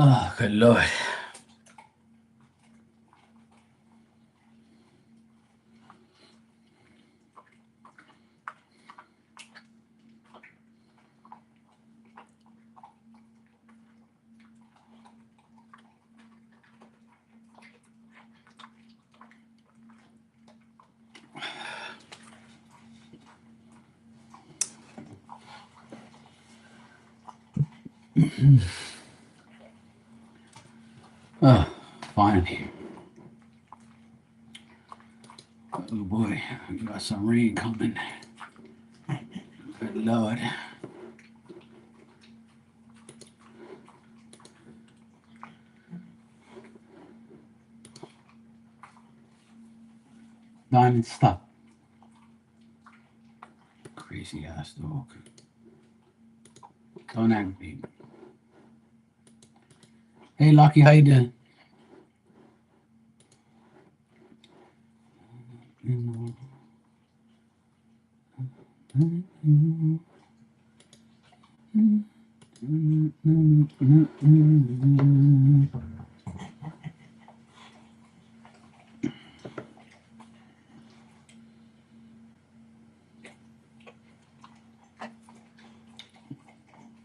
Oh, good Lord. Oh, finally. Oh boy, we got some rain coming. Good Lord. Diamond, stop. Crazy ass dog. Don't aggravate me. Hey, Lucky, how you doing?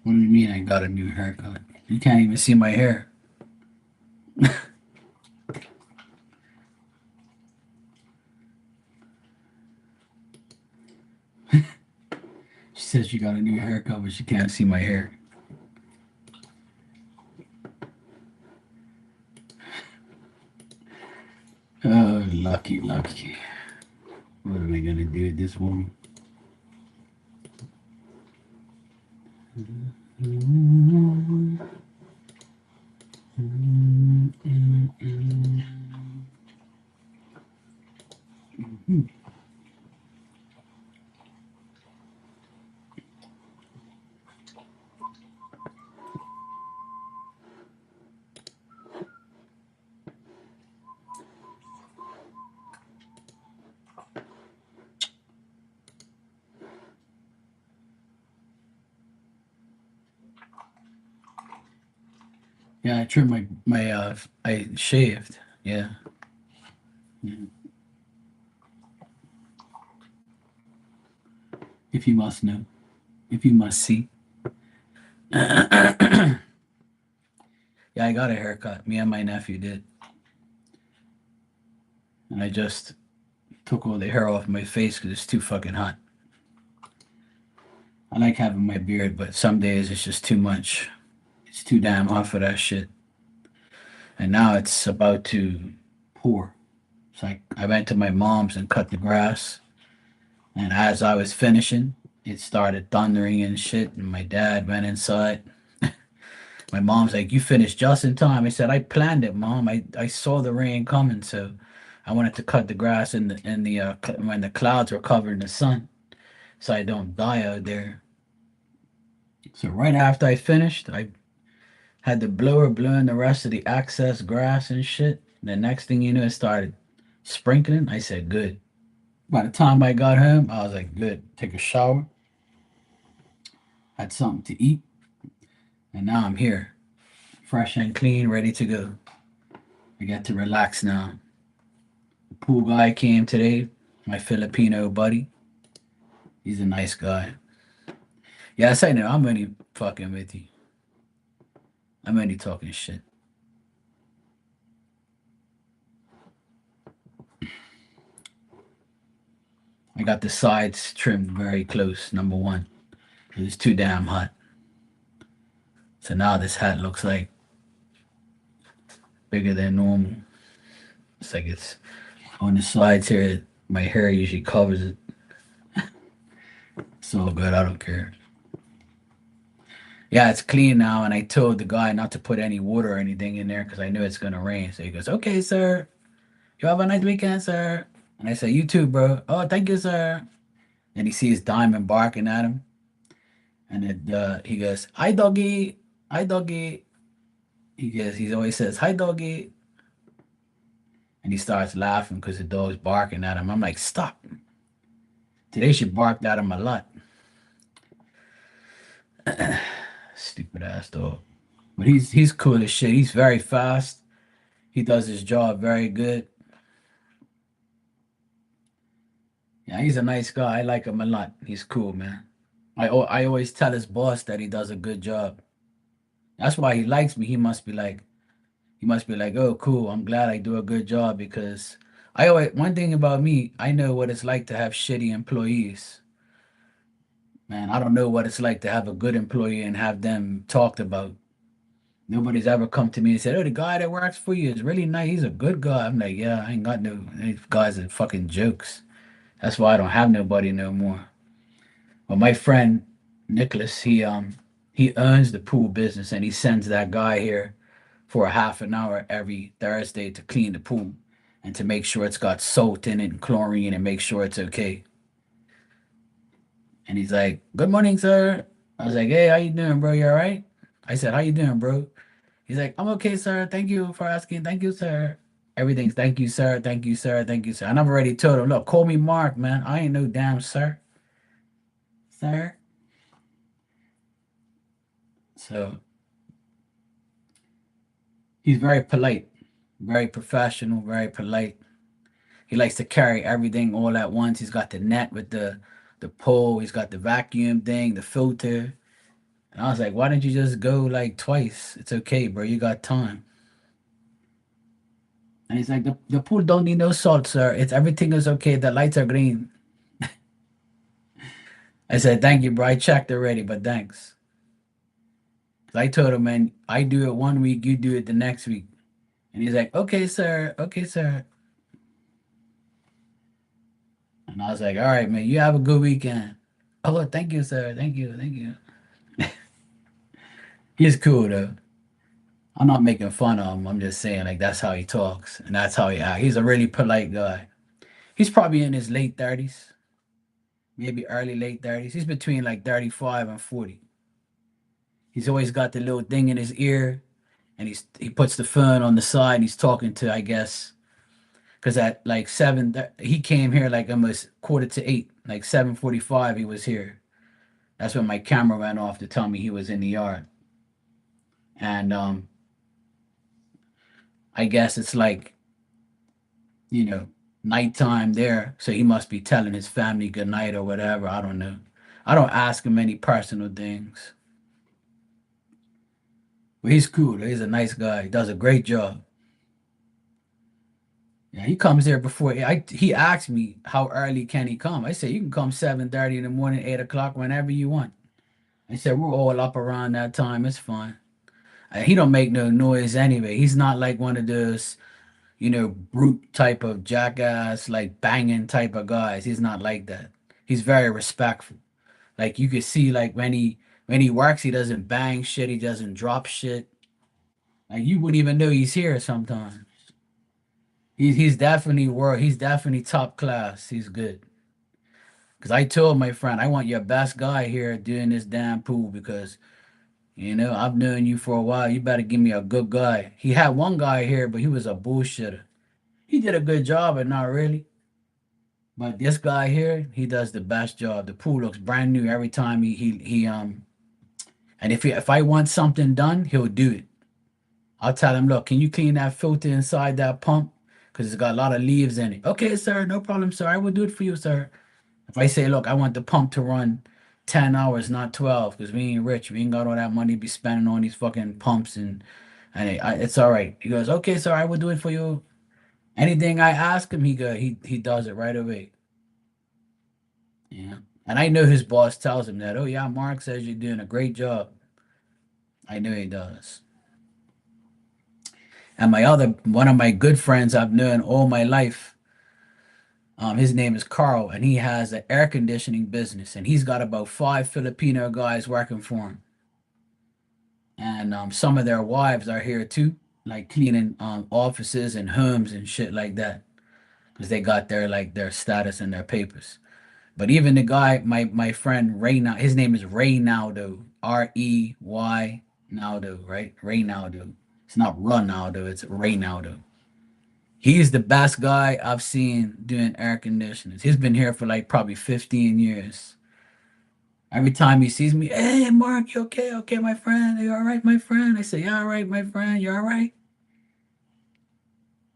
What do you mean I got a new haircut? You can't even see my hair. She says she got a new haircut, but she can't see my hair. Oh, lucky, lucky. What am I gonna do with this woman? Yeah, I trimmed I shaved. Yeah. Yeah. If you must know, if you must see. Yeah, I got a haircut. Me and my nephew did, and I just took all the hair off my face because it's too fucking hot. I like having my beard, but some days it's just too much. It's too damn hot for that shit. And now it's about to pour. It's like I went to my mom's and cut the grass, and as I was finishing, it started thundering and shit. And my dad went inside. My mom's like, "You finished just in time." I said, "I planned it, mom. I saw the rain coming, so I wanted to cut the grass when the clouds were covering the sun, so I don't die out there." So right after I finished, I had the blower blowing the rest of the excess grass and shit. The next thing you know, it started sprinkling. I said, "Good." By the time I got home, I was like, "Good." Take a shower, had something to eat, and now I'm here, fresh and clean, ready to go. I get to relax now. The pool guy came today, my Filipino buddy. He's a nice guy. Yes, I know. I'm only fucking with you. I'm only talking shit. I got the sides trimmed very close, number one. It's too damn hot. So now this hat looks like bigger than normal. It's like it's on the sides here. My hair usually covers it. It's all good. I don't care. Yeah, it's clean now. And I told the guy not to put any water or anything in there because I knew it's going to rain. So he goes, "Okay, sir. You have a nice weekend, sir." And I said, "You too, bro." "Oh, thank you, sir." And he sees Diamond barking at him. And he goes, "Hi, doggy. Hi, doggy." He always says, "Hi, doggy." And he starts laughing because the dog's barking at him. I'm like, "Stop." Today she barked at him a lot. Stupid ass dog. But he's cool as shit. He's very fast. He does his job very good. Yeah, he's a nice guy. I like him a lot. He's cool, man. I always tell his boss that he does a good job. That's why he likes me. He must be like, oh, cool. I'm glad I do a good job because I always one thing about me, I know what it's like to have shitty employees. Man, I don't know what it's like to have a good employee and have them talked about. Nobody's ever come to me and said, "Oh, the guy that works for you is really nice. He's a good guy." I'm like, "Yeah, I ain't got no. These guys are fucking jokes." That's why I don't have nobody no more. But my friend Nicholas, he owns the pool business and he sends that guy here for a half an hour every Thursday to clean the pool and to make sure it's got salt in it and chlorine and make sure it's okay. And he's like, "Good morning, sir." I was like, "Hey, how you doing, bro? You all right?" I said, "How you doing, bro?" He's like, "I'm okay, sir. Thank you for asking. Thank you, sir." Everything's thank you, sir. Thank you, sir. Thank you, sir. And I've already told him, look, call me Mark, man. I ain't no damn sir. Sir. So he's very polite, very professional, very polite. He likes to carry everything all at once. He's got the net with the pole. He's got the vacuum thing, the filter. And I was like, why didn't you just go like twice? It's okay, bro. You got time. And he's like, the pool don't need no salt, sir. It's everything is okay. The lights are green. I said, thank you, bro. I checked already, but thanks. 'Cause I told him, man, I do it one week, you do it the next week. And he's like, okay, sir. Okay, sir. And I was like, all right, man, you have a good weekend. Oh, thank you, sir. Thank you. Thank you. He's cool, though. I'm not making fun of him. I'm just saying, like, that's how he talks and that's how he acts. He's a really polite guy. He's probably in his late 30s, maybe early late 30s. He's between like 35 and 40. He's always got the little thing in his ear and he puts the phone on the side and he's talking to, I guess, because at like he came here like almost quarter to eight, like 7:45 he was here. That's when my camera went off to tell me he was in the yard. And I guess it's like, you know, nighttime there, so he must be telling his family good night or whatever. I don't know. I don't ask him any personal things. But he's cool. He's a nice guy. He does a great job. Yeah, he comes here before he asked me how early can he come. I said you can come 7:30 in the morning, 8 o'clock, whenever you want. I said we're all up around that time. It's fine. He don't make no noise anyway. He's not like one of those, brute type of jackass, like banging type of guys. He's not like that. He's very respectful. Like you could see, like when he works, he doesn't bang shit. He doesn't drop shit. Like you wouldn't even know he's here sometimes. He's definitely world. He's definitely top class. He's good. Cause I told my friend, I want your best guy here doing this damn pool because I've known you for a while. You better give me a good guy. He had one guy here, but he was a bullshitter. He did a good job, but not really. But this guy here, he does the best job. The pool looks brand new every time he. And if I want something done, he'll do it. I'll tell him, look, can you clean that filter inside that pump? Because it's got a lot of leaves in it. Okay, sir, no problem, sir. I will do it for you, sir. If I say, look, I want the pump to run 10 hours, not 12, because we ain't rich. We ain't got all that money to be spending on these fucking pumps and it's all right. He goes, okay, sir, I will do it for you. Anything I ask him, he does it right away. Yeah. And I know his boss tells him that, oh yeah, Mark says you're doing a great job. I know he does. And one of my good friends I've known all my life, his name is Carl, and he has an air conditioning business, and he's got about five Filipino guys working for him. And some of their wives are here too, like cleaning offices and homes and shit like that, because they got their status and their papers. But even the guy, my friend Reynaldo, his name is Reynaldo, Rey Naldo, right? Reynaldo. It's not Ronaldo, it's Reynaldo. He's the best guy I've seen doing air conditioners. He's been here for like probably 15 years. Every time he sees me, hey, Mark, you okay? Okay, my friend. You all right, my friend? I say, yeah, all right, my friend. You all right?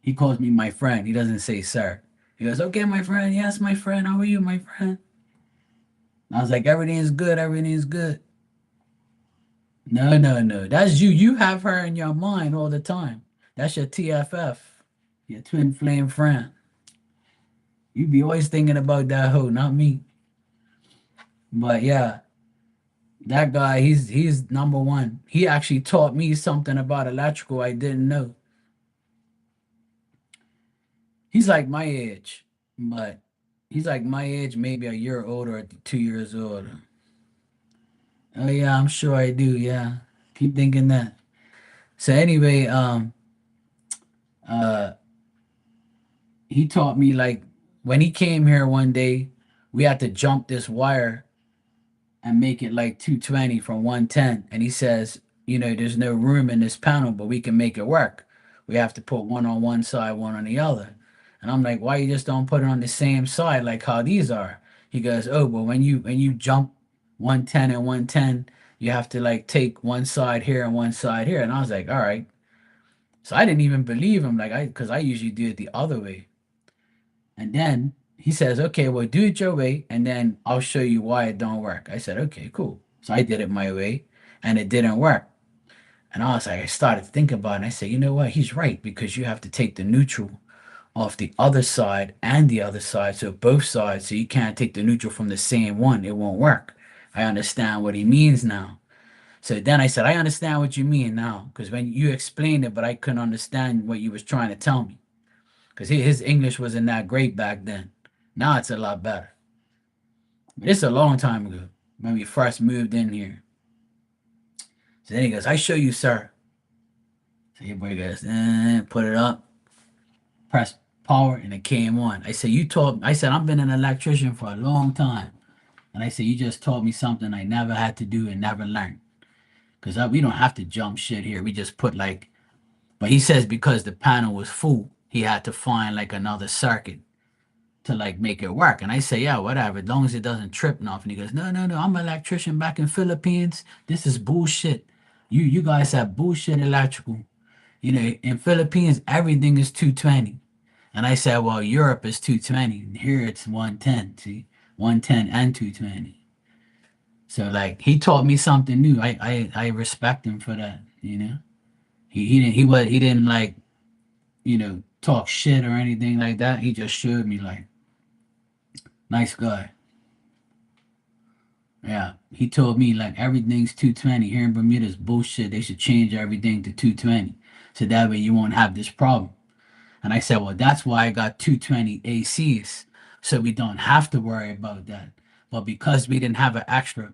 He calls me my friend. He doesn't say sir. He goes, okay, my friend. Yes, my friend. How are you, my friend? I was like, everything is good. Everything is good. No, no, no. That's you. You have her in your mind all the time. That's your TFF, your twin flame friend. You be always thinking about that hoe, not me. But yeah, that guy, he's number one. He actually taught me something about electrical I didn't know. He's like my age, but he's like my age, maybe a year older or 2 years older. Oh yeah, I'm sure I do. Yeah, keep thinking that. So anyway, uh, he taught me like when he came here one day, we had to jump this wire and make it like 220 from 110. And he says, there's no room in this panel, but we can make it work. We have to put one on one side, one on the other. And I'm like, why you just don't put it on the same side like how these are? He goes, oh, but when you jump 110 and 110, you have to like take one side here and one side here. And I was like, all right. So I didn't even believe him, like because I usually do it the other way. And then he says, okay, well, do it your way, and then I'll show you why it don't work. I said, okay, cool. So I did it my way, and it didn't work. And I was like, I started thinking about it, and I said, you know what? He's right, because you have to take the neutral off the other side and the other side, so both sides, so you can't take the neutral from the same one. It won't work. I understand what he means now. So then I said, I understand what you mean now, because when you explained it, but I couldn't understand what you was trying to tell me because his English wasn't that great back then. Now it's a lot better. But it's a long time ago when we first moved in here. So then he goes, I show you, sir. So your boy goes, put it up, press power, and it came on. I said, I said, I've been an electrician for a long time. And I said, you just taught me something I never had to do and never learned. Because we don't have to jump shit here. We just put like, but he says because the panel was full, he had to find like another circuit to like make it work. And I say, yeah, whatever, as long as it doesn't trip enough. And he goes, no, no, no, I'm an electrician back in Philippines. This is bullshit. You guys have bullshit electrical. In Philippines, everything is 220. And I said, well, Europe is 220. And here it's 110. See, 110 and 220. So like he taught me something new. I respect him for that. He didn't like talk shit or anything like that. He just showed me like nice guy. Yeah, he told me like everything's 220. Here in Bermuda's bullshit. They should change everything to 220. So that way you won't have this problem. And I said, well, that's why I got 220 ACs. So we don't have to worry about that. But because we didn't have an extra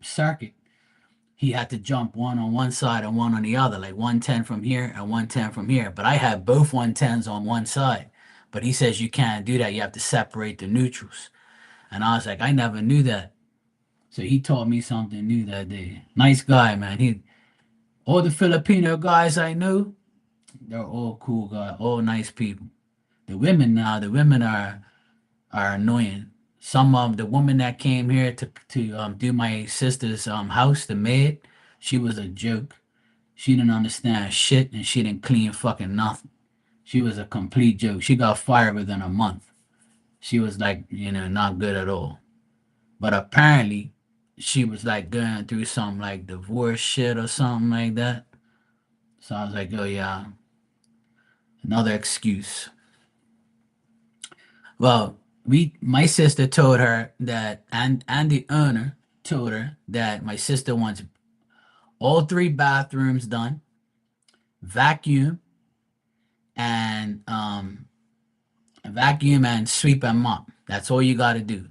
circuit, he had to jump one on one side and one on the other, like 110 from here and 110 from here. But I had both 110s on one side. But he says you can't do that. You have to separate the neutrals. And I was like, I never knew that. So he taught me something new that day. Nice guy, man. All the Filipino guys I knew, they're all cool guys, all nice people. The women are annoying. Some of the woman that came here to do my sister's house, the maid, she was a joke. She didn't understand shit and she didn't clean fucking nothing. She was a complete joke. She got fired within a month. She was like, not good at all. But apparently, she was like going through some like divorce shit or something like that. So I was like, oh yeah, another excuse. Well, my sister told her that, and the owner told her that my sister wants all three bathrooms done, vacuum, and sweep and mop. That's all you got to do.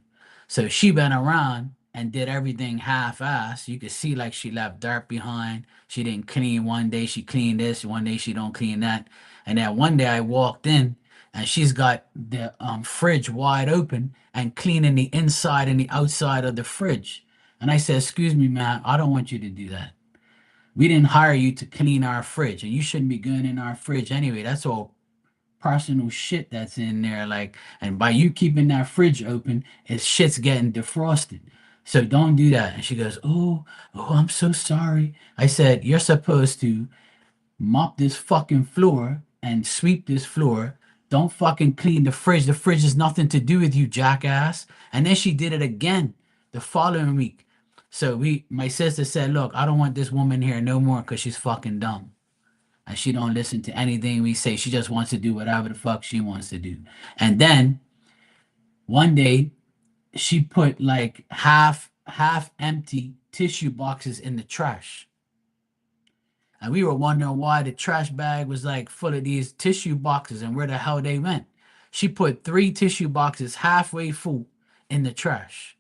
So she went around and did everything half-assed. You could see like she left dirt behind. She didn't clean one day. She cleaned this. One day she don't clean that. And then one day I walked in and she's got the fridge wide open and cleaning the inside and the outside of the fridge. And I said, excuse me, man, I don't want you to do that. We didn't hire you to clean our fridge, and you shouldn't be going in our fridge anyway. That's all personal shit that's in there. Like, and by you keeping that fridge open, shit's getting defrosted. So don't do that. And she goes, oh, I'm so sorry. I said, you're supposed to mop this fucking floor and sweep this floor. Don't fucking clean the fridge. The fridge has nothing to do with you, jackass. And then she did it again the following week. So my sister said, look, I don't want this woman here no more because she's fucking dumb. And she don't listen to anything we say. She just wants to do whatever the fuck she wants to do. And then one day she put like half empty tissue boxes in the trash. And we were wondering why the trash bag was like full of these tissue boxes and where the hell they went. She put three tissue boxes halfway full in the trash.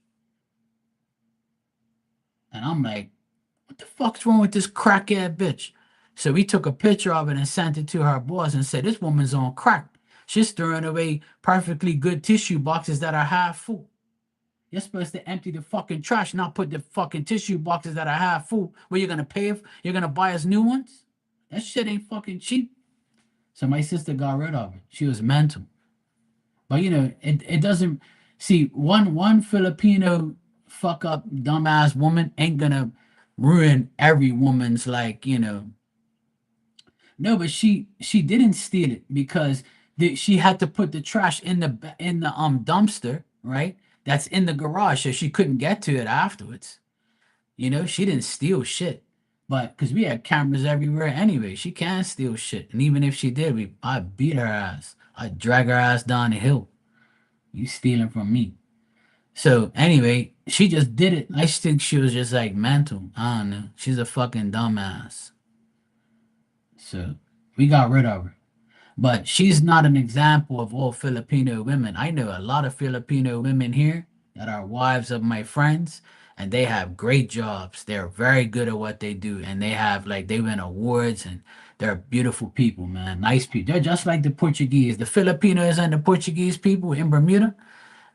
And I'm like, what the fuck's wrong with this crackhead bitch? So we took a picture of it and sent it to her boss and said, this woman's on crack. She's throwing away perfectly good tissue boxes that are half full. You're supposed to empty the fucking trash, not put the fucking tissue boxes that are half full where you're gonna pay if you're gonna buy us new ones. That shit ain't fucking cheap. So my sister got rid of it. She was mental. But it doesn't see one Filipino fuck up dumbass woman ain't gonna ruin every woman's no, but she didn't steal it because she had to put the trash in the dumpster, right? That's in the garage, so she couldn't get to it afterwards. She didn't steal shit. But because we had cameras everywhere anyway, she can't steal shit. And even if she did, I'd beat her ass. I'd drag her ass down the hill. You stealing from me. So anyway, she just did it. I think she was just like mental. I don't know. She's a fucking dumbass. So we got rid of her. But she's not an example of all Filipino women. I know a lot of Filipino women here that are wives of my friends, and they have great jobs. They're very good at what they do, and they have they win awards, and they're beautiful people, man. Nice people. They're just like the Portuguese. The Filipinos and the Portuguese people in Bermuda,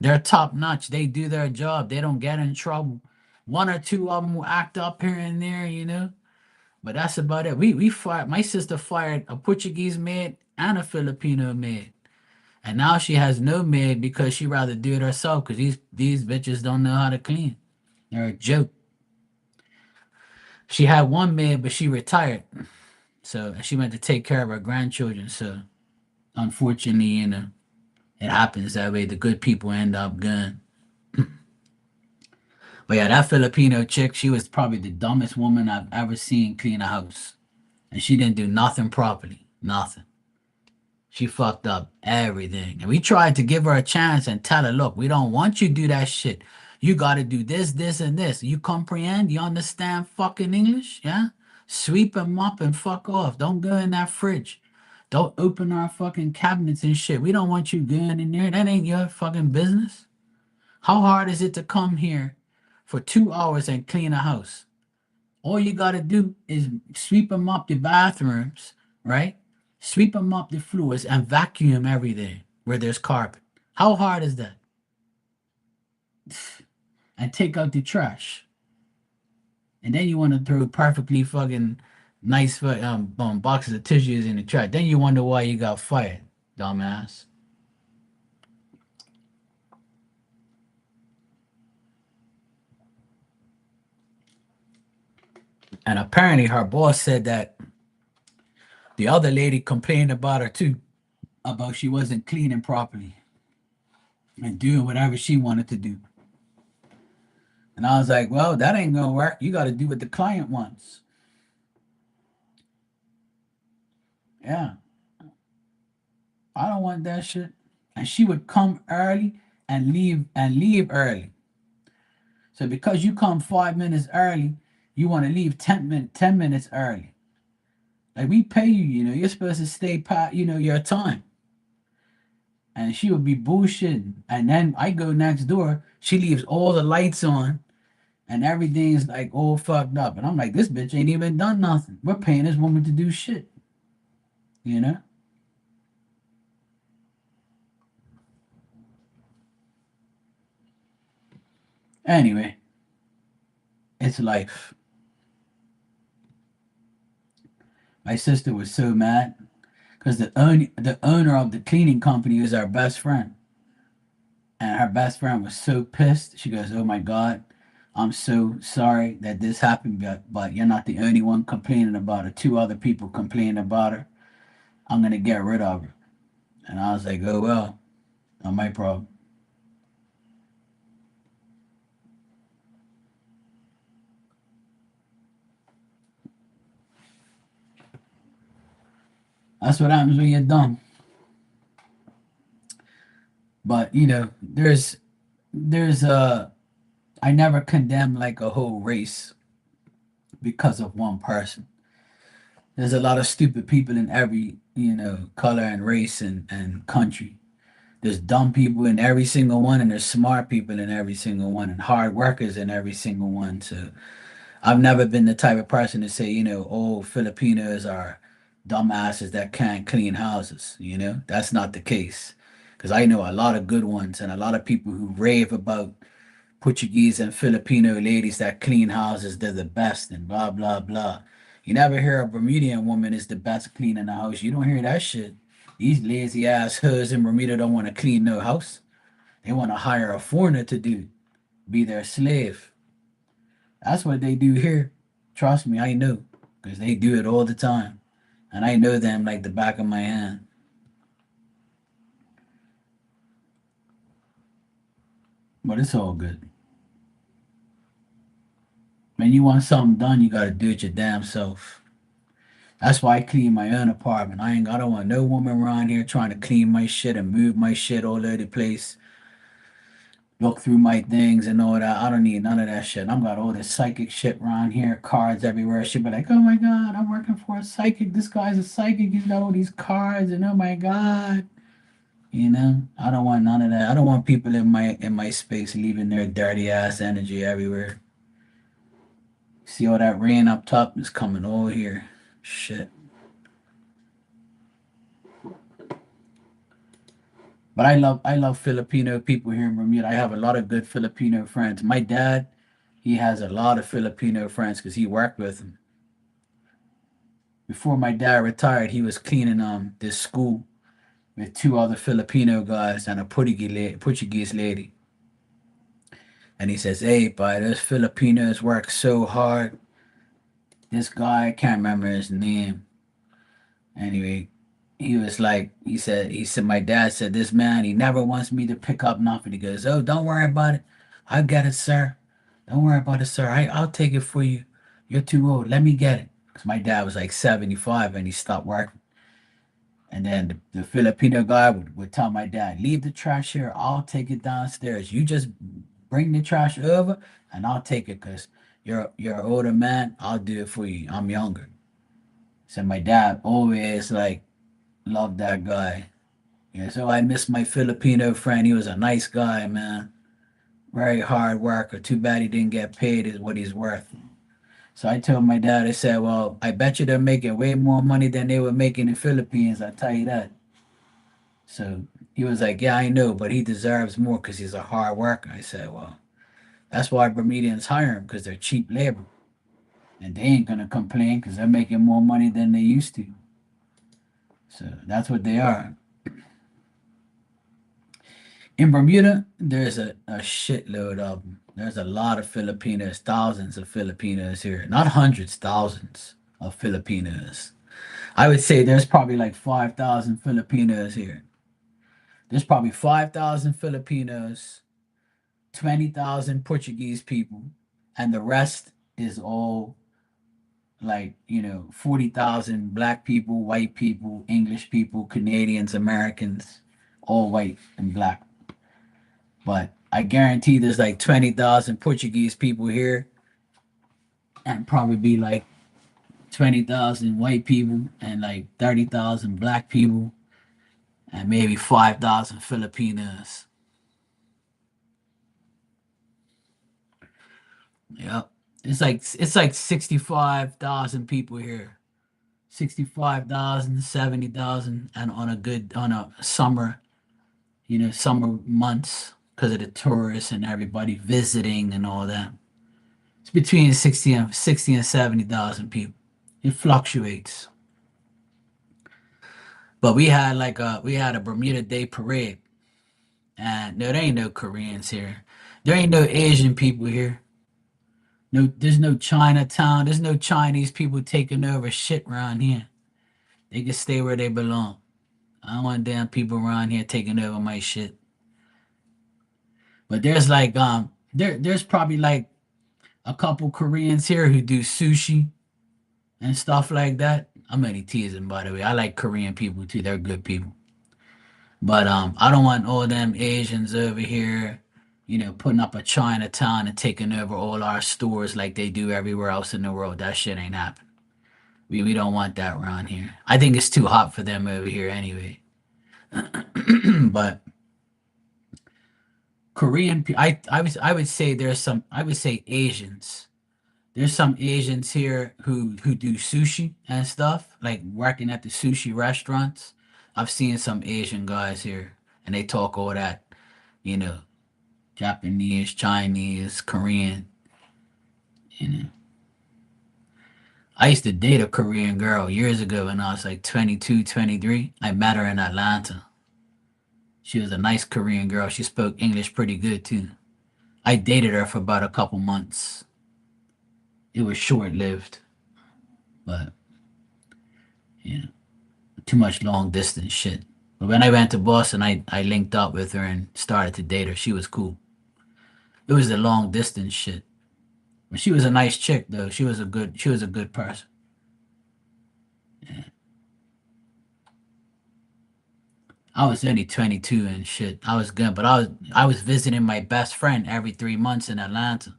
they're top notch. They do their job. They don't get in trouble. One or two of them will act up here and there. But that's about it. We fired. My sister fired a Portuguese maid and a Filipino maid, and now she has no maid because she rather do it herself. Because these bitches don't know how to clean. They're a joke. She had one maid, but she retired. So she went to take care of her grandchildren. So unfortunately, it happens that way. The good people end up good. But yeah, that Filipino chick, she was probably the dumbest woman I've ever seen clean a house. And she didn't do nothing properly. Nothing. She fucked up everything. And we tried to give her a chance and tell her, look, we don't want you to do that shit. You got to do this, this, and this. You comprehend? You understand fucking English? Yeah? Sweep and mop and fuck off. Don't go in that fridge. Don't open our fucking cabinets and shit. We don't want you going in there. That ain't your fucking business. How hard is it to come here for 2 hours and clean a house? All you got to do is sweep and mop the bathrooms, right? Sweep and mop the floors and vacuum everything where there's carpet. How hard is that? And take out the trash. And then you want to throw perfectly fucking nice boxes of tissues in the trash. Then you wonder why you got fired, dumbass. And apparently her boss said that the other lady complained about her too, about she wasn't cleaning properly and doing whatever she wanted to do. And I was like, well, that ain't gonna work. You got to do what the client wants. Yeah, I don't want that shit. And she would come early and leave early. So because you come 5 minutes early, you want to leave 10 minutes early. Like we pay you, you're supposed to stay pat, your time. And she would be bullshitting. And then I go next door, she leaves all the lights on and everything's like all fucked up. And I'm like, this bitch ain't even done nothing. We're paying this woman to do shit, you know? Anyway, it's life. My sister was so mad because the owner of the cleaning company was our best friend. And her best friend was so pissed. She goes, oh my God. I'm so sorry that this happened, but you're not the only one complaining about it. Two other people complaining about her. I'm gonna get rid of her. And I was like, oh well, not my problem. That's what happens when you're dumb. But there's I never condemn like a whole race because of one person. There's a lot of stupid people in every, color and race and country. There's dumb people in every single one, and there's smart people in every single one, and hard workers in every single one. So I've never been the type of person to say, oh, Filipinos are dumbasses that can't clean houses. That's not the case. Because I know a lot of good ones and a lot of people who rave about Portuguese and Filipino ladies that clean houses, they're the best and blah, blah, blah. You never hear a Bermudian woman is the best cleaning the house. You don't hear that shit. These lazy ass hoods in Bermuda don't want to clean no house. They want to hire a foreigner to do, be their slave. That's what they do here. Trust me, I know, because they do it all the time. And I know them like the back of my hand. But it's all good. When you want something done, you gotta do it your damn self. That's why I clean my own apartment. I don't want no woman around here trying to clean my shit and move my shit all over the place, look through my things and all that. I don't need none of that shit. I'm got all this psychic shit around here, cards everywhere. She'll be like, oh my God, I'm working for a psychic. This guy's a psychic. He's got all these cards and oh my God. I don't want none of that. I don't want people in my space leaving their dirty ass energy everywhere. See all that rain up top is coming over here. Shit. But I love Filipino people here in Bermuda. I have a lot of good Filipino friends. My dad, he has a lot of Filipino friends because he worked with them. Before my dad retired, he was cleaning this school with two other Filipino guys and a Portuguese lady. And he says, "Hey, boy, those Filipinos work so hard. This guy, I can't remember his name. Anyway, he said, my dad said, this man, he never wants me to pick up nothing. He goes, oh, don't worry about it. I get it, sir. Don't worry about it, sir. I'll take it for you. You're too old. Let me get it." Because my dad was like 75 and he stopped working. And then the Filipino guy would tell my dad, leave the trash here. I'll take it downstairs. You just bring the trash over and I'll take it because you're an older man. I'll do it for you. I'm younger. So my dad always like loved that guy. Yeah, so I miss my Filipino friend. He was a nice guy, man. Very hard worker. Too bad he didn't get paid is what he's worth. So I told my dad, I said, well, I bet you they're making way more money than they were making in Philippines. I tell you that. So he was like, yeah, I know, but he deserves more because he's a hard worker. I said, well, that's why Bermudians hire him because they're cheap labor. And they ain't going to complain because they're making more money than they used to. So that's what they are. In Bermuda, there's a shitload of them. There's a lot of Filipinos, thousands of Filipinos here. Not hundreds, thousands of Filipinos. I would say there's probably like 5,000 Filipinos here. There's probably 5,000 Filipinos, 20,000 Portuguese people, and the rest is all like, 40,000 black people, white people, English people, Canadians, Americans, all white and black. But I guarantee there's like 20,000 Portuguese people here and probably like 20,000 white people and like 30,000 black people and maybe 5,000 Filipinos. Yep. It's like 65,000 people here. 65,000, 70,000, and on a summer, summer months because of the tourists and everybody visiting and all that. It's between 60 and 70,000 people. It fluctuates. But we had a Bermuda Day parade, and no, there ain't no Koreans here. There ain't no Asian people here. No, there's no Chinatown. There's no Chinese people taking over shit around here. They can stay where they belong. I don't want damn people around here taking over my shit. But there's like there's probably like a couple Koreans here who do sushi and stuff like that. I'm only teasing, by the way. I like Korean people too. They're good people. But I don't want all them Asians over here, putting up a Chinatown and taking over all our stores like they do everywhere else in the world. That shit ain't happening. We don't want that around here. I think it's too hot for them over here anyway. But I would say I would say Asians. There's some Asians here who do sushi and stuff, like working at the sushi restaurants. I've seen some Asian guys here, and they talk all that, you know, Japanese, Chinese, Korean. You know, I used to date a Korean girl years ago when I was like 22, 23. I met her in Atlanta. She was a nice Korean girl. She spoke English pretty good too. I dated her for about a couple months. It was short lived, but you know, too much long distance shit. But when I went to Boston, I linked up with her and started to date her. She was cool. It was the long distance shit. But she was a nice chick though. She was a good person. Yeah. I was only 22 and shit. I was good, but I was visiting my best friend every 3 months in Atlanta.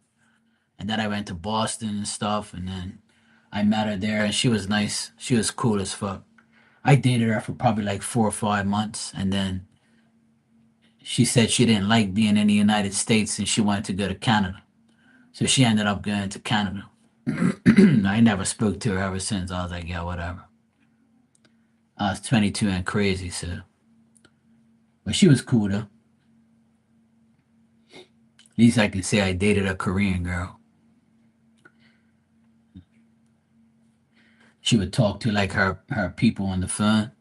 And then I went to Boston and stuff, and then I met her there, and she was nice. She was cool as fuck. I dated her for probably like 4 or 5 months, and then she said she didn't like being in the United States and she wanted to go to Canada. So she ended up going to Canada. I never spoke to her ever since. I was like, yeah, whatever. I was 22 and crazy, so. But she was cool though. At least I can say I dated a Korean girl. She would talk to like her people on the phone.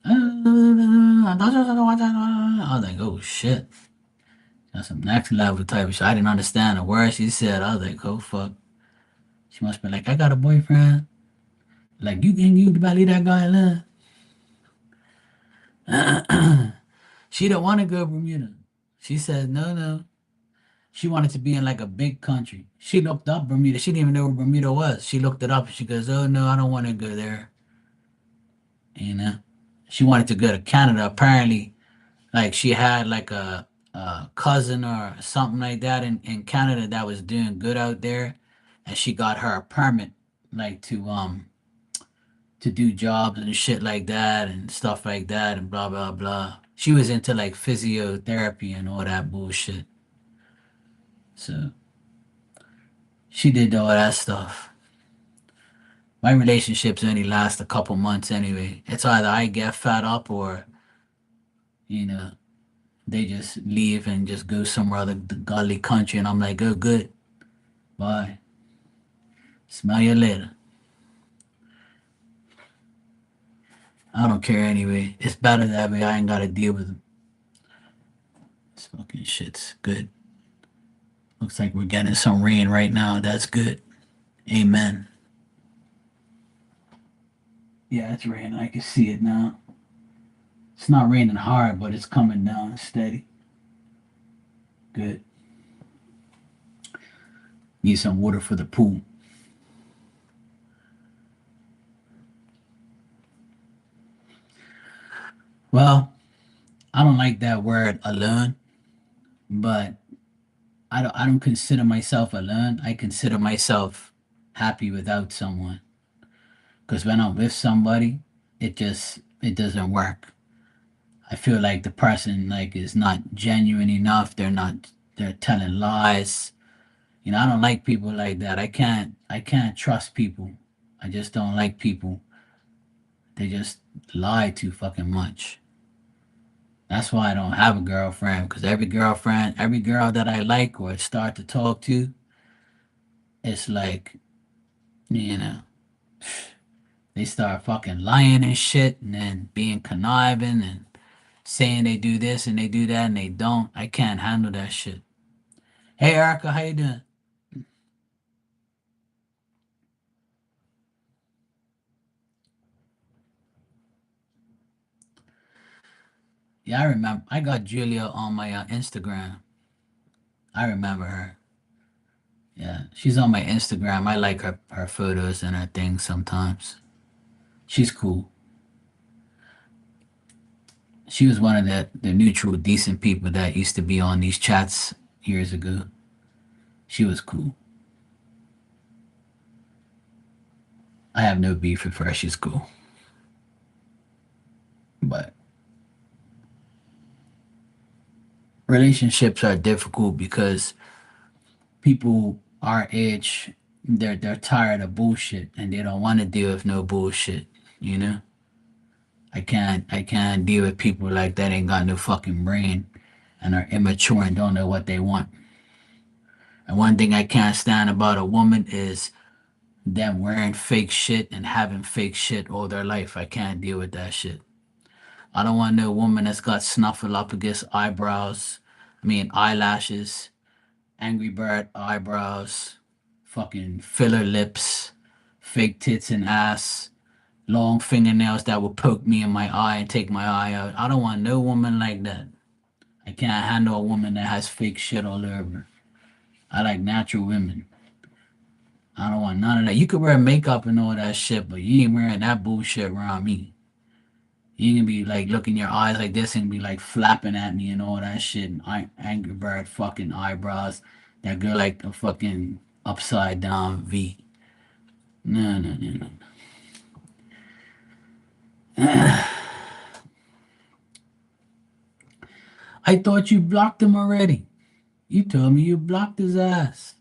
I was like, oh shit. That's some next level type of shit. I didn't understand a word she said. I was like, oh fuck. She must be like, I got a boyfriend. Like, you can leave that guy alone. She don't want to go Bermuda. She said, no, no. She wanted to be in like a big country. She looked up Bermuda. She didn't even know where Bermuda was. She looked it up and she goes, oh no, I don't want to go there. You know? She wanted to go to Canada. Apparently, like she had like a cousin or something like that in Canada that was doing good out there. And she got her a permit like to do jobs and shit like that and stuff like that and blah blah blah. She was into like physiotherapy and all that bullshit. So she did all that stuff. My relationships only last a couple months anyway. It's either I get fed up or, you know, they just leave and just go somewhere other godly country and I'm like, oh good. Bye. Smell you later. I don't care anyway. It's better that way. I ain't gotta deal with them. This fucking shit's good. Looks like we're getting some rain right now. That's good. Amen. Yeah, it's raining. I can see it now. It's not raining hard, but it's coming down steady. Good. Need some water for the pool. Well, I don't like that word alone, but I don't consider myself alone. I consider myself happy without someone. Because when I'm with somebody, it doesn't work. I feel like the person like is not genuine enough. They're telling lies. I don't like people like that. I can't trust people. I just don't like people. They just lie too fucking much. That's why I don't have a girlfriend because every girl that I like or start to talk to, it's like, you know, they start fucking lying and shit and then being conniving and saying they do this and they do that and they don't. I can't handle that shit. Hey Erica, how you doing? Yeah, I remember. I got Julia on my Instagram. I remember her. Yeah, she's on my Instagram. I like her photos and her things sometimes. She's cool. She was one of the neutral, decent people that used to be on these chats years ago. She was cool. I have no beef with her. She's cool. But relationships are difficult because people our age, they're tired of bullshit and they don't want to deal with no bullshit. You know, I can't deal with people like that ain't got no fucking brain and are immature and don't know what they want. And one thing I can't stand about a woman is them wearing fake shit and having fake shit all their life. I can't deal with that shit. I don't want no woman that's got snuffleupagus eyebrows, eyelashes, Angry Bird eyebrows, fucking filler lips, fake tits and ass, long fingernails that will poke me in my eye and take my eye out. I don't want no woman like that. I can't handle a woman that has fake shit all over. I like natural women. I don't want none of that. You could wear makeup and all that shit, but you ain't wearing that bullshit around me. You ain't gonna be like looking your eyes like this and be like flapping at me and all that shit. And Angry Bird fucking eyebrows that go like a fucking upside down V. No, no, no, no. I thought you blocked him already. You told me you blocked his ass.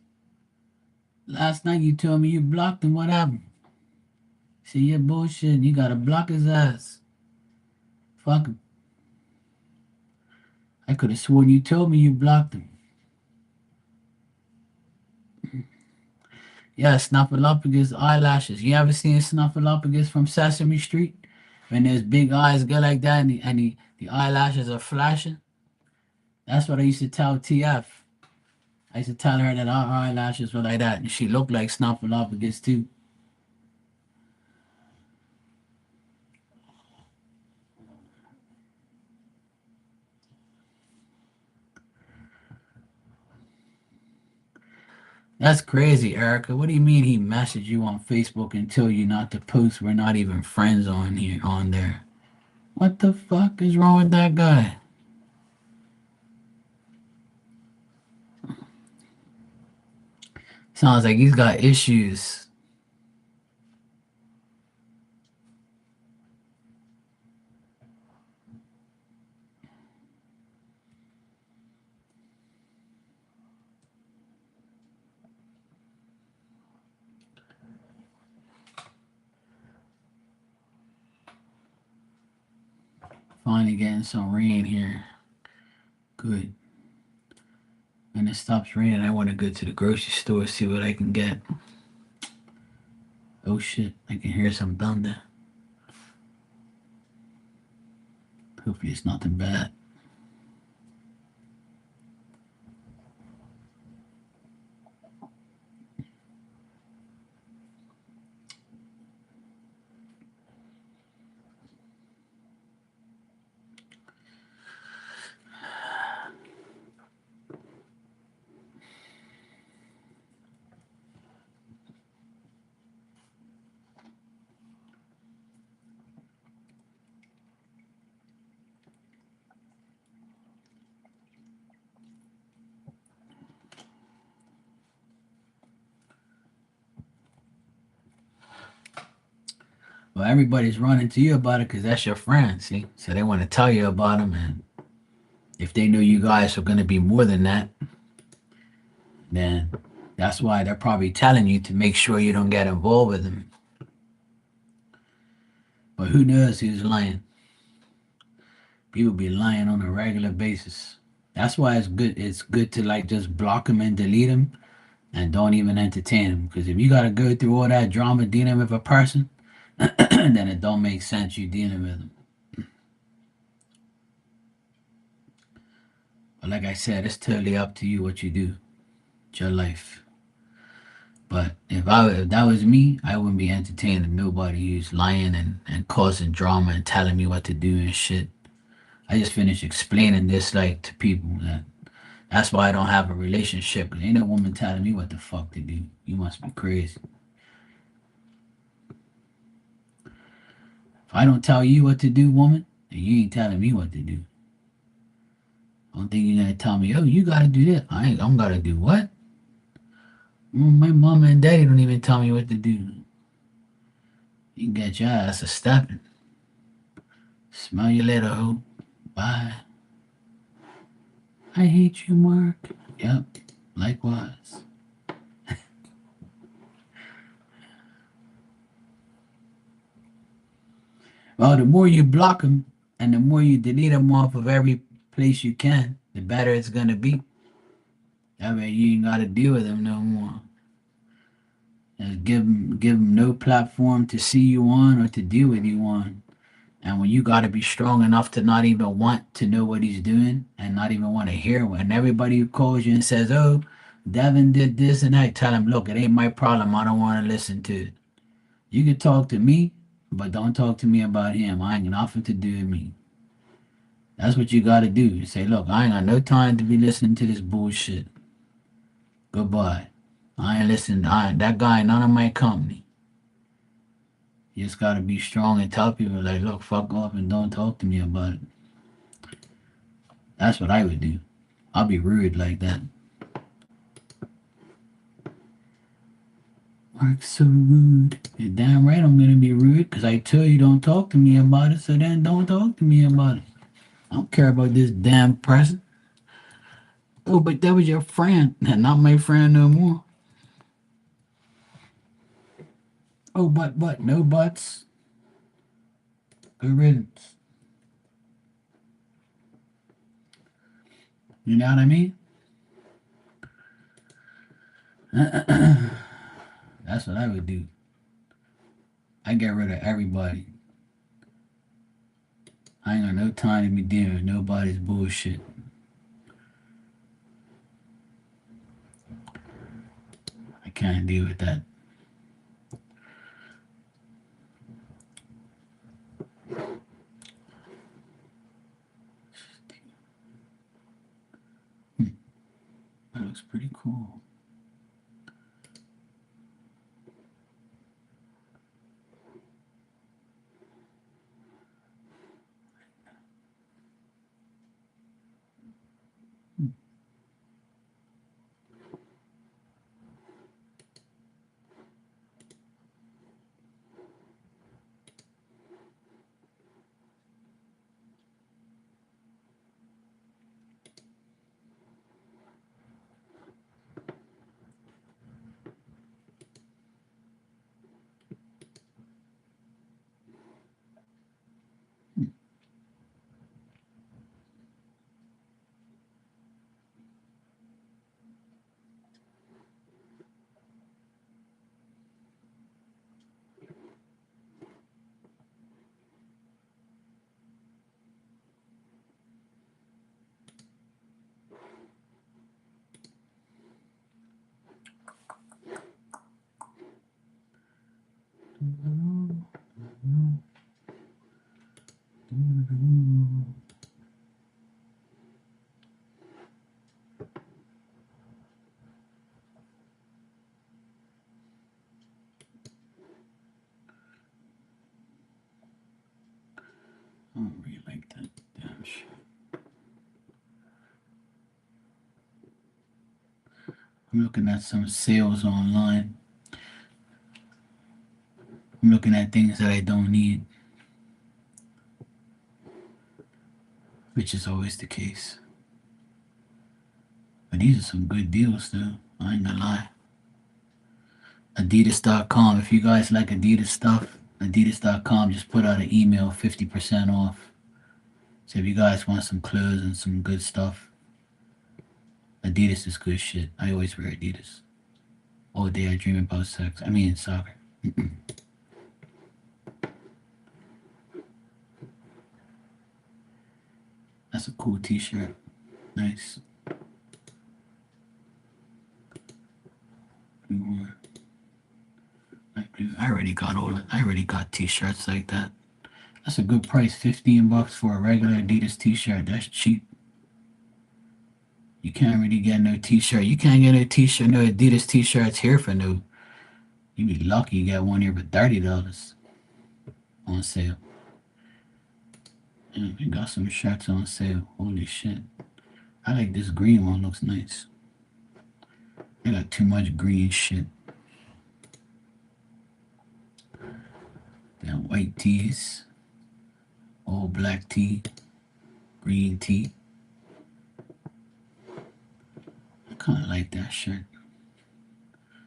Last night you told me you blocked him. What happened? See, you're bullshit. You gotta block his ass. Fuck him. I could have sworn you told me you blocked him. Yeah, Snuffleupagus eyelashes. You ever seen Snuffleupagus from Sesame Street? When his big eyes go like that and the eyelashes are flashing? That's what I used to tell TF. I used to tell her that our eyelashes were like that, and she looked like Snuffleupagus too. That's crazy, Erica. What do you mean he messaged you on Facebook and told you not to post? We're not even friends on here, on there. What the fuck is wrong with that guy? Sounds like he's got issues. Finally getting some rain here. Good. When it stops raining, I want to go to the grocery store, see what I can get. Oh shit, I can hear some thunder. Hopefully it's nothing bad. Well, everybody's running to you about it because that's your friend, see? So they want to tell you about them. And if they know you guys are going to be more than that, then that's why they're probably telling you to make sure you don't get involved with them. But who knows who's lying? People be lying on a regular basis. That's why it's good. It's good to like just block them and delete them and don't even entertain them. Because if you got to go through all that drama dealing with a person, then it don't make sense you dealing with them. But like I said, it's totally up to you what you do. It's your life. But if that was me, I wouldn't be entertaining nobody who's lying and causing drama and telling me what to do and shit. I just finished explaining this like to people that that's why I don't have a relationship. Cause ain't no woman telling me what the fuck to do. You must be crazy. If I don't tell you what to do, woman, then you ain't telling me what to do. I don't think you're gonna tell me, oh, you gotta do this. I'm gotta do what? My mama and daddy don't even tell me what to do. You can get your ass a stepping. Smell you later, hoe. Bye. I hate you, Mark. Yep, likewise. Well, the more you block them and the more you delete them off of every place you can, the better it's gonna be. That way you ain't gotta deal with them no more. Just give them no platform to see you on or to deal with you on. And when you gotta be strong enough to not even want to know what he's doing and not even want to hear when everybody who calls you and says, "Oh, Devin did this," and I tell him, "Look, it ain't my problem. I don't want to listen to it. You can talk to me, but don't talk to me about him. I ain't got nothing to do with me." That's what you gotta do. You say, "Look, I ain't got no time to be listening to this bullshit. Goodbye. I ain't listening. That guy ain't none of my company." You just gotta be strong and tell people like, "Look, fuck off and don't talk to me about it." That's what I would do. I'll be rude like that. Mark's so rude. You're damn right I'm gonna be rude because I tell you don't talk to me about it, so then don't talk to me about it. I don't care about this damn person. Oh, but that was your friend, and not my friend no more. Oh, but, no buts. Good riddance. You know what I mean? That's what I would do. I get rid of everybody. I ain't got no time to be dealing with nobody's bullshit. I can't deal with that. That looks pretty cool. I don't really like that damn shit. I'm looking at some sales online. I'm looking at things that I don't need, which is always the case. But these are some good deals, though. I ain't gonna lie. Adidas.com. If you guys like Adidas stuff, Adidas.com just put out an email 50% off. So if you guys want some clothes and some good stuff, Adidas is good shit. I always wear Adidas. All day I dream about sex. I mean, soccer. That's a cool t shirt. Nice. I already got all. I already got t-shirts like that. That's a good price. 15 bucks for a regular Adidas t-shirt. That's cheap. You can't really get no t-shirt. You can't get no t-shirt, no Adidas t-shirts here for no. You be lucky you get one here for $30 on sale. Yeah, we got some shirts on sale. Holy shit. I like this green one. Looks nice. I got too much green shit. Then white tees. All black tee. Green tee. I kind of like that shirt.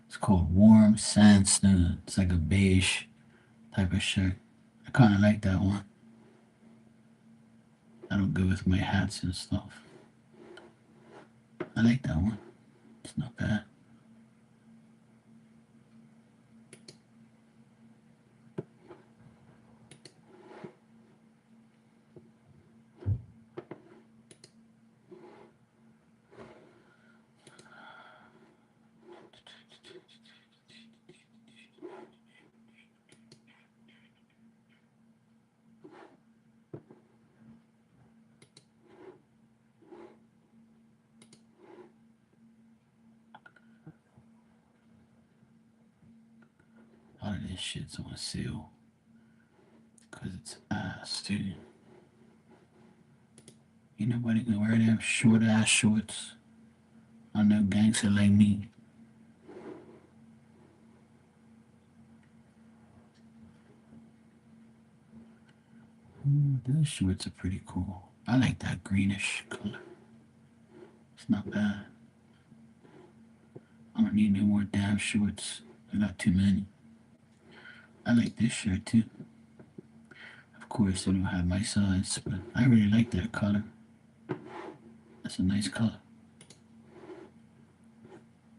It's called Warm Sandstone. It's like a beige type of shirt. I kind of like that one. That'll go with my hats and stuff. I like that one. It's not bad. A lot of this shit's on sale. Because it's ass, too. Ain't nobody gonna wear them short ass shorts. I'm no gangster like me. Those shorts are pretty cool. I like that greenish color. It's not bad. I don't need no more damn shorts. I got too many. I like this shirt too. Of course, I don't have my size, but I really like that color. That's a nice color.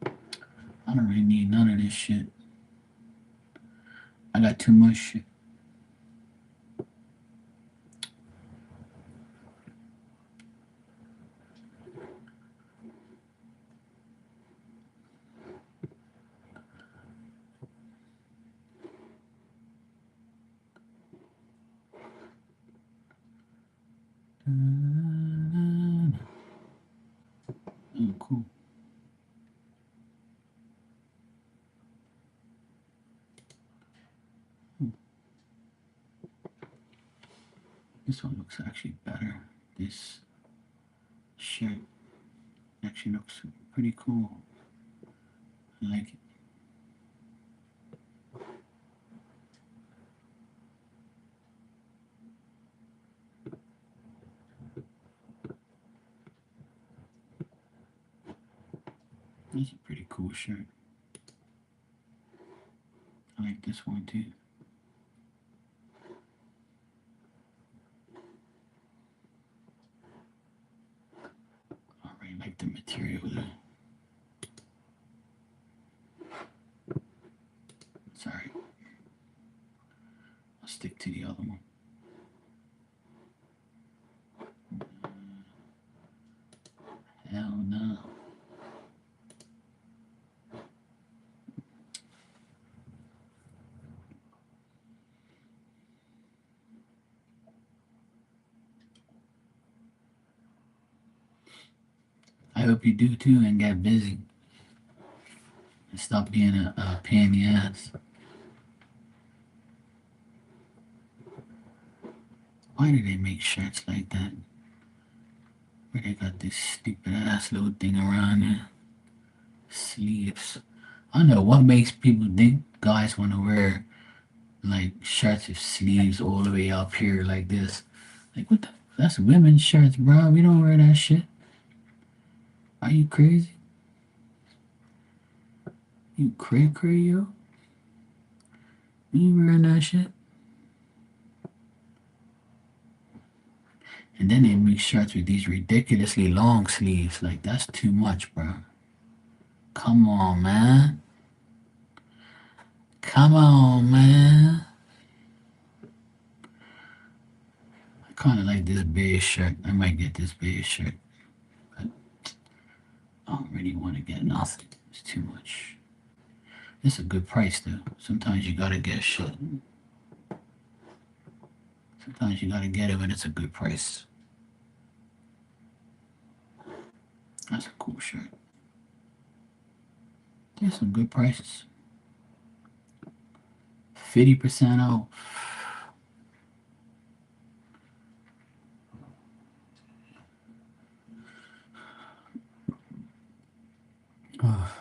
I don't really need none of this shit. I got too much shit. Oh, cool. This one looks actually better. This shirt actually looks pretty cool. I like it. This is a pretty cool shirt. I like this one too. I really like the material though. Sorry. I'll stick to the other one. Hell no. I hope you do too and get busy. And stop being a pain in the ass. Why do they make shirts like that? Where they got this stupid ass little thing around there? Sleeves. I don't know what makes people think guys want to wear like shirts with sleeves all the way up here like this. Like what the? That's women's shirts, bro. We don't wear that shit. Are you crazy? You cray yo? You wearing that shit? And then they make shirts with these ridiculously long sleeves. Like that's too much, bro. Come on, man. Come on, man. I kind of like this beige shirt. I might get this beige shirt. But I don't really want to get nothing. It's too much. It's a good price, though. Sometimes you gotta get shit. Sometimes you gotta get it when it's a good price. That's a cool shirt. There's some good prices. 50% off. Oh,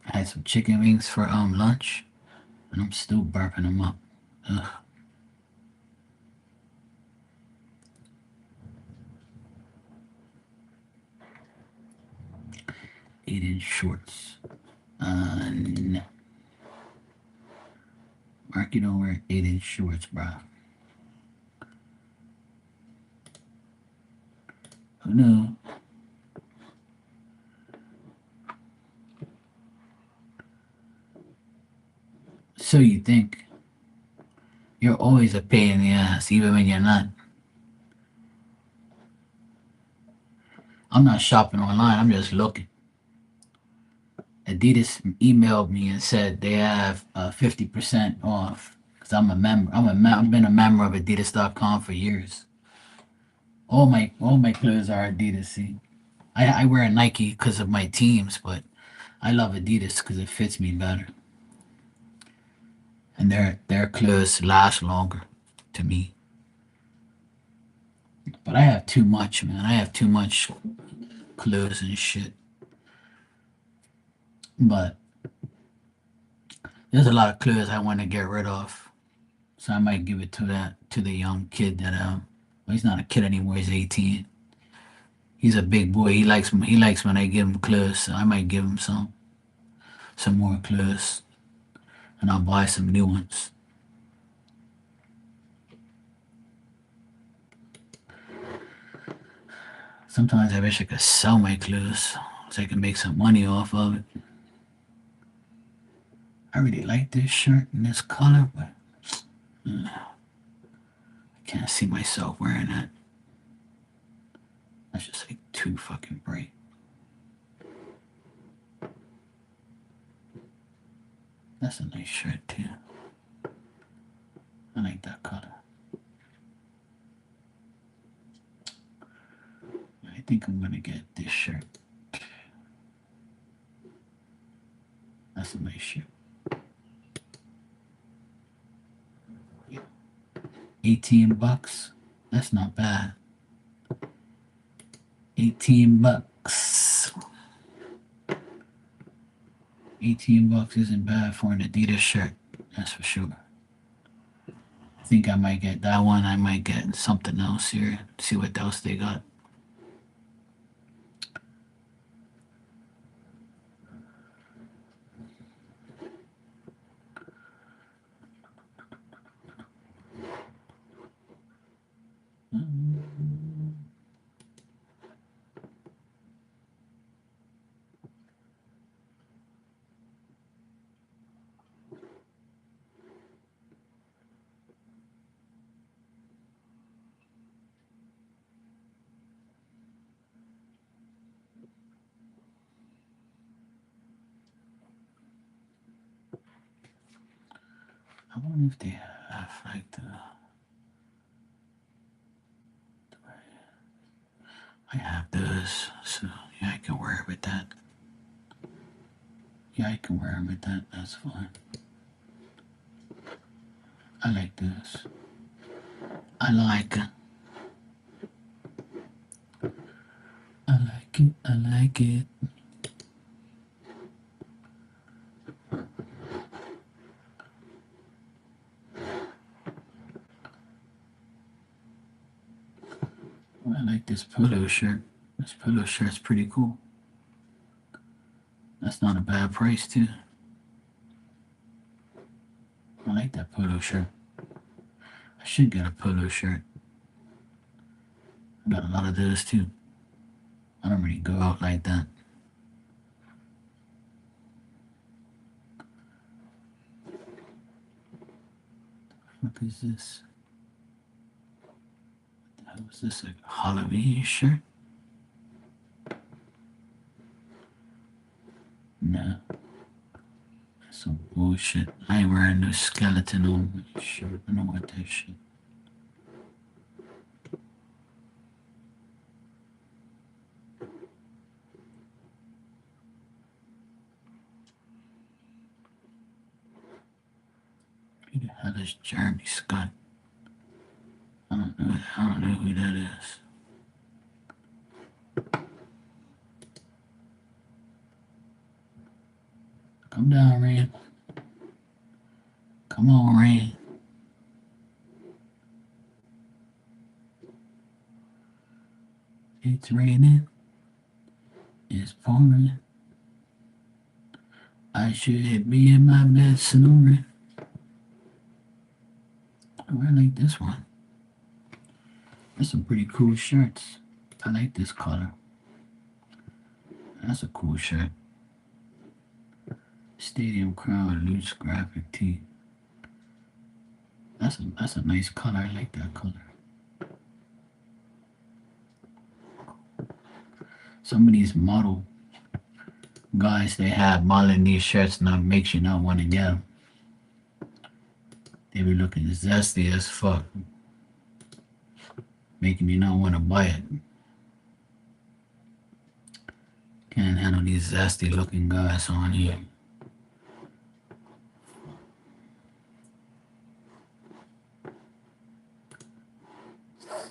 I had some chicken wings for lunch, and I'm still burping them up. Ugh. 8-inch shorts. No. Mark, you don't wear 8-inch shorts, bro. Who knew? So you think. You're always a pain in the ass, even when you're not. I'm not shopping online, I'm just looking. Adidas emailed me and said they have 50% off because I'm a member. I've been a member of Adidas.com for years. All my clothes are Adidas. See, I wear Nike because of my teams, but I love Adidas because it fits me better, and their clothes last longer to me. But I have too much, man. I have too much clothes and shit. But there's a lot of clothes I want to get rid of, so I might give it to the young kid that well, he's not a kid anymore. He's 18. He's a big boy. He likes when I give him clothes. So I might give him some more clothes, and I'll buy some new ones. Sometimes I wish I could sell my clothes so I can make some money off of it. I really like this shirt in this color, but I can't see myself wearing that. That's just like too fucking bright. That's a nice shirt too. I like that color. I think I'm gonna get this shirt. That's a nice shirt. 18 bucks. That's not bad. 18 bucks. 18 bucks isn't bad for an Adidas shirt. That's for sure. I think I might get that one. I might get something else here. See what else they got. I wonder if they have like I have those, so yeah, I can wear it with that. Yeah, I can wear it with that. That's fine. I like this. I like it. I like it. I like it. I like this polo shirt. This polo shirt's pretty cool. That's not a bad price too. I like that polo shirt. I should get a polo shirt. I got a lot of those too. I don't really go out like that. What is this? What the hell is this? A Halloween shirt? No. Some bullshit. I ain't wearing no skeleton on my shirt. I don't want that shit. Who the hell is Jeremy Scott? I don't know. I don't know who that is. Come down, Rain. Come on, Rain. It's raining. It's pouring. I should be in my bed snoring. Oh, I like this one. There's some pretty cool shirts. I like this color. That's a cool shirt. Stadium Crown loose graphic tee. That's a nice color. I like that color. Some of these model guys they have modeling these shirts now makes you not want to get them. They be looking zesty as fuck, making you not want to buy it. Can't handle these zesty looking guys on here.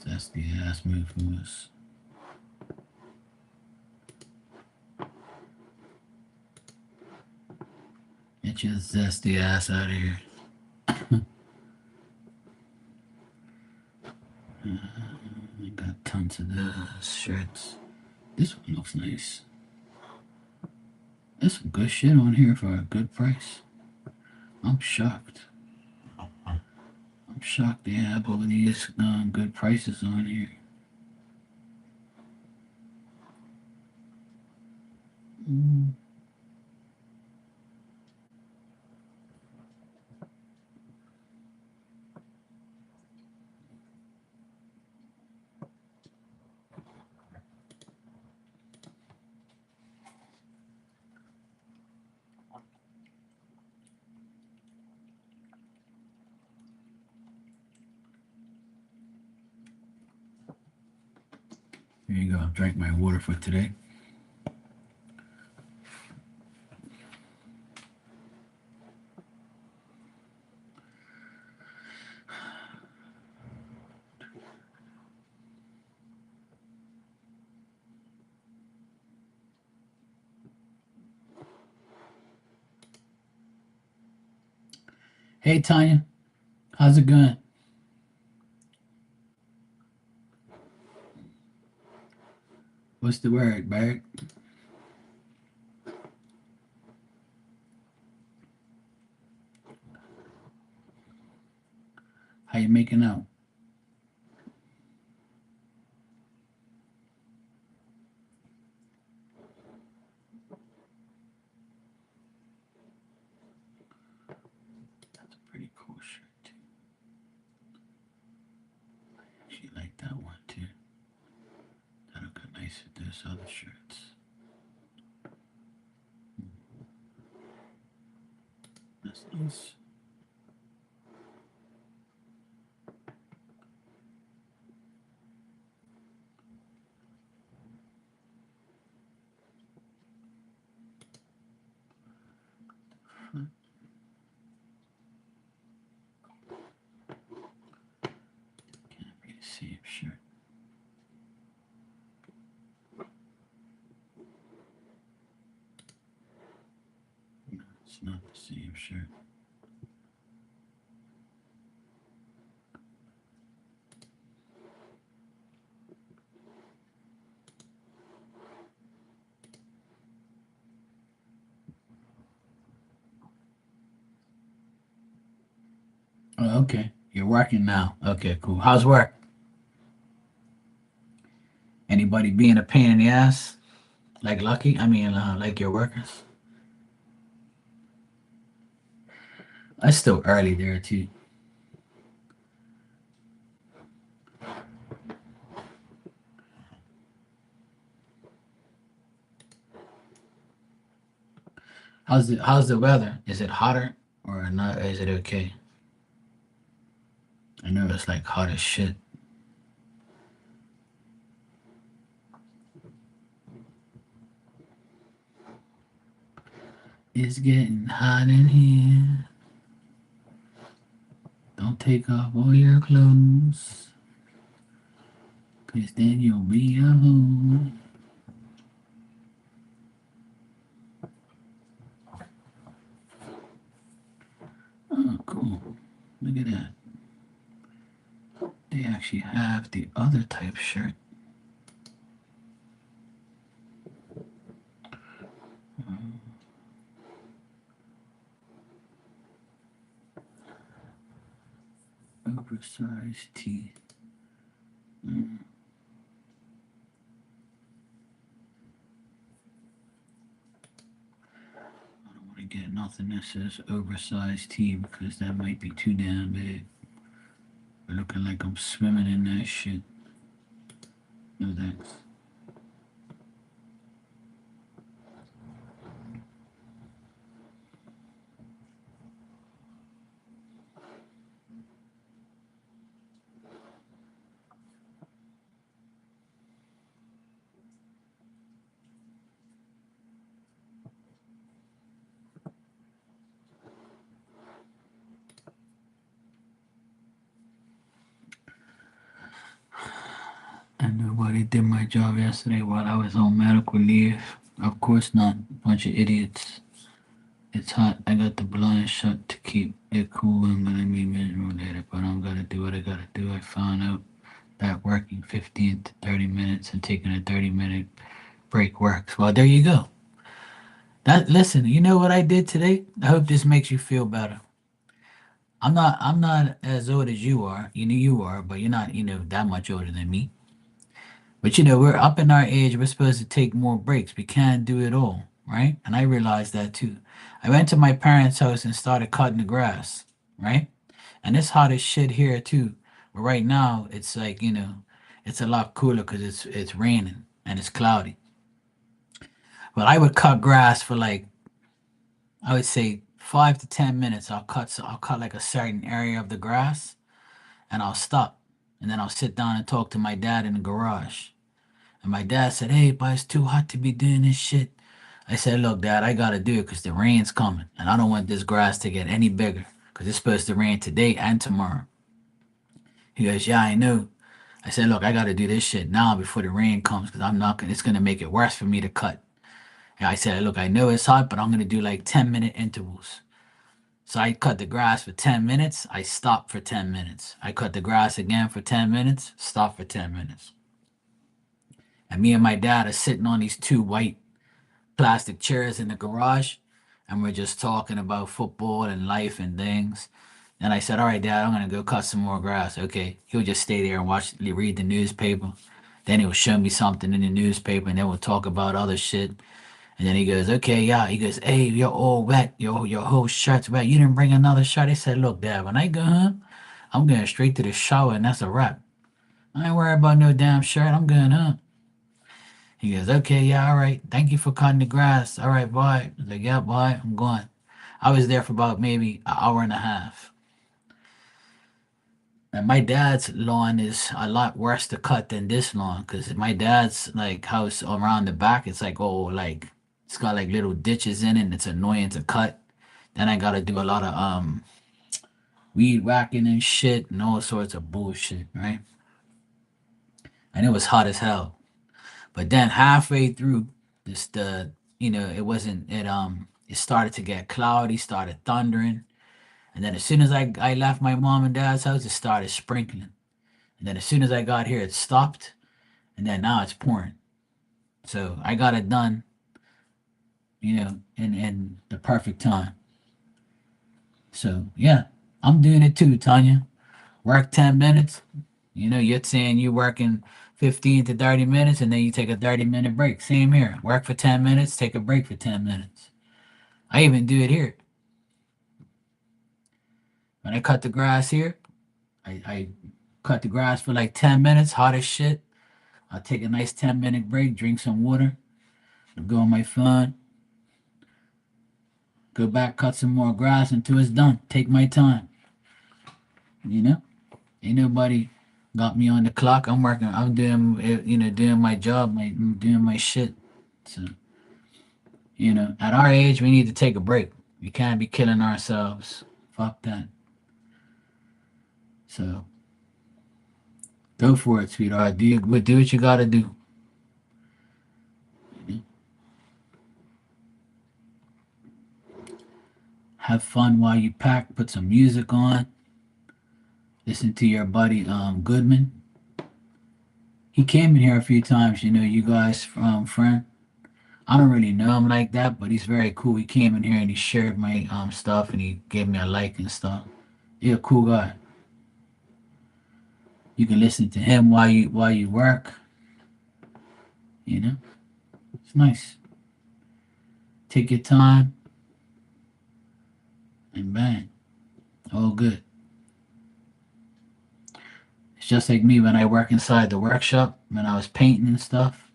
Zesty ass mofos. Get your zesty ass out of here. I got tons of those shirts. This one looks nice. There's some good shit on here for a good price. I'm shocked. I'm shocked they have all these good prices on here. Mm. Here you go. Drank my water for today. Hey, Tanya. How's it going? What's the word, Barrett? How you making out? That's a pretty cool shirt, too. She like that one, too. That'll go nice with those other shirts. That's nice. Can't be the same shirt. No, it's not the same shirt. Oh, okay. You're working now. Okay, cool. How's work? Anybody being a pain in the ass? Like Lucky? I mean, like your workers? It's still early there, too. How's the weather? Is it hotter or not? Is it okay? I know it's like hot as shit. It's getting hot in here. Don't take off all your clothes, 'cause then you'll be a hoe. Oh, cool. Look at that. They actually have the other type shirt. Oversized tee. Mm, I don't want to get nothing that says oversized tee because that might be too damn big. Looking like I'm swimming in that shit. No thanks. And nobody did my job yesterday while I was on medical leave. Of course not. Bunch of idiots. It's hot. I got the blinds shut to keep it cool. I'm gonna be miserable later, but I'm gonna do what I gotta do. I found out that working 15 to 30 minutes and taking a 30-minute break works. Well, there you go. That listen, you know what I did today? I hope this makes you feel better. I'm not as old as you are. You know you are, but you're not, that much older than me. But we're up in our age, we're supposed to take more breaks. We can't do it all, right? And I realized that too. I went to my parents' house and started cutting the grass, right? And it's hot as shit here too. But right now it's like, it's a lot cooler because it's raining and it's cloudy. But I would cut grass for like, I would say 5 to 10 minutes. I'll cut like a certain area of the grass and I'll stop. And then I'll sit down and talk to my dad in the garage. And my dad said, "Hey, but it's too hot to be doing this shit." I said, "Look, Dad, I gotta do it because the rain's coming, and I don't want this grass to get any bigger because it's supposed to rain today and tomorrow." He goes, "Yeah, I know." I said, "Look, I gotta do this shit now before the rain comes because I'm not gonna. It's gonna make it worse for me to cut." And I said, "Look, I know it's hot, but I'm gonna do like 10-minute intervals." So I cut the grass for 10 minutes. I stop for 10 minutes. I cut the grass again for 10 minutes. Stop for 10 minutes. And me and my dad are sitting on these two white plastic chairs in the garage and we're just talking about football and life and things. And I said, "All right, Dad, I'm gonna go cut some more grass." Okay. He'll just stay there and read the newspaper. Then he'll show me something in the newspaper and then we'll talk about other shit. And then he goes, "Okay, yeah." He goes, "Hey, you're all wet. Your whole shirt's wet. You didn't bring another shirt." I said, "Look, Dad, when I go home, I'm going straight to the shower and that's a wrap. I ain't worried about no damn shirt. I'm going home." He goes, "Okay, yeah, all right. Thank you for cutting the grass. All right, bye." I was like, "Yeah, bye. I'm going." I was there for about maybe an hour and a half. And my dad's lawn is a lot worse to cut than this lawn because my dad's like house around the back, it's like, oh, like it's got like little ditches in it and it's annoying to cut. Then I gotta do a lot of weed whacking and shit and all sorts of bullshit, right? And it was hot as hell. But then halfway through this it wasn't it started to get cloudy, started thundering. And then as soon as I left my mom and dad's house, it started sprinkling. And then as soon as I got here, it stopped. And then now it's pouring. So I got it done, in the perfect time. So yeah, I'm doing it too, Tanya. Work 10 minutes. You're saying you're working 15 to 30 minutes and then you take a 30-minute break. Same here. Work for 10 minutes, take a break for 10 minutes. I even do it here. When I cut the grass here, I cut the grass for like 10 minutes, hot as shit. I'll take a nice 10-minute break, drink some water, go on my phone, Go back, cut some more grass until it's done. Take my time. You know, ain't nobody got me on the clock. I'm working. I'm doing, doing my job, doing my shit. So, at our age, we need to take a break. We can't be killing ourselves. Fuck that. So, go for it, sweetheart. Do what you gotta do. Have fun while you pack. Put some music on. Listen to your buddy Goodman. He came in here a few times. You guys friend. I don't really know him like that, but he's very cool. He came in here and he shared my stuff and he gave me a like and stuff. He's a cool guy. You can listen to him while you work. You know, it's nice. Take your time and bang, all good. It's just like me when I work inside the workshop when I was painting and stuff.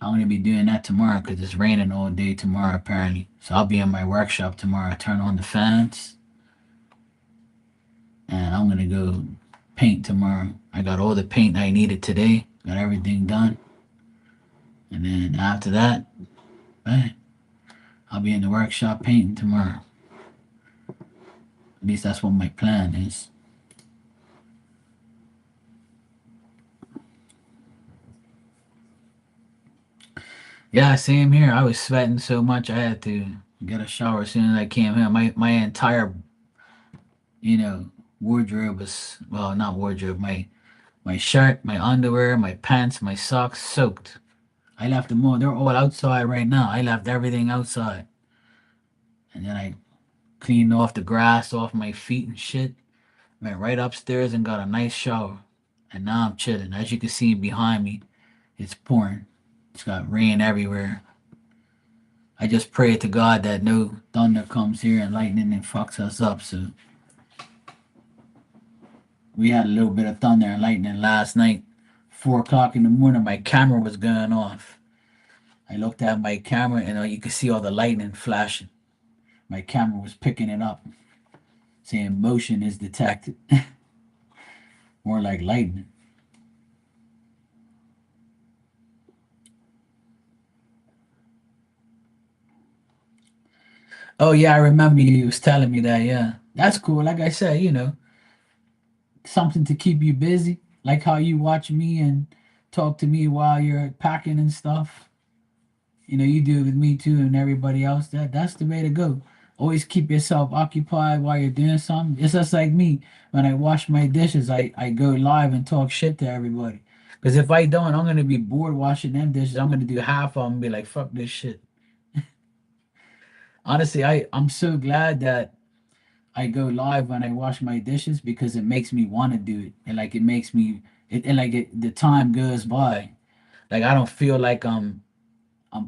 I'm gonna be doing that tomorrow because it's raining all day tomorrow apparently. So I'll be in my workshop tomorrow. Turn on the fans and I'm gonna go paint tomorrow. I got all the paint I needed today. Got everything done, and then after that, bang, I'll be in the workshop painting tomorrow. At least that's what my plan is. Yeah, same here. I was sweating so much I had to get a shower as soon as I came here. My entire you know wardrobe was, well, not wardrobe. My shirt, my underwear, my pants, my socks soaked. I left them all. They're all outside right now. I left everything outside, and then I cleaned off the grass off my feet and shit. Went right upstairs and got a nice shower. And now I'm chilling. As you can see behind me, it's pouring. It's got rain everywhere. I just pray to God that no thunder comes here and lightning and fucks us up. So we had a little bit of thunder and lightning last night. 4 o'clock in the morning, my camera was going off. I looked at my camera and you could see all the lightning flashing. My camera was picking it up, saying motion is detected. More like lightning. Oh yeah, I remember you was telling me that. Yeah, that's cool. Like I said, something to keep you busy. Like how you watch me and talk to me while you're packing and stuff. You do it with me too and everybody else. That's the way to go. Always keep yourself occupied while you're doing something. It's just like me. When I wash my dishes, I go live and talk shit to everybody. Because if I don't, I'm gonna be bored washing them dishes. I'm gonna do half of them and be like, fuck this shit. Honestly, I'm so glad that I go live when I wash my dishes because it makes me want to do it. And like it makes me the time goes by. Like I don't feel like I'm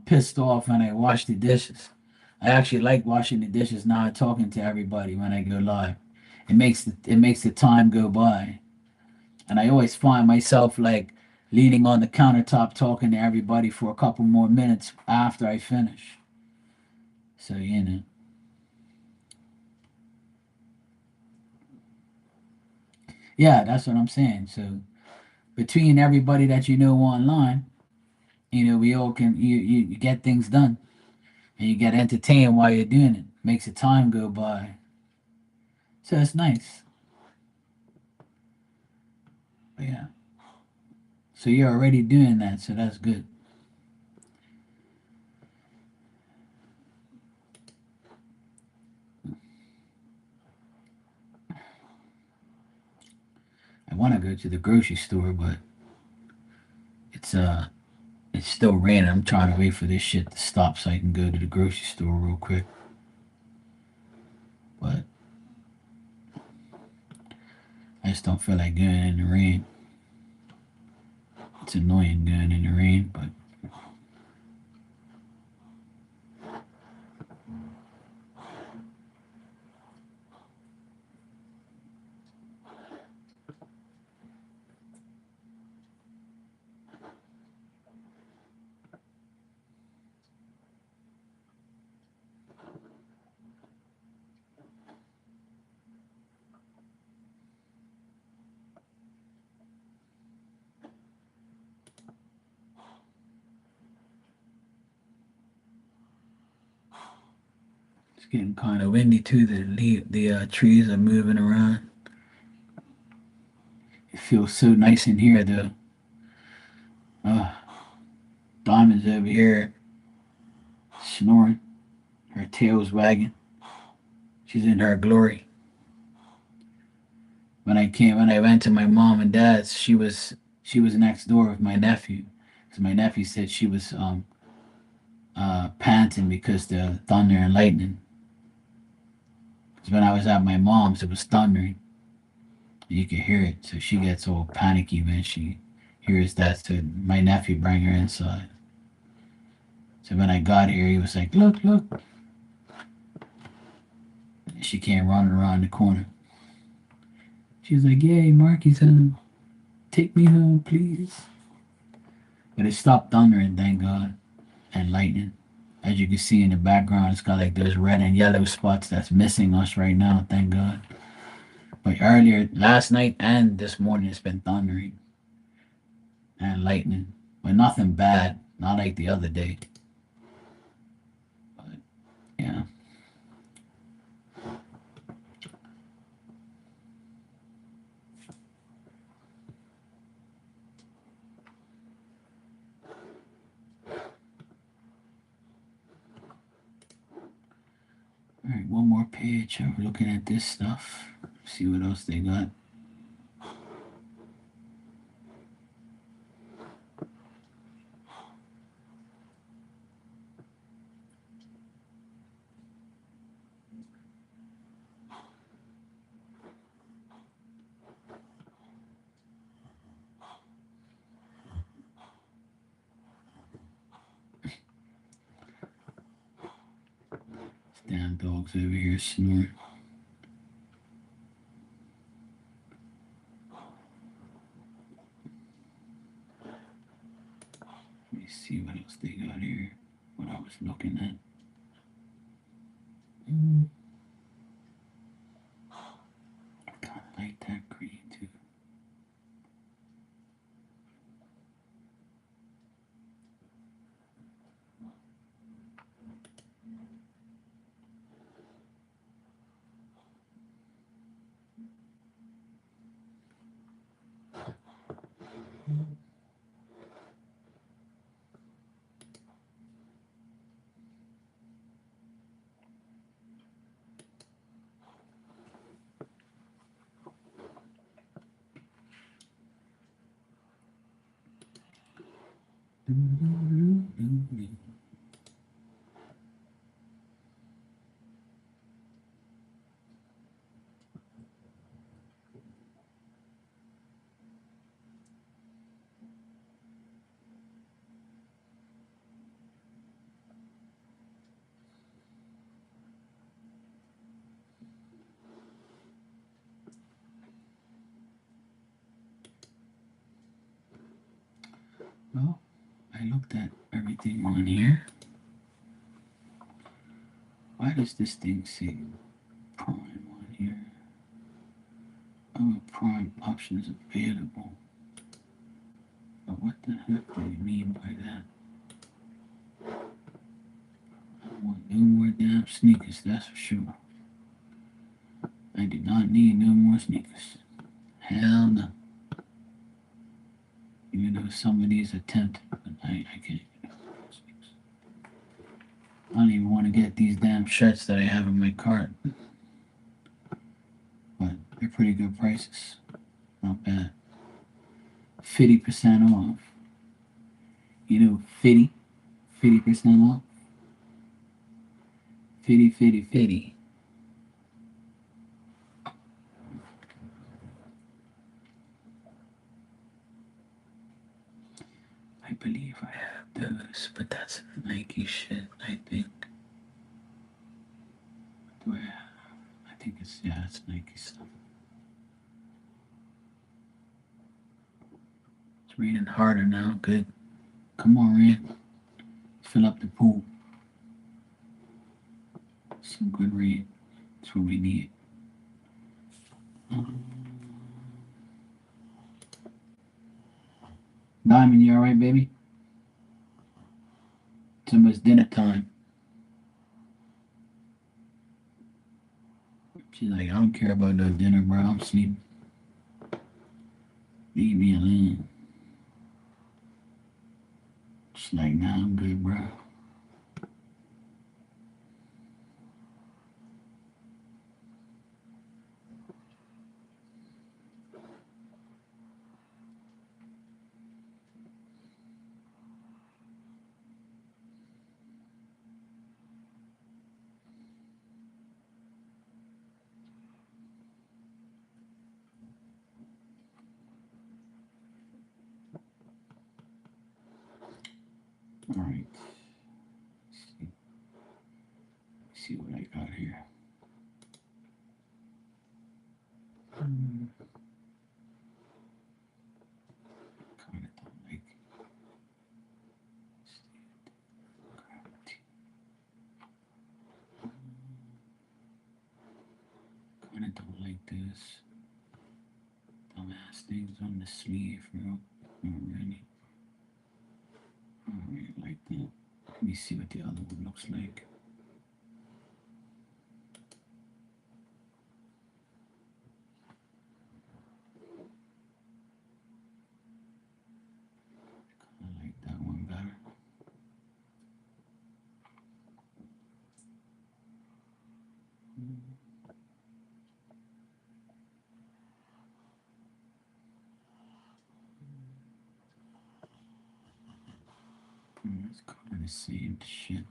pissed off when I wash the dishes. I actually like washing the dishes now and talking to everybody when I go live. It makes the time go by. And I always find myself like leaning on the countertop talking to everybody for a couple more minutes after I finish. So, yeah, that's what I'm saying. So between everybody that you know online, we all can you get things done and you get entertained while you're doing it. Makes the time go by. So it's nice. But yeah. So you're already doing that, so that's good. I want to go to the grocery store, but it's uh it's still raining. I'm trying to wait for this shit to stop so I can go to the grocery store real quick. But I just don't feel like going in the rain. It's annoying going in the rain, but It's getting kind of windy too. The trees are moving around. It feels so nice in here though. Uh, Diamond's over here snoring. Her tail's wagging. She's in her glory. When I went to my mom and dad's, she was next door with my nephew. Because my nephew said she was panting because the thunder and lightning. Because when I was at my mom's, it was thundering. You could hear it, so she gets all panicky when she hears that. So my nephew bring her inside. So when I got here, he was like, "Look, look!" And she came running around the corner. She was like, "Yay, Marky's home! Take me home, please!" But it stopped thundering, thank God, and lightning. As you can see in the background, it's got like those red and yellow spots that's missing us right now, thank God. But earlier, last night and this morning, it's been thundering and lightning, but nothing bad, not like the other day. But yeah. All right, one more page. I'm looking at this stuff. See what else they got. Damn dogs over here snoring. Let me see what else they got here. What I was looking at. I kind of like that green too. Well, I looked at everything on here. Why does this thing say Prime on here? Oh, Prime options available. But what the heck do you mean by that? I want no more damn sneakers, that's for sure. I do not need no more sneakers. Hell no. Even though some of these attempt, but I can't. I don't even want to get these damn shirts that I have in my cart. But they're pretty good prices. Not bad. 50% off. You know, 50% off. 50, 50, 50. I believe I have those, but that's Nike shit, I think. Do I have? I think it's, yeah, it's Nike stuff. It's raining harder now. Good. Come on, rain. Fill up the pool. Some good rain. That's what we need. Diamond, you alright, baby? It's almost dinner time. She's like, I don't care about the dinner, bro. I'm sleeping. Leave me alone. She's like, nah, I'm good, bro. All right. Let's see what I got here. Kind of don't like. Kind of don't like this. Dumbass things on the sleeve, bro. Already. Alright, like that. Let me see what the other one looks like. I like that one better. It's kind of the same shit.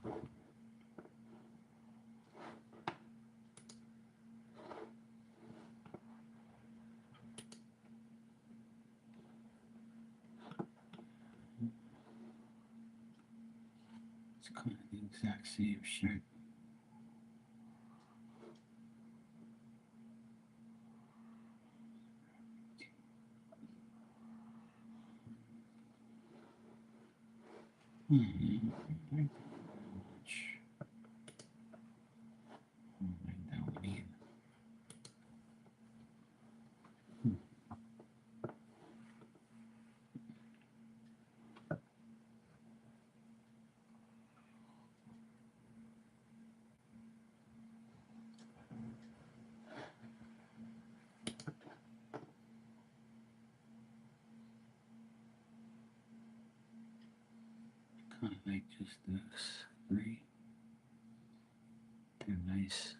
It's kind of the exact same shirt. Mm-hmm. I like that one much. I don't like that one either. Kind of like just this three. They're nice.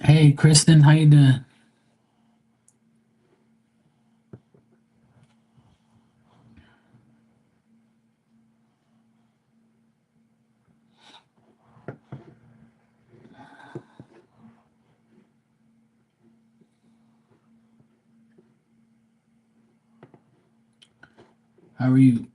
Hey, Kristen, how you doing? How are you?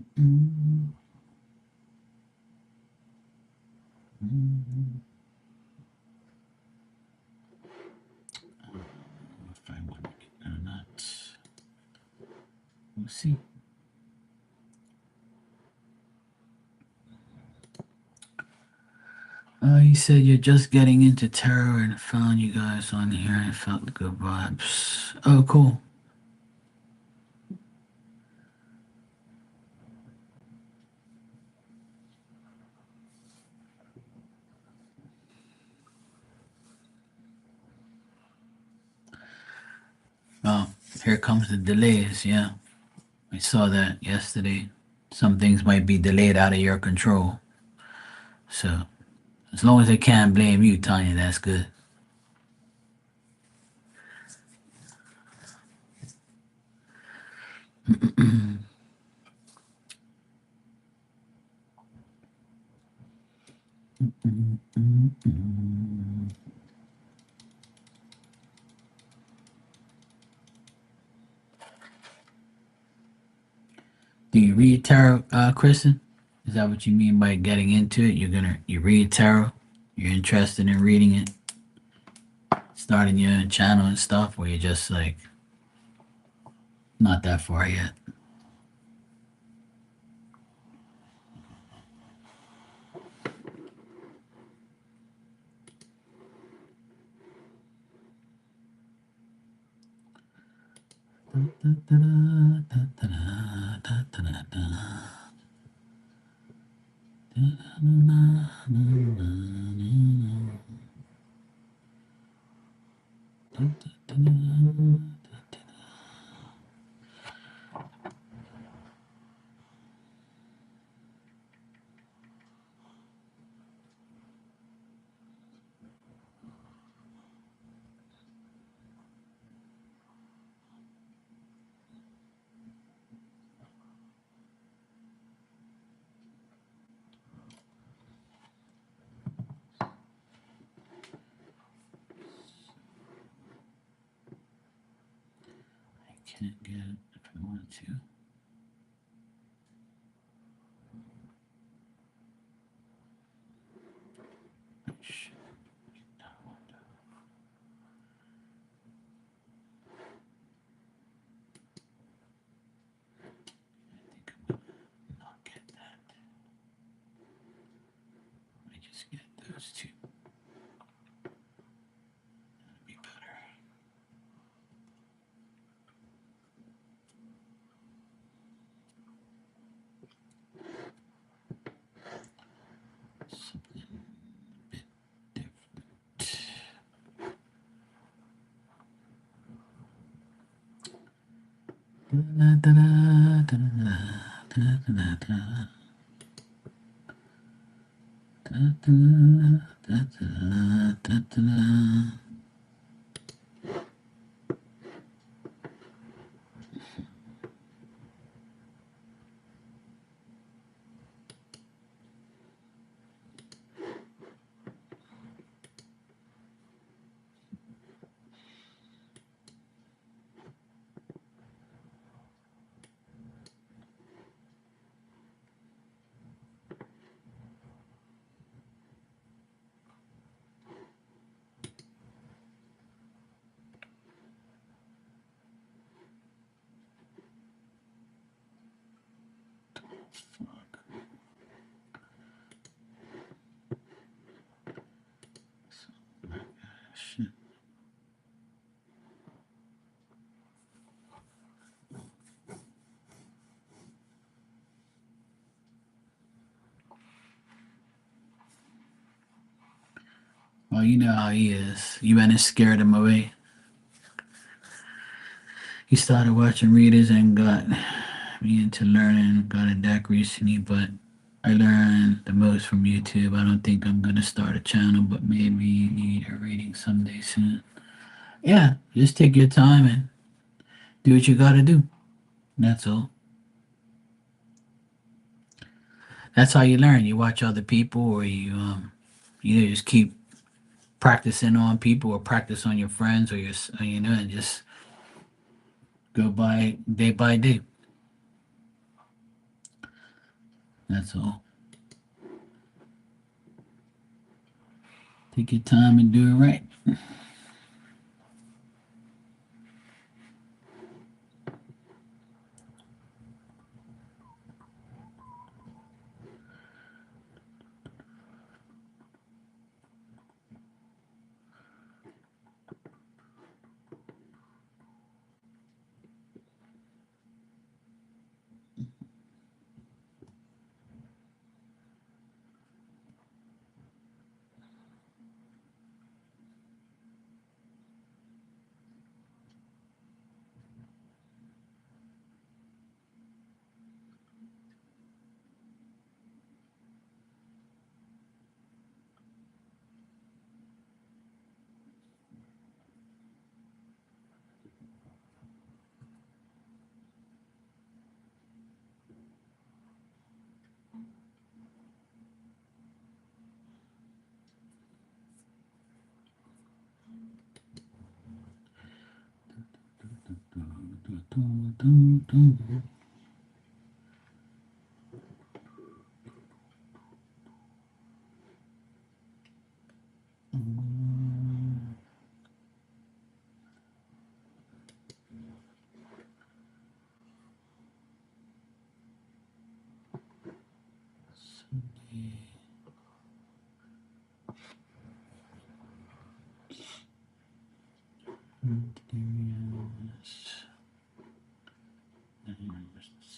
If I want to get or not, we'll see. You said you're just getting into tarot and found you guys on here and felt good vibes. Oh, cool. Oh, here comes the delays. Yeah, I saw that yesterday. Some things might be delayed out of your control. So, as long as they can't blame you, Tanya, that's good. Do you read tarot, Kristen? Is that what you mean by getting into it? You read tarot? You're interested in reading it, starting your own channel and stuff, or you're just like not that far yet? I can't get it if I want to. Shit. I think I'm gonna not get that. I just get those two. That'd be better. Something a bit different. Shit. Well, you know how he is. You went and scared him away. He started watching readers and got me into learning. Got a deck recently, but I learned the most from YouTube. I don't think I'm gonna start a channel, but maybe need a reading someday soon. Yeah, just take your time and do what you gotta do. That's all. That's how you learn. You watch other people, or you just keep practicing on people, or practice on your friends, or and just go by day by day. That's all. Take your time and do it right.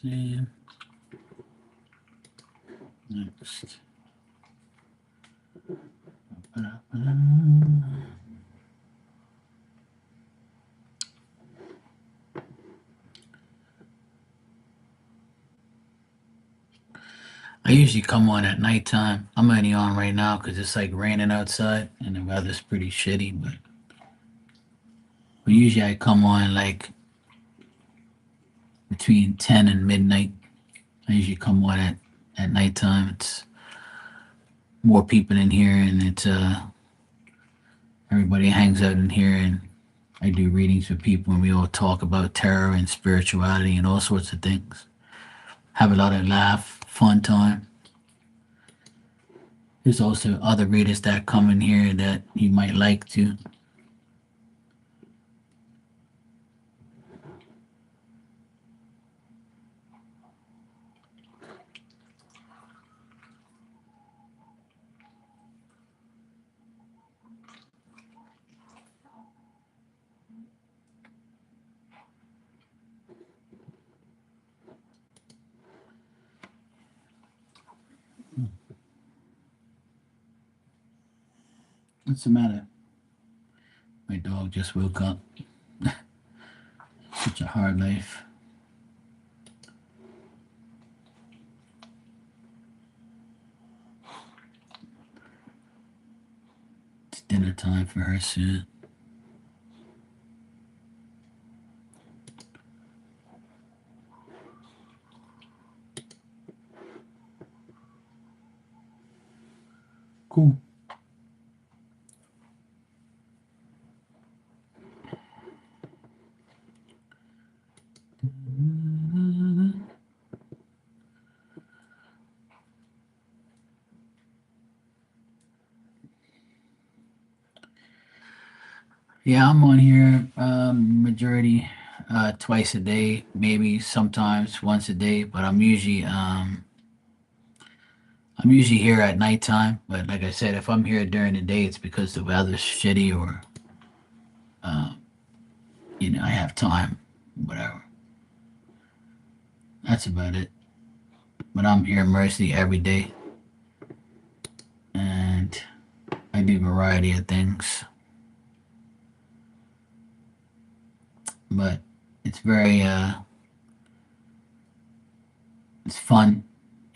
See. Next. I usually come on at nighttime. I'm only on right now because it's like raining outside and the weather's pretty shitty. But usually I come on like between 10 and midnight. I usually come on at nighttime. It's more people in here and it's everybody hangs out in here and I do readings for people and we all talk about tarot and spirituality and all sorts of things. Have a lot of laugh, fun time. There's also other readers that come in here that you might like to. What's the matter? My dog just woke up. Such a hard life. It's dinner time for her soon. Cool. Yeah, I'm on here majority twice a day, maybe sometimes once a day, but I'm usually here at nighttime. But like I said, if I'm here during the day, it's because the weather's shitty or uh, I have time, whatever. That's about it. But I'm here mostly every day, and I do a variety of things. But it's very it's fun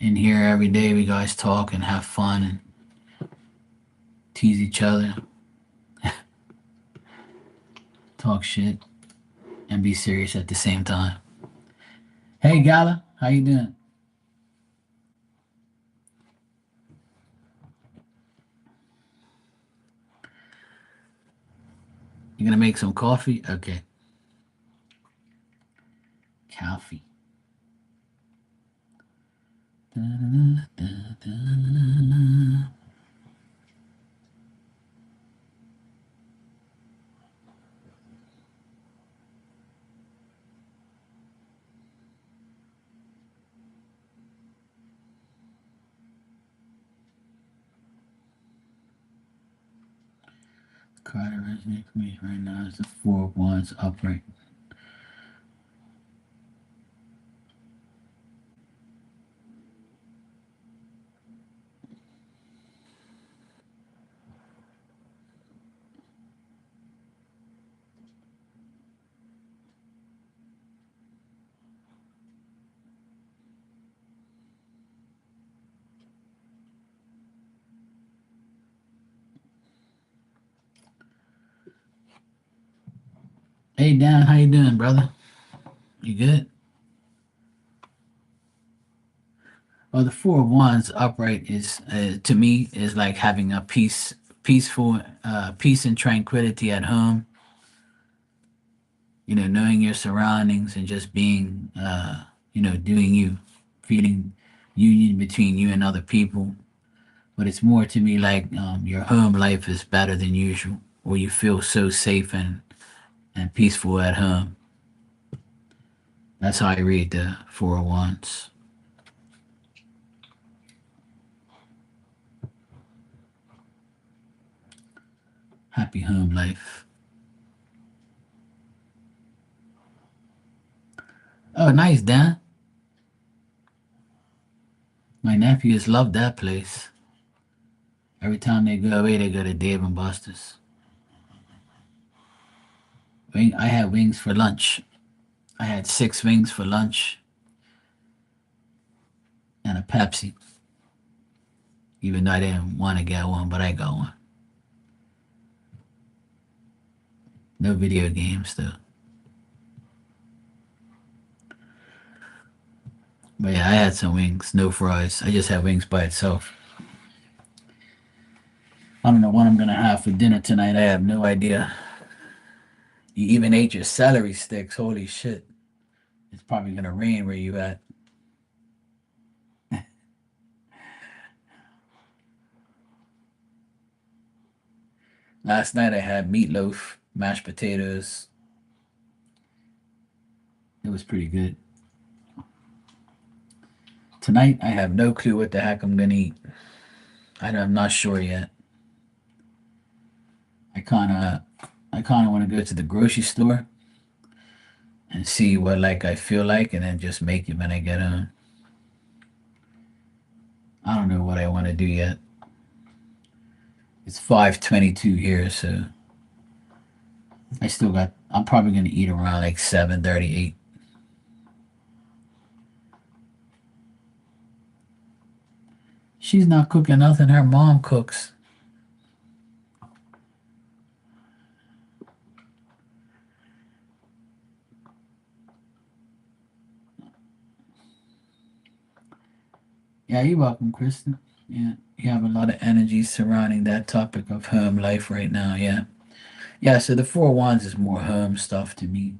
in here every day. We guys talk and have fun and tease each other, talk shit, and be serious at the same time. Hey Gala, how you doing? You gonna make some coffee? Okay. Coffee. card that resonates with me right now is the Four of Wands upright. Hey Dan, how you doing, brother? You good? Well, the Four of Wands upright is to me is like having a peaceful, peace and tranquility at home. You know, knowing your surroundings and just being, doing you, feeling union between you and other people. But it's more to me like your home life is better than usual, or you feel so safe and peaceful at home. That's how I read the Four of Wands. Happy home life. Oh, nice, Dan. My nephews love that place. Every time they go away, they go to Dave and Buster's. I had wings for lunch. I had 6 wings for lunch and a Pepsi, even though I didn't want to get one, but I got one. No video games, though. But yeah, I had some wings, no fries. I just had wings by itself. I don't know what I'm going to have for dinner tonight. I have no idea. You even ate your celery sticks. Holy shit. It's probably going to rain where you at. Last night I had meatloaf, mashed potatoes. It was pretty good. Tonight I have no clue what the heck I'm gonna eat. I'm not sure yet. I kind of want to go to the grocery store and see what like I feel like, and then just make it when I get home. I don't know what I want to do yet. It's 5:22 here, so I still got. I'm probably gonna eat around like 7:38. She's not cooking nothing. Her mom cooks. Yeah, you're welcome, Kristen. Yeah, you have a lot of energy surrounding that topic of home life right now. Yeah, yeah. So the Four of Wands is more home stuff to me.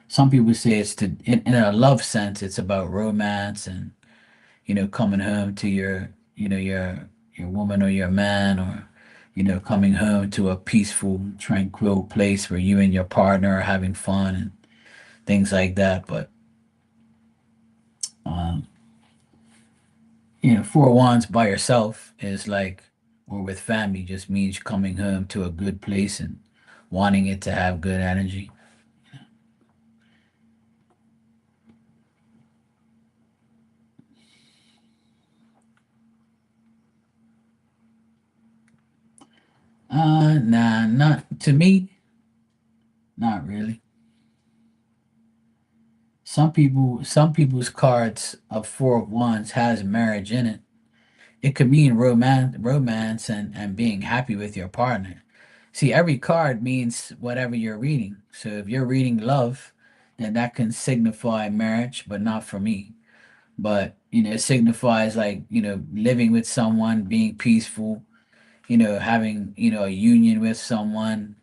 Some people say it's in a love sense, it's about romance and coming home to your woman or your man, or coming home to a peaceful, tranquil place where you and your partner are having fun and things like that. But um, Four of Wands by yourself is like, or with family, just means coming home to a good place and wanting it to have good energy. Nah, not to me, not really. Some people's cards of Four of Wands has marriage in it. It could mean romance and being happy with your partner. See, every card means whatever you're reading. So if you're reading love, then that can signify marriage, but not for me. But it signifies like living with someone, being peaceful, having a union with someone,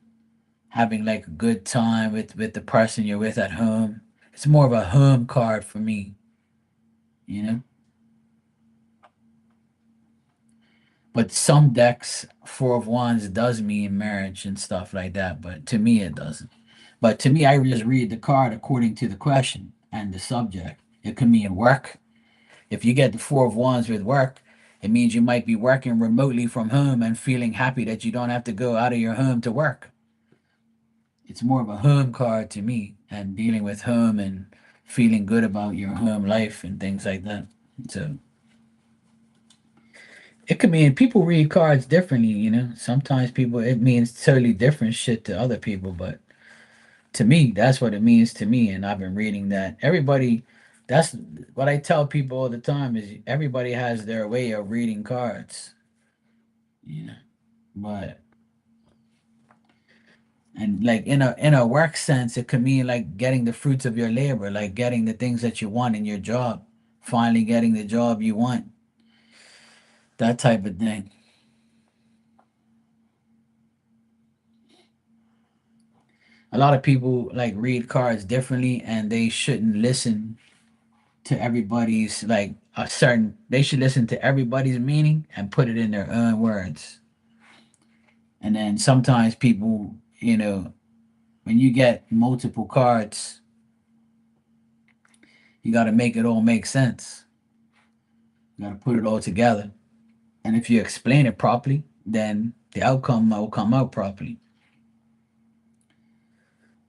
having like a good time with the person you're with at home. It's more of a home card for me, you know. But some decks, Four of Wands does mean marriage and stuff like that. But to me, it doesn't. But to me, I just read the card according to the question and the subject. It could mean work. If you get the Four of Wands with work, it means you might be working remotely from home and feeling happy that you don't have to go out of your home to work. It's more of a home card to me, and dealing with home and feeling good about your home life and things like that. So it could mean people read cards differently, Sometimes people it means totally different shit to other people, but to me, that's what it means to me. And I've been reading that. Everybody, that's what I tell people all the time is everybody has their way of reading cards, you know. But and like in a work sense, it could mean like getting the fruits of your labor, like getting the things that you want in your job, finally getting the job you want, that type of thing. A lot of people like read cards differently, and they shouldn't listen to everybody's like a certain. They should listen to everybody's meaning and put it in their own words. And then sometimes people, when you get multiple cards, you got to make it all make sense. You got to put it all together. And if you explain it properly, then the outcome will come out properly.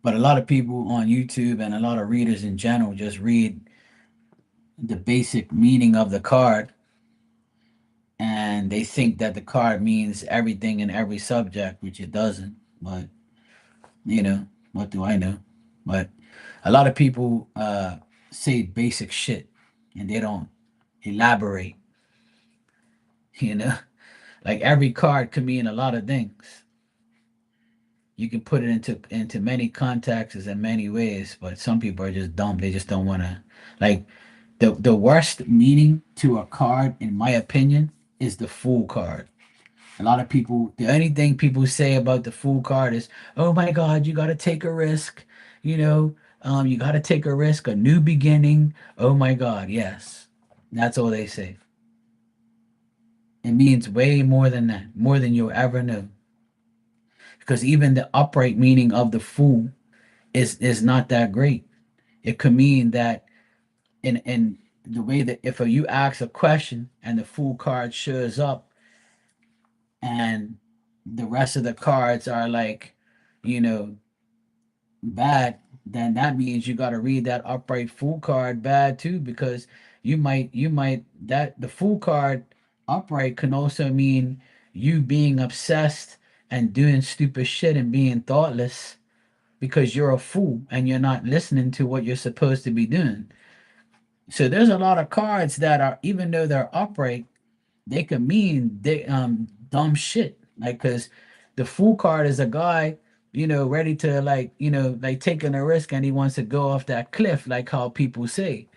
But a lot of people on YouTube and a lot of readers in general just read the basic meaning of the card, and they think that the card means everything in every subject, which it doesn't. But, what do I know? But a lot of people say basic shit and they don't elaborate, you know? Like every card could mean a lot of things. You can put it into many contexts in many ways, but some people are just dumb. They just don't want to like the worst meaning to a card, in my opinion, is the fool card. A lot of people, the only thing people say about the fool card is, "Oh my God, you got to take a risk," you got to take a risk, a new beginning. Oh my God, yes, that's all they say. It means way more than that, more than you'll ever know. Because even the upright meaning of the fool is not that great. It could mean that in the way that if you ask a question and the fool card shows up and the rest of the cards are like, you know, bad, then that means you got to read that upright fool card bad too, because you might that the fool card upright can also mean you being obsessed and doing stupid shit and being thoughtless because you're a fool and you're not listening to what you're supposed to be doing. So there's a lot of cards that are, even though they're upright, they could mean they dumb shit. Like, cause the fool card is a guy, ready to like, like taking a risk and he wants to go off that cliff, like how people say.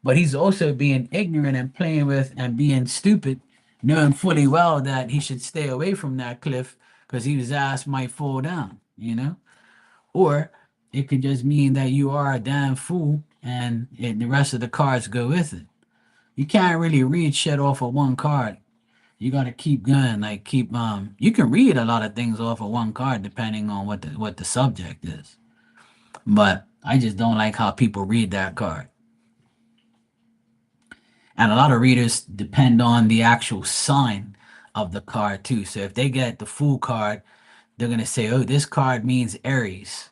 But he's also being ignorant and playing with and being stupid, knowing fully well that he should stay away from that cliff because his ass might fall down. Or it could just mean that you are a damn fool and the rest of the cards go with it. You can't really read shit off of one card. You got to keep going, like keep you can read a lot of things off of one card depending on what the subject is. But I just don't like how people read that card. And a lot of readers depend on the actual sign of the card too. So if they get the Fool card, they're going to say, "Oh, this card means Aries."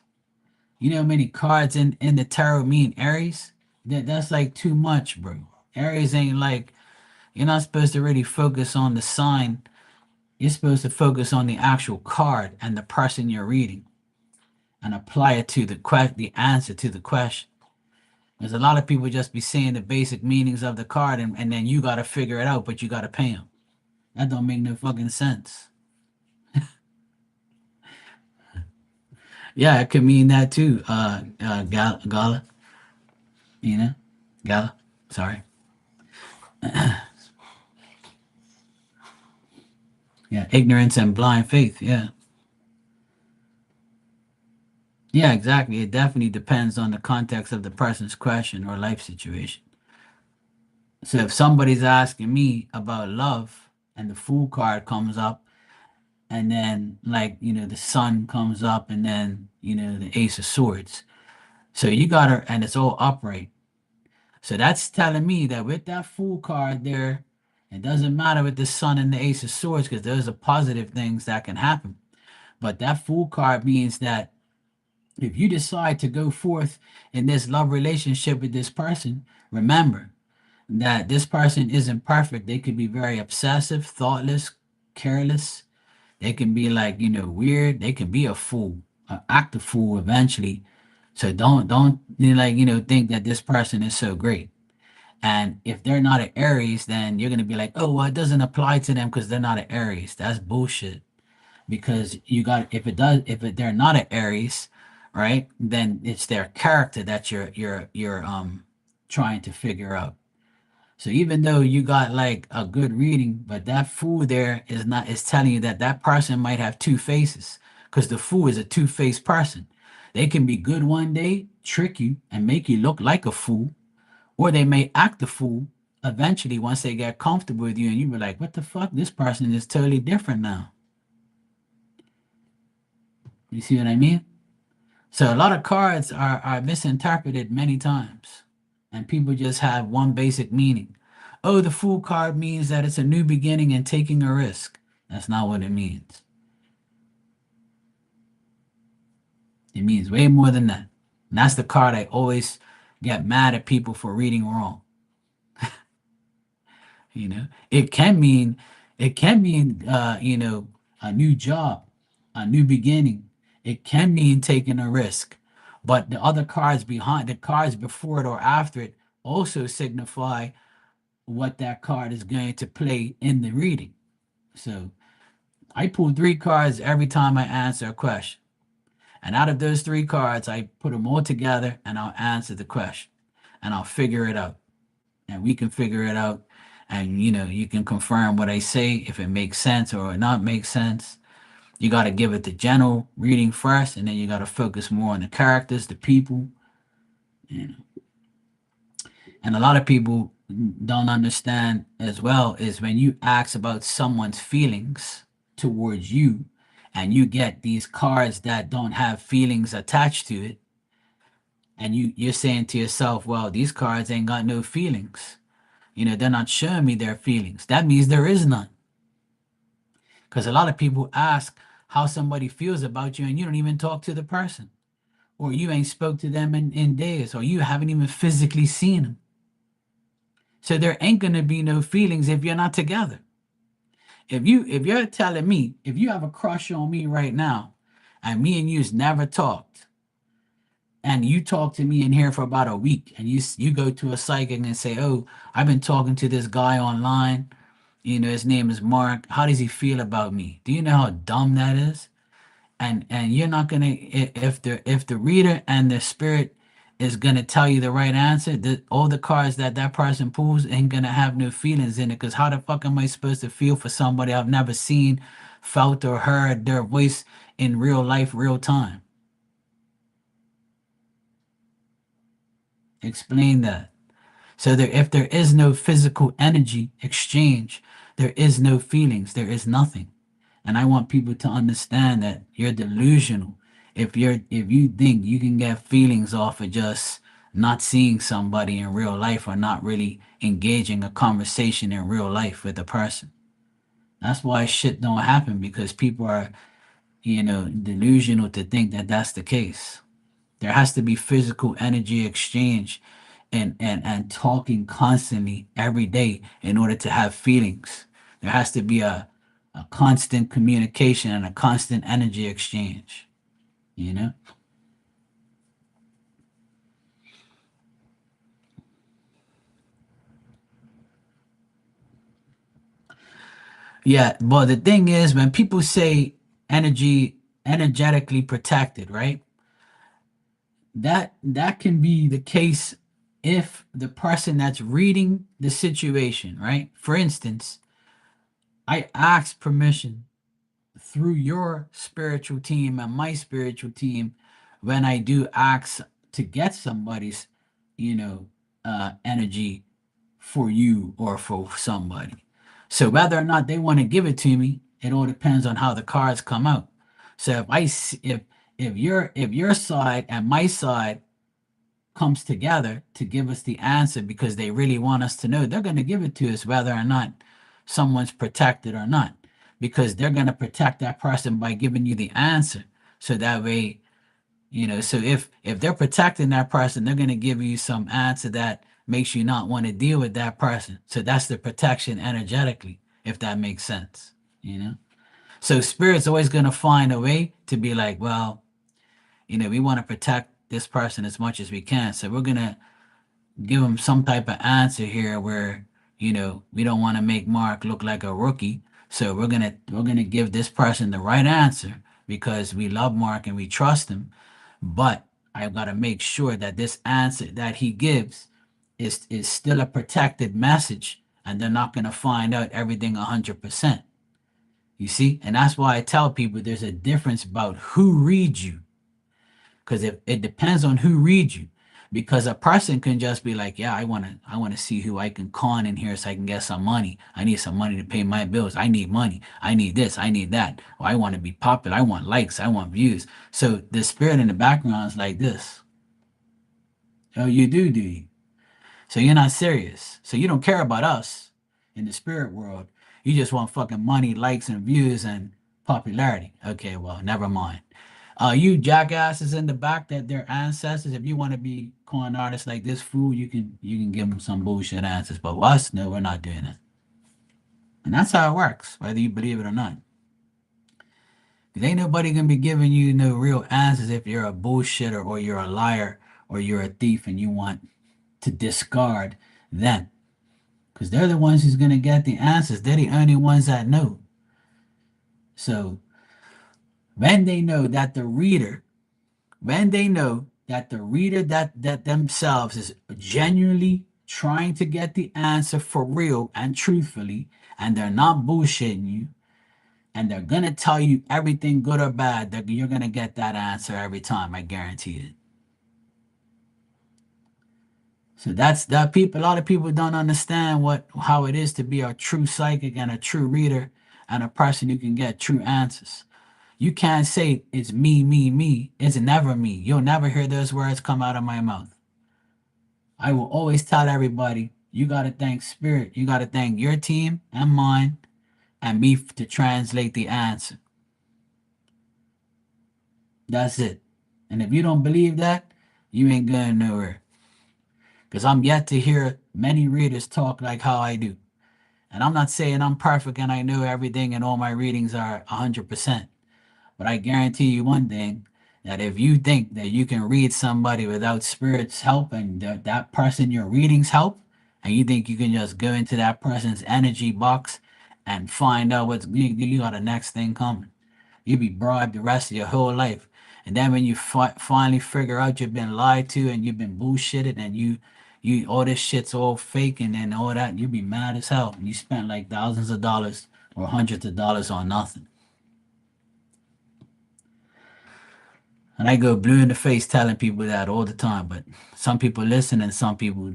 You know how many cards in the tarot mean Aries? That's like too much, bro. Aries ain't like, you're not supposed to really focus on the sign. You're supposed to focus on the actual card and the person you're reading and apply it to the answer to the question. There's a lot of people just be saying the basic meanings of the card, and then you got to figure it out, but you got to pay them. That don't make no fucking sense. Yeah, it could mean that too. Gala, you know, Gala. Sorry. Yeah, ignorance and blind faith. Yeah. Yeah, exactly. It definitely depends on the context of the person's question or life situation. So if somebody's asking me about love and the Fool card comes up, and then like, the sun comes up, and then, the Ace of Swords. So you gotta, and it's all upright. So that's telling me that with that Fool card there, it doesn't matter with the sun and the Ace of Swords because those are positive things that can happen. But that Fool card means that If you decide to go forth in this love relationship with this person, remember that this person isn't perfect. They could be very obsessive, thoughtless, careless. They can be like, weird. They can be a fool, act a fool eventually. So don't think that this person is so great. And if they're not an Aries, then you're gonna be like, oh, well, it doesn't apply to them because they're not an Aries. That's bullshit. Because they're not an Aries, right? Then it's their character that you're trying to figure out. So even though you got like a good reading, but that fool there is telling you that that person might have two faces, because the fool is a two-faced person. They can be good one day, trick you, and make you look like a fool, or they may act a fool eventually once they get comfortable with you, and you be like, "What the fuck? This person is totally different now." You see what I mean? So a lot of cards are misinterpreted many times, and people just have one basic meaning. Oh, the Fool card means that it's a new beginning and taking a risk. That's not what it means. It means way more than that. And that's the card I always get mad at people for reading wrong. It can mean a new job, a new beginning. It can mean taking a risk. But the cards before it or after it also signify what that card is going to play in the reading. So I pull three cards every time I answer a question. And out of those three cards, I put them all together and I'll answer the question and I'll figure it out. And we can figure it out. And you can confirm what I say if it makes sense or not make sense. You got to give it the general reading first, and then you got to focus more on the characters, the people. You know. And a lot of people don't understand as well is when you ask about someone's feelings towards you, and you get these cards that don't have feelings attached to it, and you're saying to yourself, well, these cards ain't got no feelings. They're not showing me their feelings. That means there is none. Because a lot of people ask how somebody feels about you and you don't even talk to the person. Or you ain't spoke to them in days, or you haven't even physically seen them. So there ain't gonna be no feelings if you're not together. If you're telling me, if you have a crush on me right now, and me and you's never talked, and you talk to me in here for about a week, and you go to a psychic and say, oh, I've been talking to this guy online, his name is Mark. How does he feel about me? Do you know how dumb that is? And you're not gonna if the reader and the spirit is gonna tell you the right answer, all the cards that person pulls ain't gonna have no feelings in it. Because how the fuck am I supposed to feel for somebody I've never seen, felt, or heard their voice in real life, real time? Explain that. So if there is no physical energy exchange, there is no feelings, there is nothing. And I want people to understand that you're delusional if you think you can get feelings off of just not seeing somebody in real life or not really engaging a conversation in real life with a person. That's why shit don't happen, because people are, delusional to think that that's the case. There has to be physical energy exchange and talking constantly every day in order to have feelings. There has to be a constant communication and a constant energy exchange, you know? Yeah, but the thing is, when people say energetically protected, right? That can be the case if the person that's reading the situation, right? For instance, I ask permission through your spiritual team and my spiritual team when I do ask to get somebody's, energy for you or for somebody. So whether or not they want to give it to me, it all depends on how the cards come out. So if your side and my side comes together to give us the answer because they really want us to know, they're going to give it to us whether or not someone's protected or not, because they're going to protect that person by giving you the answer. So that way So if they're protecting that person, they're going to give you some answer that makes you not want to deal with that person. So that's the protection energetically, if that makes sense. you know so spirit's always going to find a way to be like, well, we want to protect this person as much as we can, so we're going to give them some type of answer here where we don't want to make Mark look like a rookie. So we're gonna give this person the right answer because we love Mark and we trust him. But I've got to make sure that this answer that he gives is still a protected message, and they're not gonna find out everything 100%. You see, and that's why I tell people there's a difference about who reads you, because it depends on who reads you. Because a person can just be like, yeah, I want to see who I can con in here so I can get some money. I need some money to pay my bills. I need money. I need this. I need that. Or I want to be popular. I want likes. I want views. So the spirit in the background is like this. Oh, you do you? So you're not serious. So you don't care about us in the spirit world. You just want fucking money, likes, and views and popularity. Okay, well, never mind. You jackasses in the back that their ancestors, if you want to be con artists like this fool, you can give them some bullshit answers. But us, no, we're not doing it. And that's how it works, whether you believe it or not. Because ain't nobody gonna be giving you no real answers if you're a bullshitter or you're a liar or you're a thief and you want to discard them. Because they're the ones who's gonna get the answers. They're the only ones that know. So when they know that the reader that themselves is genuinely trying to get the answer for real and truthfully, and they're not bullshitting you, and they're gonna tell you everything good or bad, that you're gonna get that answer every time. I guarantee it. So that's that people. A lot of people don't understand how it is to be a true psychic and a true reader and a person who can get true answers. You can't say it's me, me, me. It's never me. You'll never hear those words come out of my mouth. I will always tell everybody, you got to thank Spirit. You got to thank your team and mine and me to translate the answer. That's it. And if you don't believe that, you ain't going nowhere. Because I'm yet to hear many readers talk like how I do. And I'm not saying I'm perfect and I know everything and all my readings are 100%. But I guarantee you one thing, that if you think that you can read somebody without Spirit's help and that person your readings help, and you think you can just go into that person's energy box and find out you got the next thing coming. You'll be bribed the rest of your whole life. And then when you finally figure out you've been lied to and you've been bullshitted and you all this shit's all fake and then all that, you'll be mad as hell. You spent like thousands of dollars or hundreds of dollars on nothing. And I go blue in the face telling people that all the time, but some people listen and some people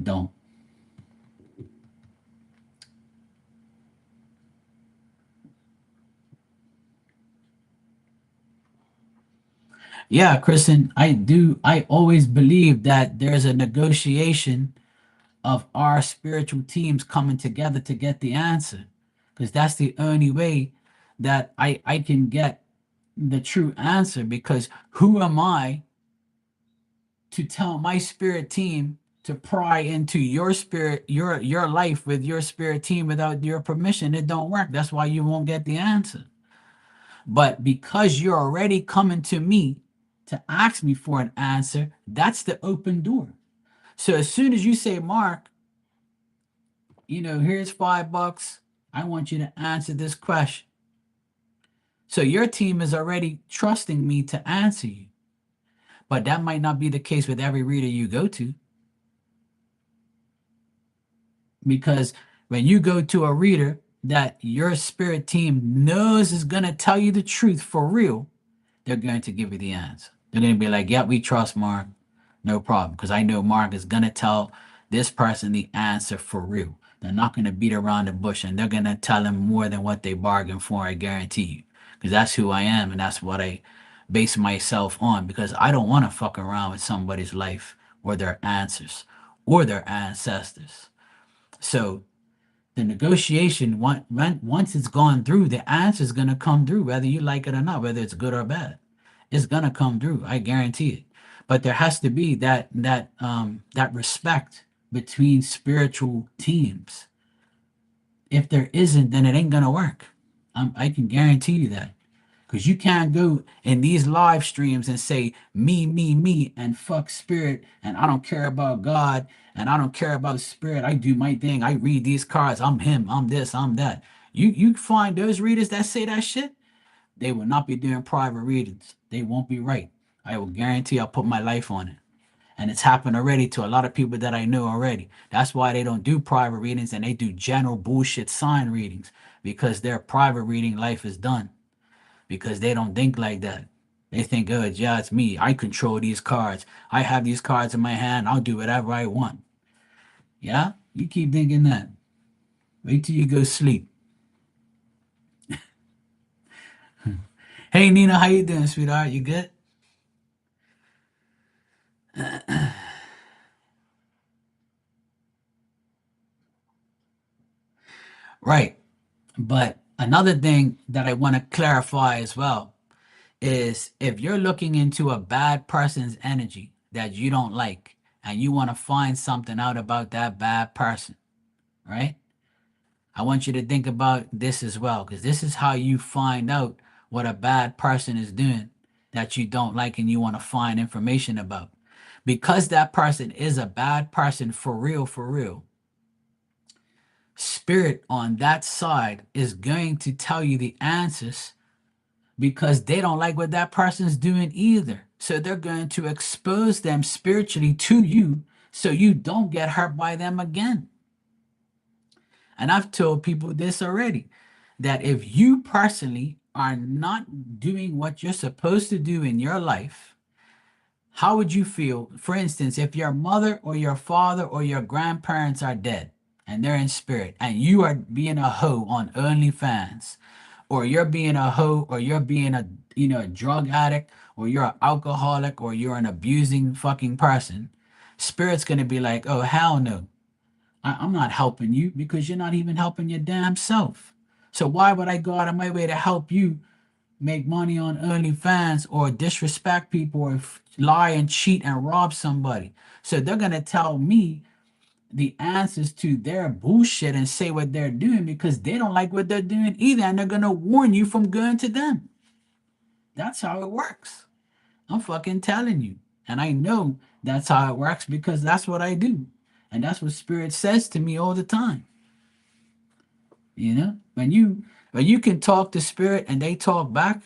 don't. Yeah, Kristen, I do. I always believe that there's a negotiation of our spiritual teams coming together to get the answer, because that's the only way that I can get the true answer. Because who am I to tell my spirit team to pry into your spirit, your life with your spirit team without your permission? It don't work. That's why you won't get the answer. But because you're already coming to me to ask me for an answer, that's the open door. So as soon as you say, Mark, here's $5. I want you to answer this question. So your team is already trusting me to answer you. But that might not be the case with every reader you go to. Because when you go to a reader that your spirit team knows is going to tell you the truth for real, they're going to give you the answer. They're going to be like, yeah, we trust Mark. No problem. Because I know Mark is going to tell this person the answer for real. They're not going to beat around the bush and they're going to tell him more than what they bargained for, I guarantee you. Because that's who I am and that's what I base myself on. Because I don't want to fuck around with somebody's life or their answers or their ancestors. So the negotiation, once it's gone through, the answer is going to come through, whether you like it or not, whether it's good or bad. It's gonna come through. I guarantee it. But there has to be that respect between spiritual teams. If there isn't, then it ain't gonna work. I can guarantee you that. Because you can't go in these live streams and say me, and fuck spirit, and I don't care about God, and I don't care about spirit. I do my thing. I read these cards. I'm him. I'm this. I'm that. You find those readers that say that shit, they will not be doing private readings. They won't be right. I will guarantee I'll put my life on it. And it's happened already to a lot of people that I know already. That's why they don't do private readings and they do general bullshit sign readings because their private reading life is done because they don't think like that. They think, oh, yeah, it's me. I control these cards. I have these cards in my hand. I'll do whatever I want. Yeah? You keep thinking that. Wait till you go sleep. Hey, Nina, how you doing, sweetheart? You good? Right. But another thing that I want to clarify as well is if you're looking into a bad person's energy that you don't like and you want to find something out about that bad person, right? I want you to think about this as well, because this is how you find out what a bad person is doing that you don't like and you want to find information about. Because that person is a bad person for real, spirit on that side is going to tell you the answers because they don't like what that person's doing either. So they're going to expose them spiritually to you so you don't get hurt by them again. And I've told people this already that if you personally are not doing what you're supposed to do in your life, how would you feel? For instance, if your mother or your father or your grandparents are dead and they're in spirit and you are being a hoe on OnlyFans, or you're being a hoe, or you're being a drug addict, or you're an alcoholic, or you're an abusing fucking person, spirit's gonna be like, oh hell no. I'm not helping you because you're not even helping your damn self. So why would I go out of my way to help you make money on OnlyFans or disrespect people or lie and cheat and rob somebody? So they're gonna tell me the answers to their bullshit and say what they're doing because they don't like what they're doing either, and they're gonna warn you from going to them. That's how it works. I'm fucking telling you. And I know that's how it works because that's what I do. And that's what spirit says to me all the time. You know? When you can talk to spirit and they talk back,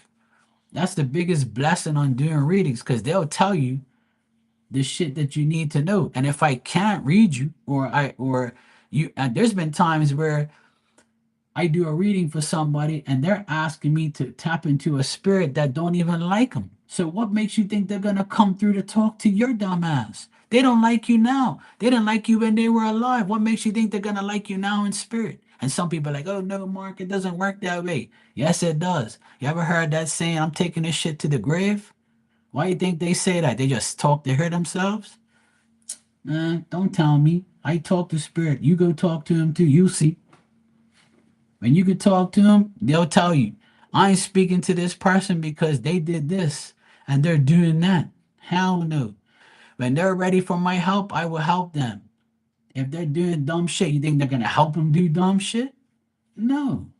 that's the biggest blessing on doing readings because they'll tell you the shit that you need to know. And if I can't read you or you and there's been times where I do a reading for somebody and they're asking me to tap into a spirit that don't even like them. So what makes you think they're gonna come through to talk to your dumb ass? They don't like you now. They didn't like you when they were alive. What makes you think they're gonna like you now in spirit? And some people are like, oh no, Mark, it doesn't work that way. Yes, it does. You ever heard that saying, I'm taking this shit to the grave? Why do you think they say that? They just talk to hear themselves? Don't tell me. I talk to spirit. You go talk to him too. You see. When you can talk to them, they'll tell you, I ain't speaking to this person because they did this and they're doing that. Hell no. When they're ready for my help, I will help them. If they're doing dumb shit, you think they're gonna help them do dumb shit? No,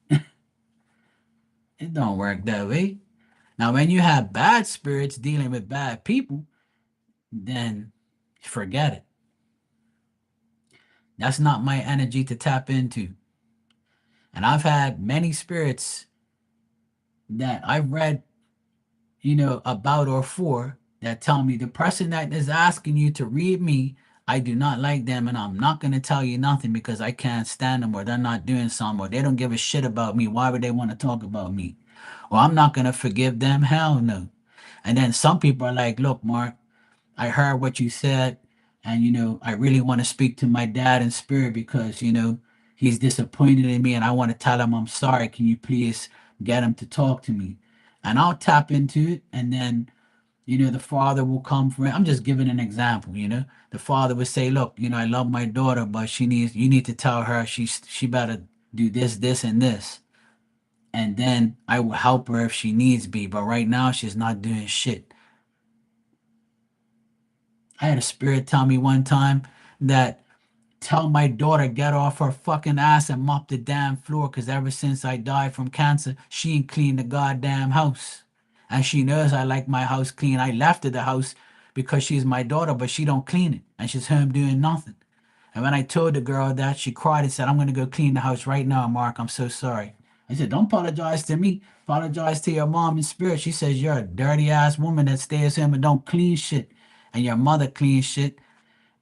it don't work that way. Now, when you have bad spirits dealing with bad people, then forget it. That's not my energy to tap into. And I've had many spirits that I've read about or for that tell me the person that is asking you to read me, I do not like them and I'm not going to tell you nothing because I can't stand them or they're not doing something or they don't give a shit about me. Why would they want to talk about me? Or I'm not going to forgive them. Hell no. And then some people are like, look, Mark, I heard what you said, and I really want to speak to my dad in spirit because he's disappointed in me, and I want to tell him I'm sorry. Can you please get him to talk to me? And I'll tap into it, and then the father will come for it. I'm just giving an example. The father would say, "Look, I love my daughter, but you need to tell her she better do this, this, and this." and then I will help her if she needs be. But right now, she's not doing shit. I had a spirit tell me one time that tell my daughter get off her fucking ass and mop the damn floor because ever since I died from cancer, she ain't cleaned the goddamn house. And she knows I like my house clean. I left her the house because she's my daughter, but she don't clean it. And she's home doing nothing. And when I told the girl that, she cried and said, I'm going to go clean the house right now, Mark. I'm so sorry. I said, don't apologize to me. Apologize to your mom in spirit. She says, you're a dirty ass woman that stays home and don't clean shit. And your mother cleans shit.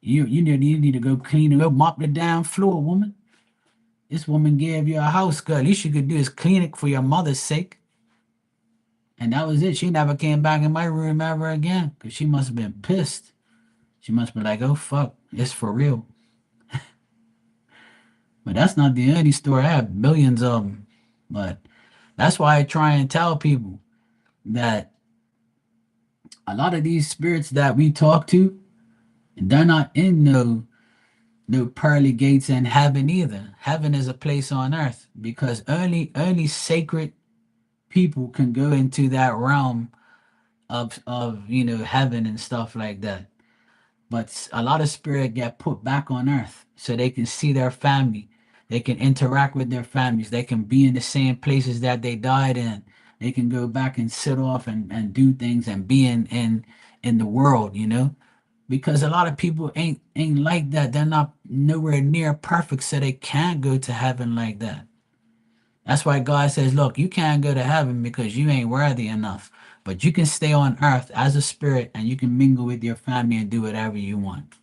You need to go clean and go mop the damn floor, woman. This woman gave you a house, girl. At least you could do is clean it for your mother's sake. And that was it. She never came back in my room ever again because she must have been pissed. She must be like, oh, fuck, it's for real. But that's not the only story. I have millions of them. But that's why I try and tell people that a lot of these spirits that we talk to, they're not in no pearly gates in heaven either. Heaven is a place on earth because only sacred people can go into that realm of heaven and stuff like that. But a lot of spirit get put back on earth so they can see their family. They can interact with their families. They can be in the same places that they died in. They can go back and sit off and do things and be in the world. Because a lot of people ain't like that. They're not nowhere near perfect, so they can't go to heaven like that. That's why God says, look, you can't go to heaven because you ain't worthy enough. But you can stay on earth as a spirit and you can mingle with your family and do whatever you want.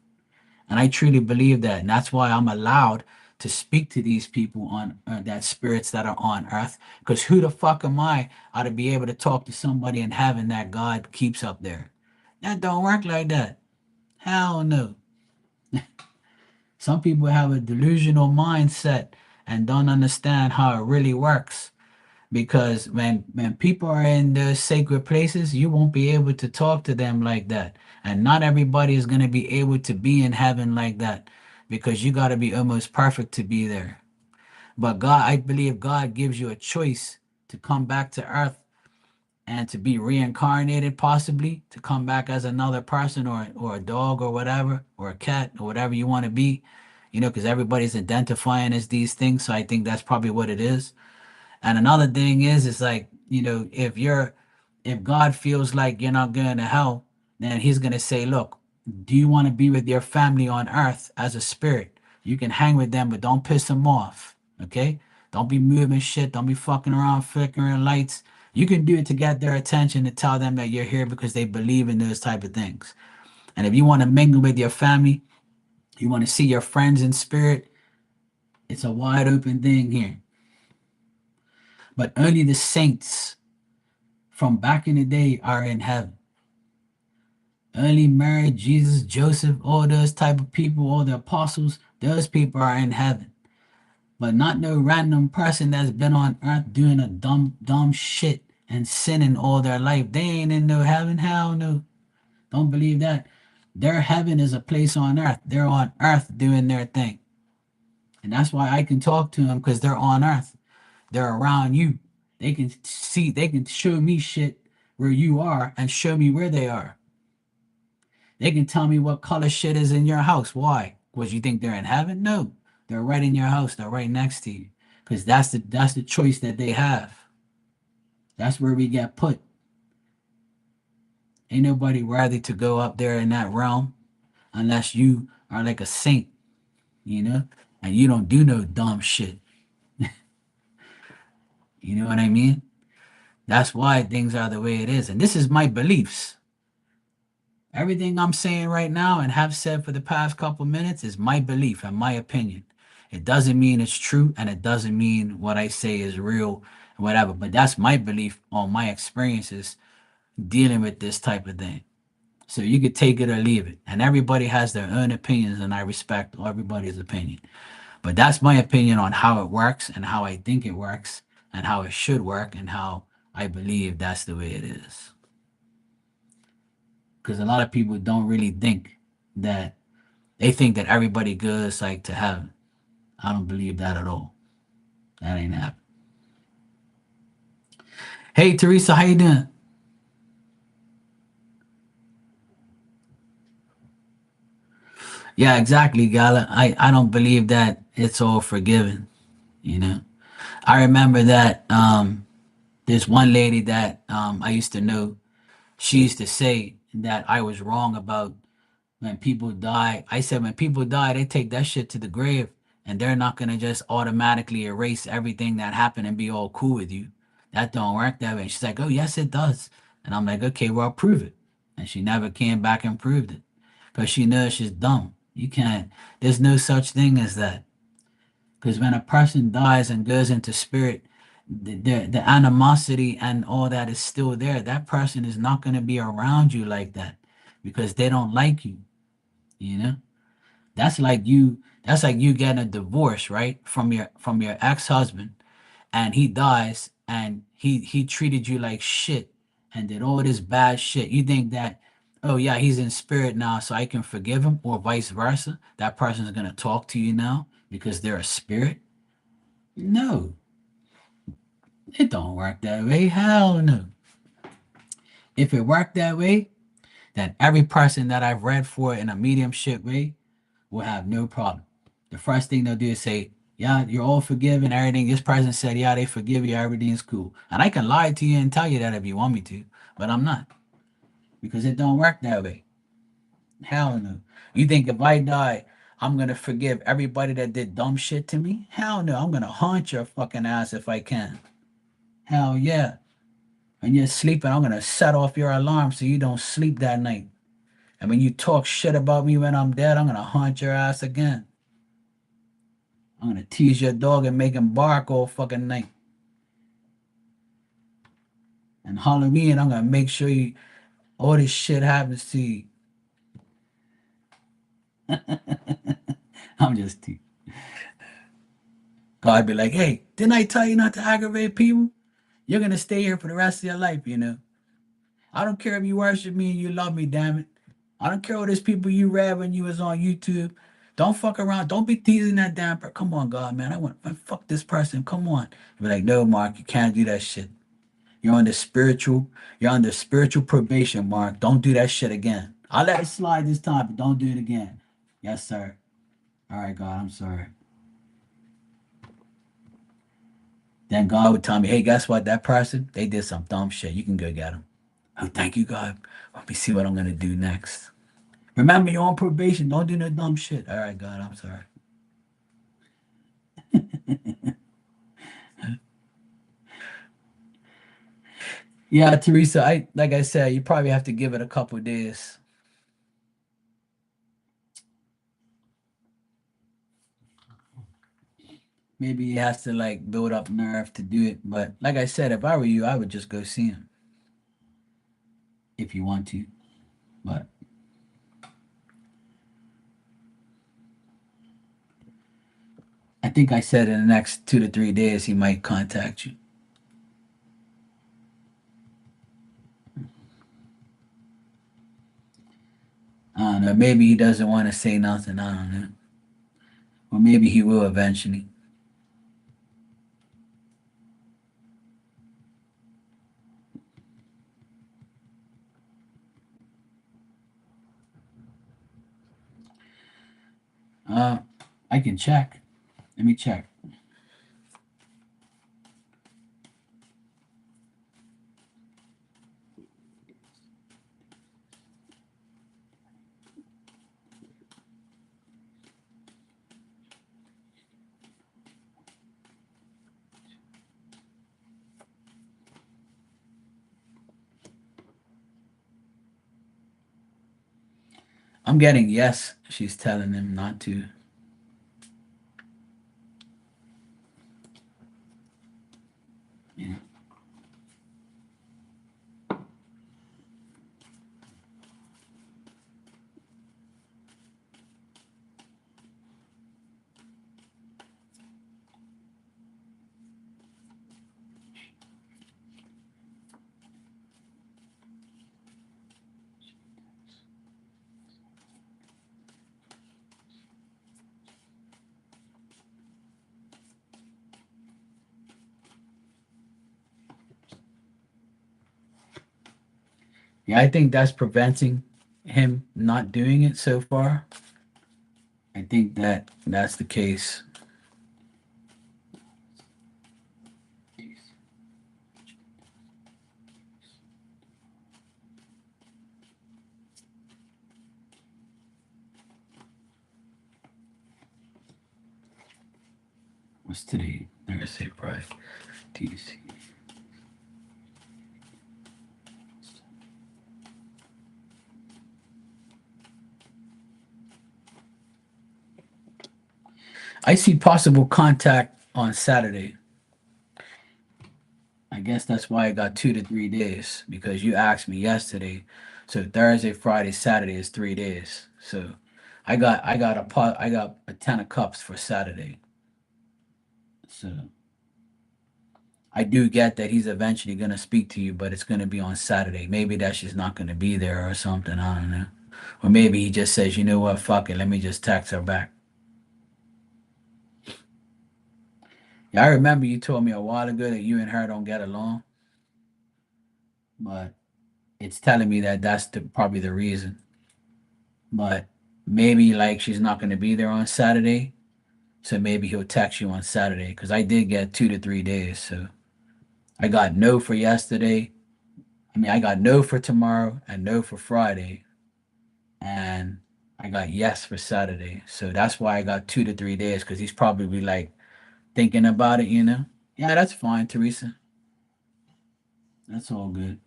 And I truly believe that. And that's why I'm allowed to speak to these people on that spirits that are on earth. Because who the fuck am I to be able to talk to somebody in heaven that God keeps up there? That don't work like that. Hell no. Some people have a delusional mindset and don't understand how it really works. Because when people are in the sacred places, you won't be able to talk to them like that. And not everybody is going to be able to be in heaven like that because you got to be almost perfect to be there. But God, I believe God gives you a choice to come back to earth and to be reincarnated, possibly to come back as another person or a dog or whatever, or a cat or whatever you want to be, because everybody's identifying as these things. So I think that's probably what it is. And another thing is, it's like, if God feels like you're not going to hell, then he's going to say, look, do you want to be with your family on earth as a spirit? You can hang with them, but don't piss them off. Okay. Don't be moving shit. Don't be fucking around, flickering lights. You can do it to get their attention to tell them that you're here because they believe in those type of things. And if you want to mingle with your family, you want to see your friends in spirit, it's a wide open thing here. But only the saints from back in the day are in heaven. Only Mary, Jesus, Joseph, all those type of people, all the apostles, those people are in heaven. But not no random person that's been on earth doing a dumb shit and sinning all their life. They ain't in no heaven. Hell no. Don't believe that. Their heaven is a place on earth. They're on earth doing their thing. And that's why I can talk to them because they're on earth. They're around you. They can show me shit where you are and show me where they are. They can tell me what color shit is in your house. Why? Because you think they're in heaven? No. They're right in your house. They're right next to you. Because that's the choice that they have. That's where we get put. Ain't nobody worthy to go up there in that realm unless you are like a saint, you know, and you don't do no dumb shit. You know what I mean? That's why things are the way it is. And this is my beliefs. Everything I'm saying right now and have said for the past couple minutes is my belief and my opinion. It doesn't mean it's true and it doesn't mean what I say is real, whatever. But that's my belief on my experiences dealing with this type of thing. So you could take it or leave it. And everybody has their own opinions, and I respect everybody's opinion. But that's my opinion on how it works and how I think it works and how it should work and how I believe that's the way it is. Because a lot of people don't really think that they think that everybody goes like to heaven. I don't believe that at all. That ain't happening. Hey Teresa, how you doing? Yeah, exactly, Gala. I don't believe that it's all forgiven, you know. I remember that there's one lady that I used to know. She used to say that I was wrong about when people die. I said when people die, they take that shit to the grave and they're not gonna just automatically erase everything that happened and be all cool with you. That don't work that way. She's like, oh yes, it does. And I'm like, okay, well, prove it. And she never came back and proved it because she knows she's dumb. You can't. There's no such thing as that. Because when a person dies and goes into spirit, the animosity and all that is still there. That person is not going to be around you like that because they don't like you. You know, that's like you getting a divorce, right? From your ex-husband, and he dies and he treated you like shit and did all this bad shit. You think that, oh yeah, he's in spirit now, so I can forgive him, or vice versa. That person's gonna talk to you now because they're a spirit. No, it don't work that way. Hell no. If it worked that way, then every person that I've read for in a mediumship way will have no problem. The first thing they'll do is say, yeah, you're all forgiven, everything. This person said, yeah, they forgive you, everything's cool. And I can lie to you and tell you that if you want me to, but I'm not because it don't work that way. Hell no. You think if I die, I'm gonna forgive everybody that did dumb shit to me? Hell no. I'm gonna haunt your fucking ass if I can. Hell yeah. When you're sleeping, I'm gonna set off your alarm so you don't sleep that night. And when you talk shit about me when I'm dead, I'm gonna haunt your ass again. I'm gonna tease your dog and make him bark all fucking night. And Halloween, I'm gonna make sure you all this shit happens to you. I'm just te- God be like, hey, didn't I tell you not to aggravate people? You're gonna stay here for the rest of your life, you know. I don't care if you worship me and you love me, damn it. I don't care what these people you read when you was on YouTube. Don't fuck around. Don't be teasing that damn person. Come on, God, man. Fuck this person. Come on. Be like, no, Mark, you can't do that shit. You're on the spiritual, you're on the spiritual probation, Mark. Don't do that shit again. I'll let it slide this time, but don't do it again. Yes, sir. All right, God, I'm sorry. Then God would tell me, hey, guess what? That person, they did some dumb shit. You can go get them. Oh, thank you, God. Let me see what I'm gonna do next. Remember, you're on probation. Don't do no dumb shit. All right, God, I'm sorry. Yeah, Teresa, I like I said, you probably have to give it a couple days. Maybe he has to like build up nerve to do it. But like I said, if I were you, I would just go see him if you want to. But I think I said in the next 2 to 3 days he might contact you. I don't know. Maybe he doesn't want to say nothing. I don't know. Or maybe he will eventually. Uh, I can check. Let me check. I'm getting yes. She's telling him not to. Yeah. Yeah, I think that's preventing him not doing it so far. I think that that's the case. What's today? Thursday, Friday. DC. I see possible contact on Saturday. I guess that's why I got 2 to 3 days because you asked me yesterday. So Thursday, Friday, Saturday is 3 days. So I got a 10 of cups for Saturday. So I do get that he's eventually gonna speak to you, but it's gonna be on Saturday. Maybe that's just not gonna be there or something. I don't know. Or maybe he just says, you know what, fuck it, let me just text her back. Yeah, I remember you told me a while ago that you and her don't get along, but it's telling me that that's probably the reason. But maybe like she's not gonna be there on Saturday, so maybe he'll text you on Saturday. Because I did get 2 to 3 days, so I got no for yesterday. I mean, I got no for tomorrow and no for Friday, and I got yes for Saturday. So that's why I got 2 to 3 days because he's probably like thinking about it, you know? Yeah, that's fine, Teresa. That's all good.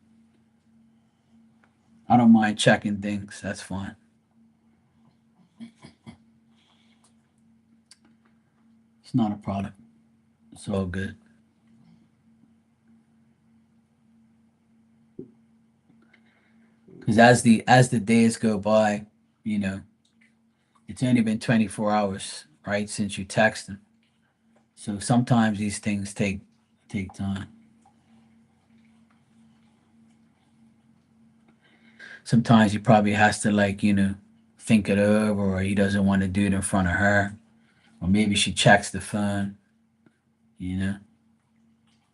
I don't mind checking things. That's fine. It's not a problem. It's all good. Because as the days go by, you know, it's only been 24 hours, right, since you text him. So sometimes these things take time. Sometimes he probably has to like, think it over or he doesn't want to do it in front of her. Or maybe she checks the phone, you know.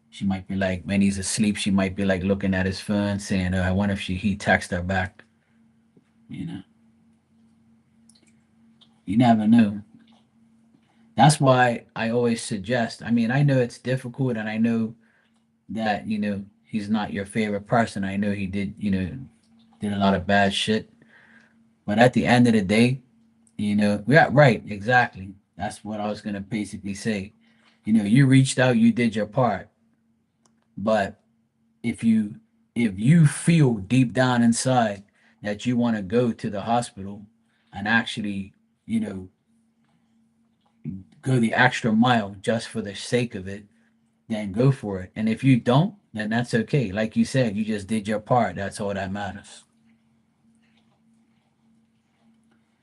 She might be like, when he's asleep, she might be like looking at his phone saying, oh, I wonder if he texts her back, you know. You never know. That's why I always suggest. I mean, I know it's difficult and I know that, he's not your favorite person. I know he did a lot of bad shit. But at the end of the day, yeah, right, exactly. That's what I was gonna basically say. You reached out, you did your part. But if you if you feel deep down inside that you want to go to the hospital and actually, you know, go the extra mile just for the sake of it, then go for it. And if you don't, then that's okay. Like you said, you just did your part. That's all that matters.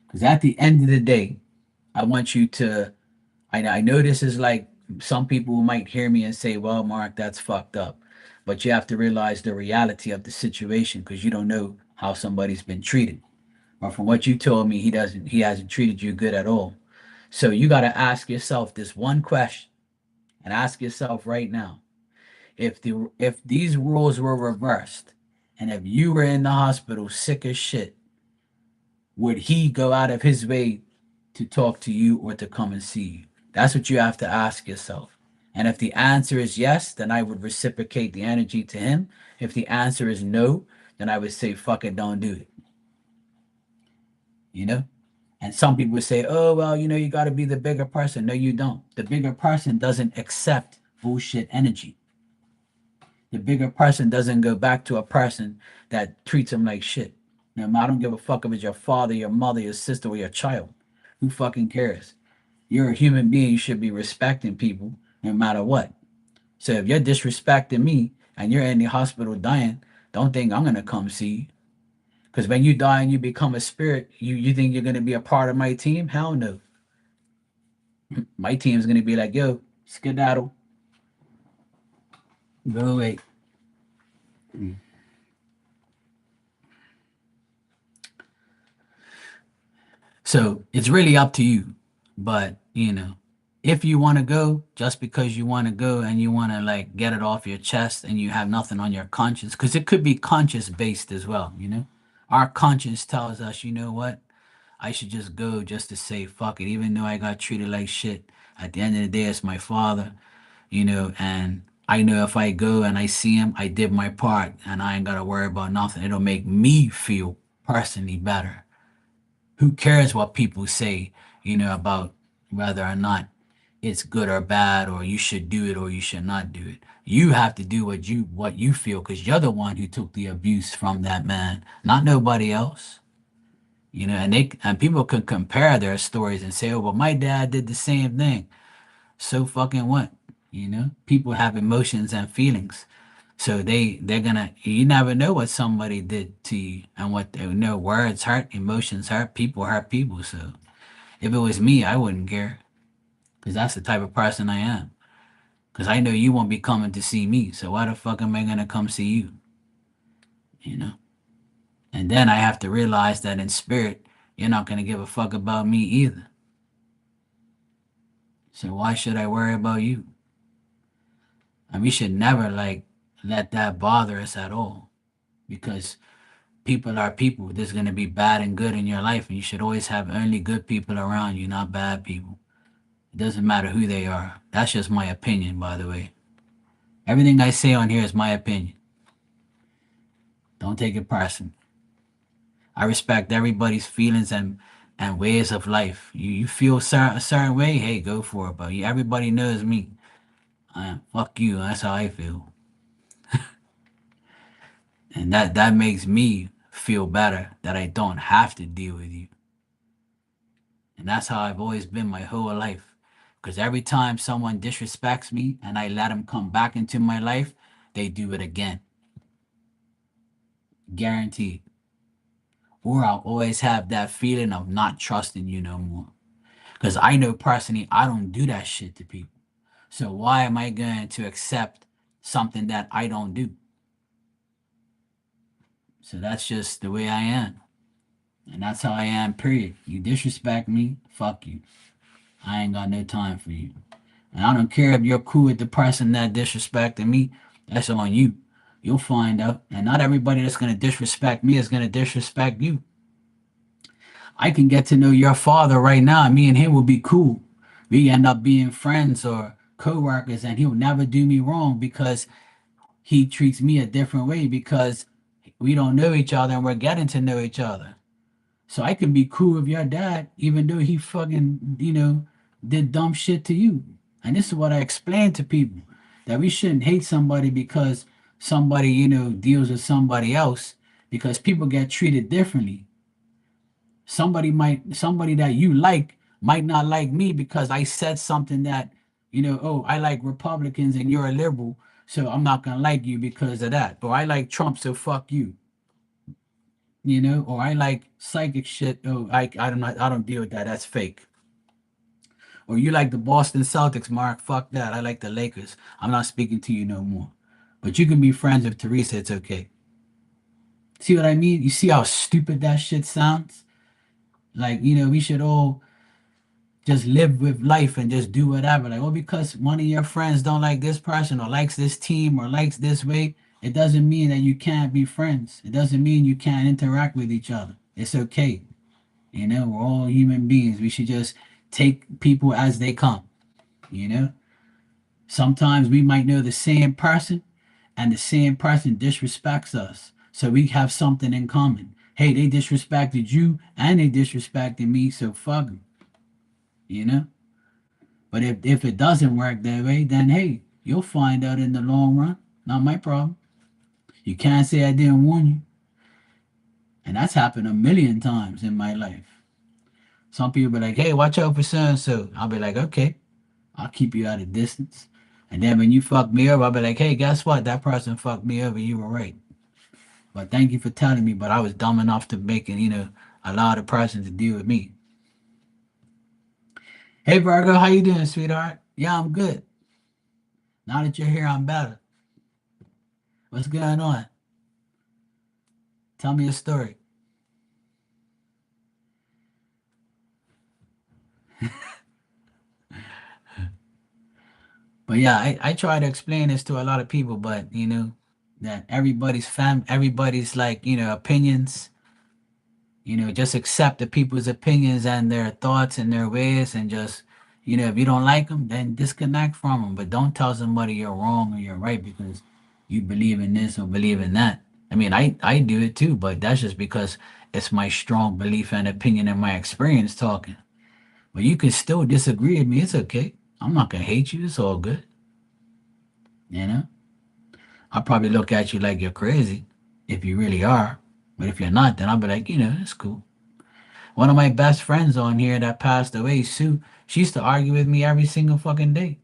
Because at the end of the day, I want you to. I know this is like some people might hear me and say, "Well, Mark, that's fucked up," but you have to realize the reality of the situation because you don't know how somebody's been treated. But from what you told me, he hasn't treated you good at all. So you got to ask yourself this one question, and ask yourself right now: if these rules were reversed, and if you were in the hospital sick as shit, would he go out of his way to talk to you or to come and see you? That's what you have to ask yourself. And if the answer is yes, then I would reciprocate the energy to him. If the answer is no, then I would say, fuck it, don't do it. You know? And some people would say, oh, well, you got to be the bigger person. No, you don't. The bigger person doesn't accept bullshit energy. The bigger person doesn't go back to a person that treats him like shit. Now, I don't give a fuck if it's your father, your mother, your sister, or your child. Who fucking cares? You're a human being. You should be respecting people no matter what. So if you're disrespecting me and you're in the hospital dying, don't think I'm gonna come see you. Because when you die and you become a spirit, you think you're gonna be a part of my team? Hell no. My team's gonna be like, yo, skedaddle, go away. So it's really up to you. But if you want to go, just because you want to go and you want to like get it off your chest and you have nothing on your conscience, because it could be conscious based as well, you know? Our conscience tells us, you know what? I should just go just to say fuck it, even though I got treated like shit. At the end of the day, it's my father, you know, and I know if I go and I see him, I did my part and I ain't got to worry about nothing. It'll make me feel personally better. Who cares what people say, you know, about whether or not it's good or bad, or you should do it or you should not do it. You have to do what you feel, because you're the one who took the abuse from that man, not nobody else. You know, and people can compare their stories and say, "Oh, well, my dad did the same thing." So fucking what? You know, people have emotions and feelings, so they're gonna. You never know what somebody did to you and what they know. Words hurt, emotions hurt people. So if it was me, I wouldn't care, because that's the type of person I am. Because I know you won't be coming to see me, so why the fuck am I gonna come see you? You know. And then I have to realize that in spirit, you're not gonna give a fuck about me either. So why should I worry about you? And we should never like let that bother us at all, because people are people. There's going to be bad and good in your life, and you should always have only good people around you, not bad people. It doesn't matter who they are. That's just my opinion, by the way. Everything I say on here is my opinion. Don't take it personal. I respect everybody's feelings and ways of life. You feel a certain way, hey, go for it. But everybody knows me. Fuck you. That's how I feel. And that makes me feel better that I don't have to deal with you. And that's how I've always been my whole life. Because every time someone disrespects me and I let them come back into my life, they do it again. Guaranteed. Or I'll always have that feeling of not trusting you no more. Because I know personally I don't do that shit to people. So why am I going to accept something that I don't do? So that's just the way I am. And that's how I am, period. You disrespect me, fuck you. I ain't got no time for you. And I don't care if you're cool with the person that disrespected me. That's on you. You'll find out. And not everybody that's going to disrespect me is going to disrespect you. I can get to know your father right now. Me and him will be cool. We end up being friends or co-workers, and he'll never do me wrong because he treats me a different way, because we don't know each other and we're getting to know each other. So I can be cool with your dad, even though he fucking, did dumb shit to you. And this is what I explain to people, that we shouldn't hate somebody because somebody, deals with somebody else, because people get treated differently. Somebody that you like might not like me because I said something that, oh, I like Republicans and you're a liberal, so I'm not gonna like you because of that. Or I like Trump, so fuck you. Or I like psychic shit. Oh, I don't deal with that. That's fake. Or you like the Boston Celtics, Mark. Fuck that. I like the Lakers. I'm not speaking to you no more. But you can be friends with Teresa. It's okay. See what I mean? You see how stupid that shit sounds? Like, we should all just live with life and just do whatever. Like, oh, because one of your friends don't like this person or likes this team or likes this way, it doesn't mean that you can't be friends. It doesn't mean you can't interact with each other. It's okay. We're all human beings. We should just take people as they come. You know, sometimes we might know the same person and the same person disrespects us. So we have something in common. Hey, they disrespected you and they disrespected me. So fuck them, you know? But if it doesn't work that way, then hey, you'll find out in the long run. Not my problem. You can't say I didn't warn you. And that's happened a million times in my life. Some people be like, hey, watch out for so and so. I'll be like, okay. I'll keep you at a distance. And then when you fuck me up, I'll be like, hey, guess what? That person fucked me up and you were right. But thank you for telling me, but I was dumb enough to make it, allow the person to deal with me. Hey Virgo, how you doing, sweetheart? Yeah, I'm good. Now that you're here, I'm better. What's going on? Tell me a story. But yeah, I try to explain this to a lot of people, but that everybody's like, opinions, just accept the people's opinions and their thoughts and their ways and just, if you don't like them, then disconnect from them. But don't tell somebody you're wrong or you're right because you believe in this or believe in that. I mean, I do it too, but that's just because it's my strong belief and opinion and my experience talking. But you can still disagree with me. It's okay. I'm not gonna hate you. It's all good. You know, I'll probably look at you like you're crazy if you really are. But if you're not, then I'll be like, it's cool. One of my best friends on here that passed away, Sue, she used to argue with me every single fucking day.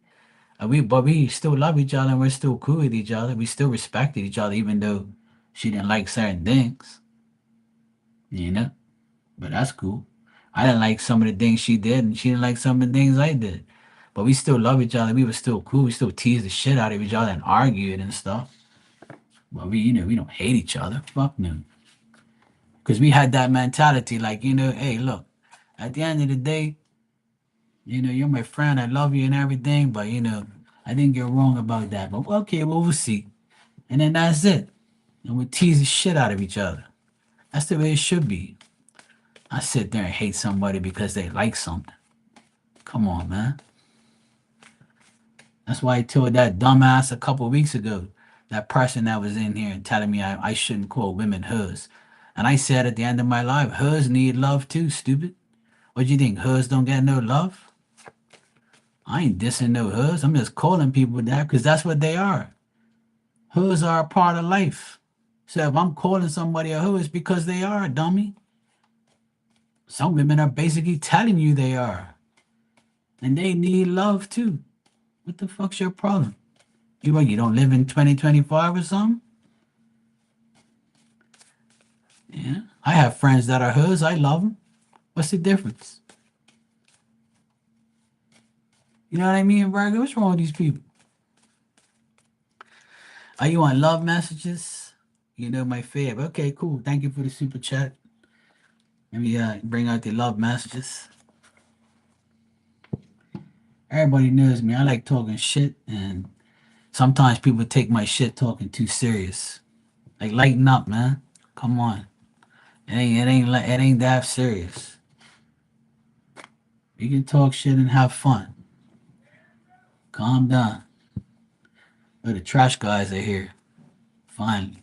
But we still love each other and we're still cool with each other. We still respected each other, even though she didn't like certain things, you know? But that's cool. I didn't like some of the things she did, and she didn't like some of the things I did. But we still love each other. We were still cool. We still teased the shit out of each other and argued and stuff. But we don't hate each other. Fuck no. Because we had that mentality, like, hey, look, at the end of the day, you're my friend. I love you and everything, but I think you're wrong about that. But okay, well, we'll see. And then that's it. And we tease the shit out of each other. That's the way it should be. I sit there and hate somebody because they like something. Come on, man. That's why I told that dumbass a couple weeks ago, that person that was in here and telling me I shouldn't call women hers. And I said at the end of my life, hers need love too, stupid. What do you think? Hers don't get no love? I ain't dissing no hers. I'm just calling people that because that's what they are. Hers are a part of life. So if I'm calling somebody a hoe, it's because they are, dummy. Some women are basically telling you they are. And they need love too. What the fuck's your problem? You don't live in 2025 or something? Yeah. I have friends that are hers. I love them. What's the difference? You know what I mean, Virgo? What's wrong with these people? Are you on love messages? My fave. Okay, cool. Thank you for the super chat. Let me bring out the love messages. Everybody knows me. I like talking shit, and sometimes people take my shit talking too serious. Like, lighten up, man. Come on. It ain't that serious. You can talk shit and have fun. Calm down. Oh, the trash guys are here. Finally.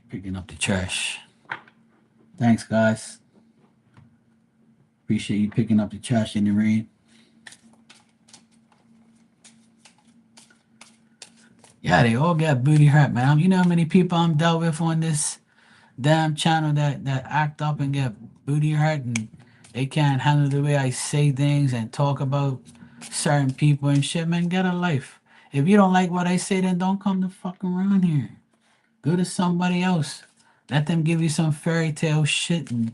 Picking up the trash. Thanks, guys. Appreciate you picking up the trash in the rain. Yeah, they all got booty hurt, man. You know how many people I'm dealt with on this damn channel that act up and get booty hurt and they can't handle the way I say things and talk about certain people and shit, man. Get a life. If you don't like what I say, then don't come the fuck around here. Go to somebody else. Let them give you some fairy tale shit and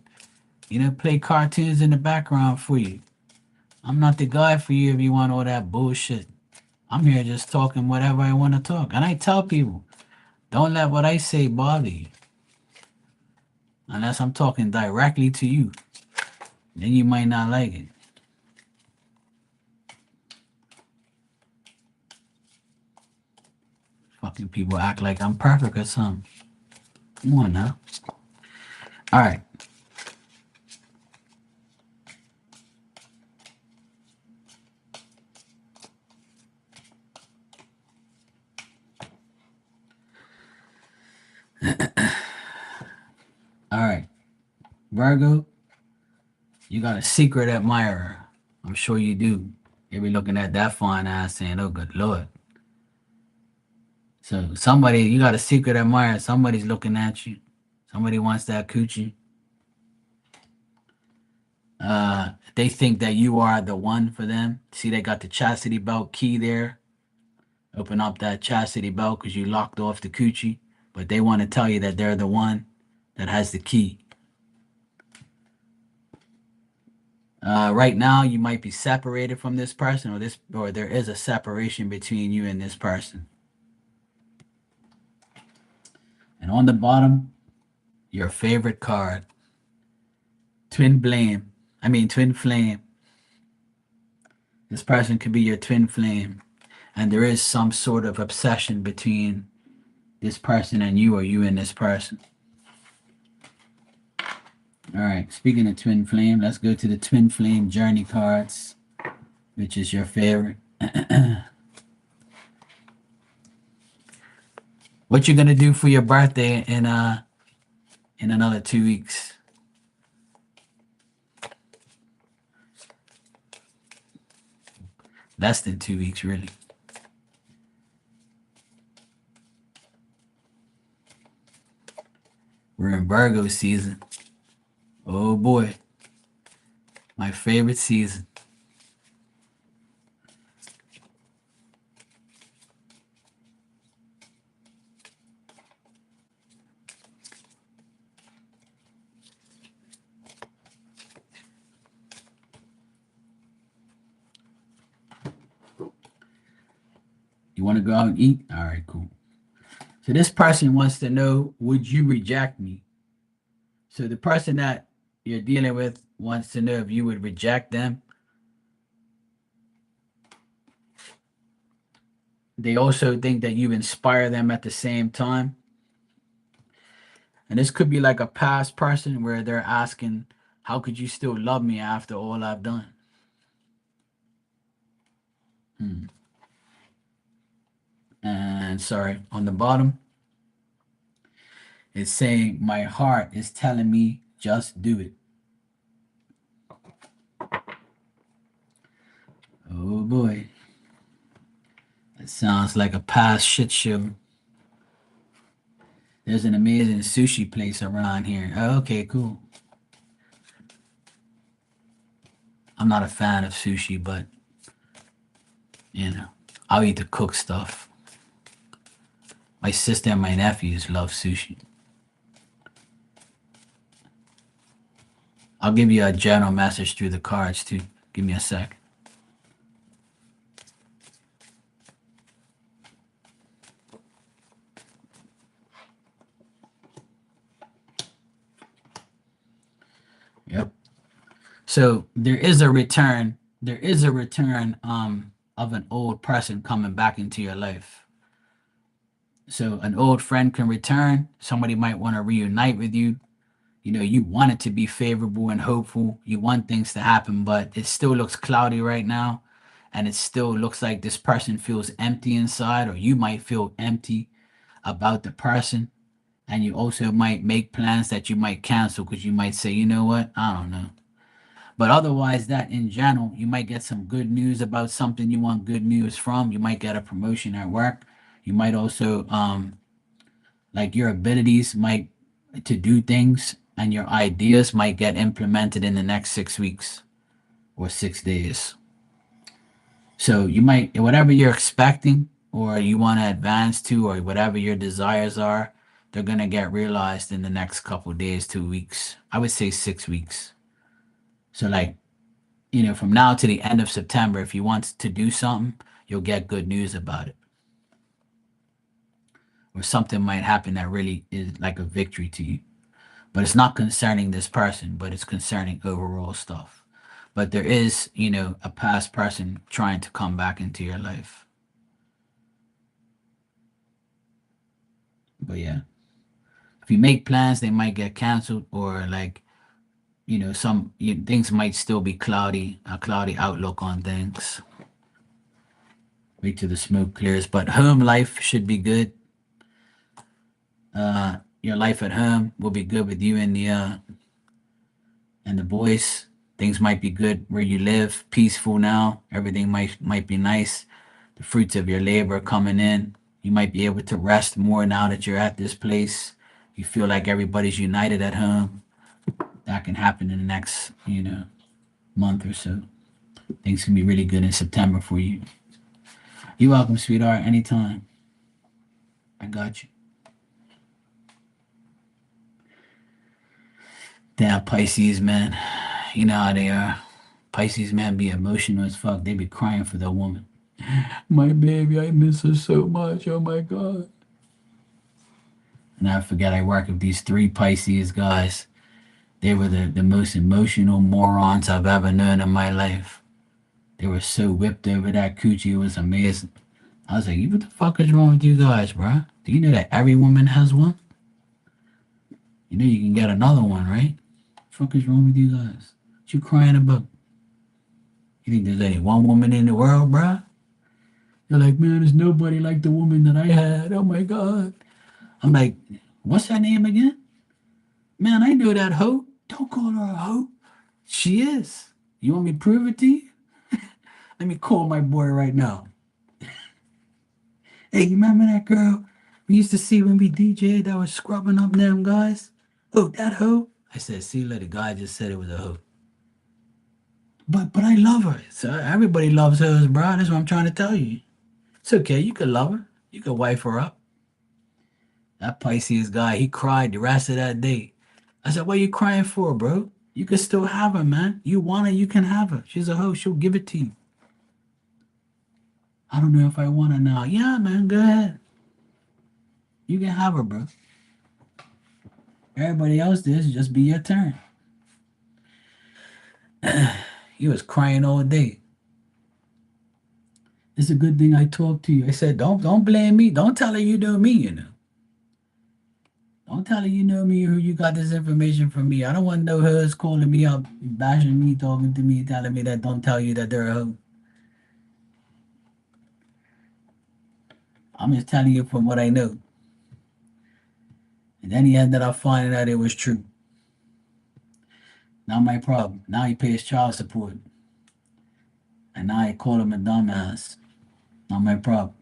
play cartoons in the background for you. I'm not the guy for you if you want all that bullshit. I'm here just talking whatever I want to talk. And I tell people, don't let what I say bother you. Unless I'm talking directly to you. Then you might not like it. Fucking people act like I'm perfect or something. Come on now. All right. All right. Virgo, you got a secret admirer. I'm sure you do. You be looking at that fine ass saying, oh, good Lord. So you got a secret admirer. Somebody's looking at you. Somebody wants that coochie. They think that you are the one for them. See, they got the chastity belt key there. Open up that chastity belt because you locked off the coochie. But they want to tell you that they're the one that has the key. Right now, you might be separated from this person, or there is a separation between you and this person. And on the bottom, your favorite card, Twin Blame. I mean, twin flame. This person could be your twin flame, and there is some sort of obsession between this person and you, or you and this person. All right. Speaking of twin flame, let's go to the twin flame journey cards, which is your favorite. What you gonna do for your birthday in another 2 weeks? Less than 2 weeks, really. We're in Virgo season. Oh boy. My favorite season. You want to go out and eat? All right, cool. So this person wants to know, would you reject me? So the person that you're dealing with wants to know if you would reject them. They also think that you inspire them at the same time. And this could be like a past person where they're asking, how could you still love me after all I've done? And sorry, on the bottom, it's saying, my heart is telling me just do it. Oh boy. It sounds like a past shit show. There's an amazing sushi place around here. Oh, okay, cool. I'm not a fan of sushi, but I'll eat the cooked stuff. My sister and my nephews love sushi. I'll give you a general message through the cards too. Give me a sec. Yep. So there is a return. There is a return of an old person coming back into your life. So an old friend can return. Somebody might want to reunite with you. You want it to be favorable and hopeful. You want things to happen, but it still looks cloudy right now. And it still looks like this person feels empty inside, or you might feel empty about the person. And you also might make plans that you might cancel because you might say, you know what, I don't know. But otherwise, that in general, you might get some good news about something you want good news from. You might get a promotion at work. You might also, like your abilities might to do things and your ideas might get implemented in the next 6 weeks or 6 days. So you might, whatever you're expecting or you want to advance to, or whatever your desires are, they're going to get realized in the next couple days, 2 weeks. I would say 6 weeks. So like, from now to the end of September, if you want to do something, you'll get good news about it. Or something might happen that really is like a victory to you. But it's not concerning this person, but it's concerning overall stuff. But there is, a past person trying to come back into your life. But yeah, if you make plans, they might get canceled, or like, some things might still be cloudy, a cloudy outlook on things. Wait till the smoke clears. But home life should be good. Your life at home will be good with you and the boys. Things might be good where you live, peaceful now. Everything might be nice. The fruits of your labor coming in. You might be able to rest more now that you're at this place. You feel like everybody's united at home. That can happen in the next, month or so. Things can be really good in September for you. You're welcome, sweetheart. Anytime. I got you. Damn Pisces, man. You know how they are. Pisces, man, be emotional as fuck. They be crying for their woman. My baby, I miss her so much. Oh my God. And I forget I work with these 3 Pisces guys. They were the most emotional morons I've ever known in my life. They were so whipped over that coochie. It was amazing. I was like, what the fuck is wrong with you guys, bro? Do you know that every woman has one? You know you can get another one, right? What the fuck is wrong with you guys? What you crying about? You think there's only one woman in the world, bro? You're like, man, there's nobody like the woman that I had. Oh my God. I'm like, what's her name again? Man, I know that hoe. Don't call her a hoe. She is. You want me to prove it to you? Let me call my boy right now. Hey, you remember that girl we used to see when we DJ'd that was scrubbing up them guys? Oh, that hoe? I said, see, let the guy just said it was a hoe. But I love her. So everybody loves hers, bro. That's what I'm trying to tell you. It's okay. You could love her. You could wife her up. That Pisces guy, he cried the rest of that day. I said, what are you crying for, bro? You can still have her, man. You want her, you can have her. She's a hoe. She'll give it to you. I don't know if I want her now. Yeah, man, go ahead. You can have her, bro. Everybody else, this just be your turn. He was crying all day. It's a good thing I talked to you. I said, don't blame me. Don't tell her you know me, you know. Don't tell her you know me or you got this information from me. I don't want no hers calling me up, bashing me, talking to me, telling me that don't tell you that they're a hoe. I'm just telling you from what I know. And then he ended up finding out it was true. Not my problem. Now he pays child support. And now I call him a dumbass. Not my problem.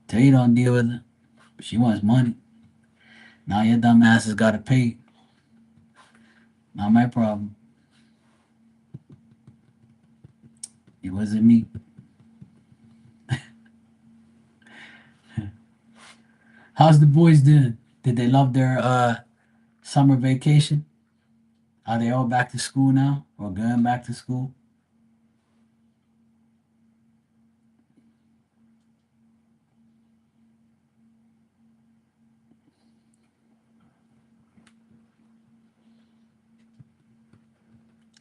Tell you don't deal with her. She wants money. Now your dumbass has got to pay. Not my problem. It wasn't me. How's the boys doing? Did they love their summer vacation? Are they all back to school now or going back to school?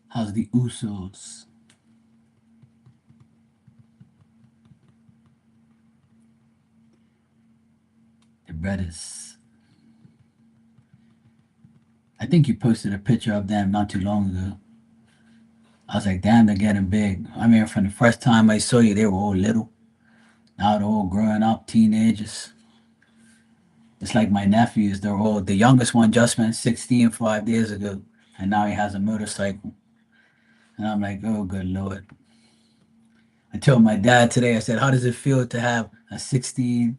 How's the Usos? The brothers. I think you posted a picture of them not too long ago. I was like, damn, they're getting big. I mean, from the first time I saw you, they were all little. Now they're all growing up, teenagers. It's like my nephews, they're all, the youngest one just went 16 5 days ago, and now he has a motorcycle. And I'm like, oh, good Lord. I told my dad today, I said, how does it feel to have a 16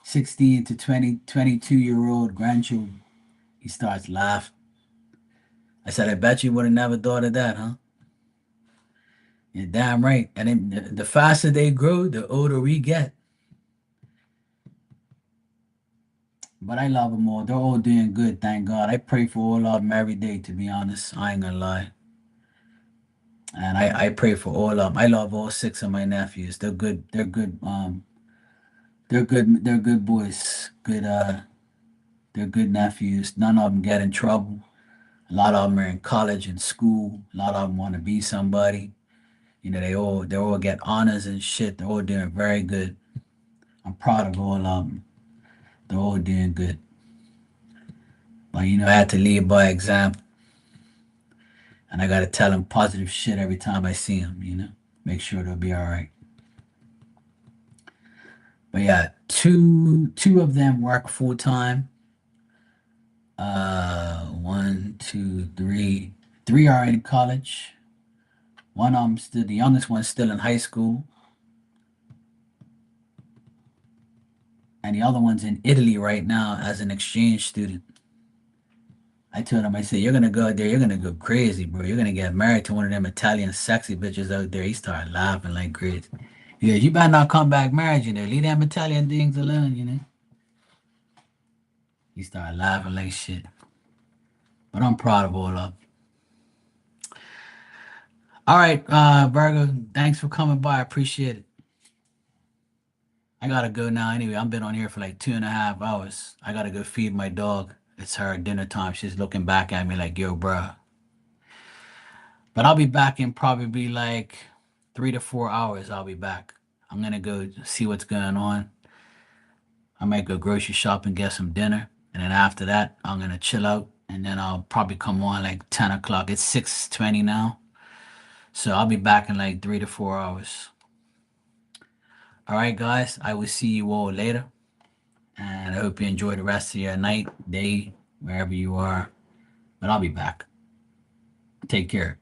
to 20, 22-year old grandchildren? He starts laughing. I said, I bet you would have never thought of that, huh? You're damn right. And then the faster they grow, the older we get. But I love them all. They're all doing good, thank God. I pray for all of them every day, to be honest. I ain't gonna lie. And I pray for all of them. I love all six of my nephews. They're good. They're good. They're good. They're good boys. Good. They're good nephews. None of them get in trouble. A lot of them are in college and school. A lot of them want to be somebody. You know, they all get honors and shit. They're all doing very good. I'm proud of all of them. They're all doing good. But I had to lead by example, and I gotta tell them positive shit every time I see them. Make sure they'll be all right. But yeah, two of them work full time. One, two, three. Three are in college. One of them still, the youngest one's still in high school, and the other one's in Italy right now as an exchange student. I told him, I said, you're gonna go out there, you're gonna go crazy, bro. You're gonna get married to one of them Italian sexy bitches out there. He started laughing like crazy. Yeah, you better not come back married, Leave them Italian things alone. He started laughing like shit. But I'm proud of all of them. All right, Virgo, thanks for coming by. I appreciate it. I gotta go now anyway. I've been on here for like 2.5 hours. I gotta go feed my dog. It's her dinner time. She's looking back at me like, yo, bruh. But I'll be back in probably like 3 to 4 hours. I'll be back. I'm gonna go see what's going on. I might go grocery shop and get some dinner. And then after that, I'm gonna chill out. And then I'll probably come on like 10 o'clock. It's 6:20 now. So I'll be back in like 3 to 4 hours. All right, guys. I will see you all later. And I hope you enjoy the rest of your night, day, wherever you are. But I'll be back. Take care.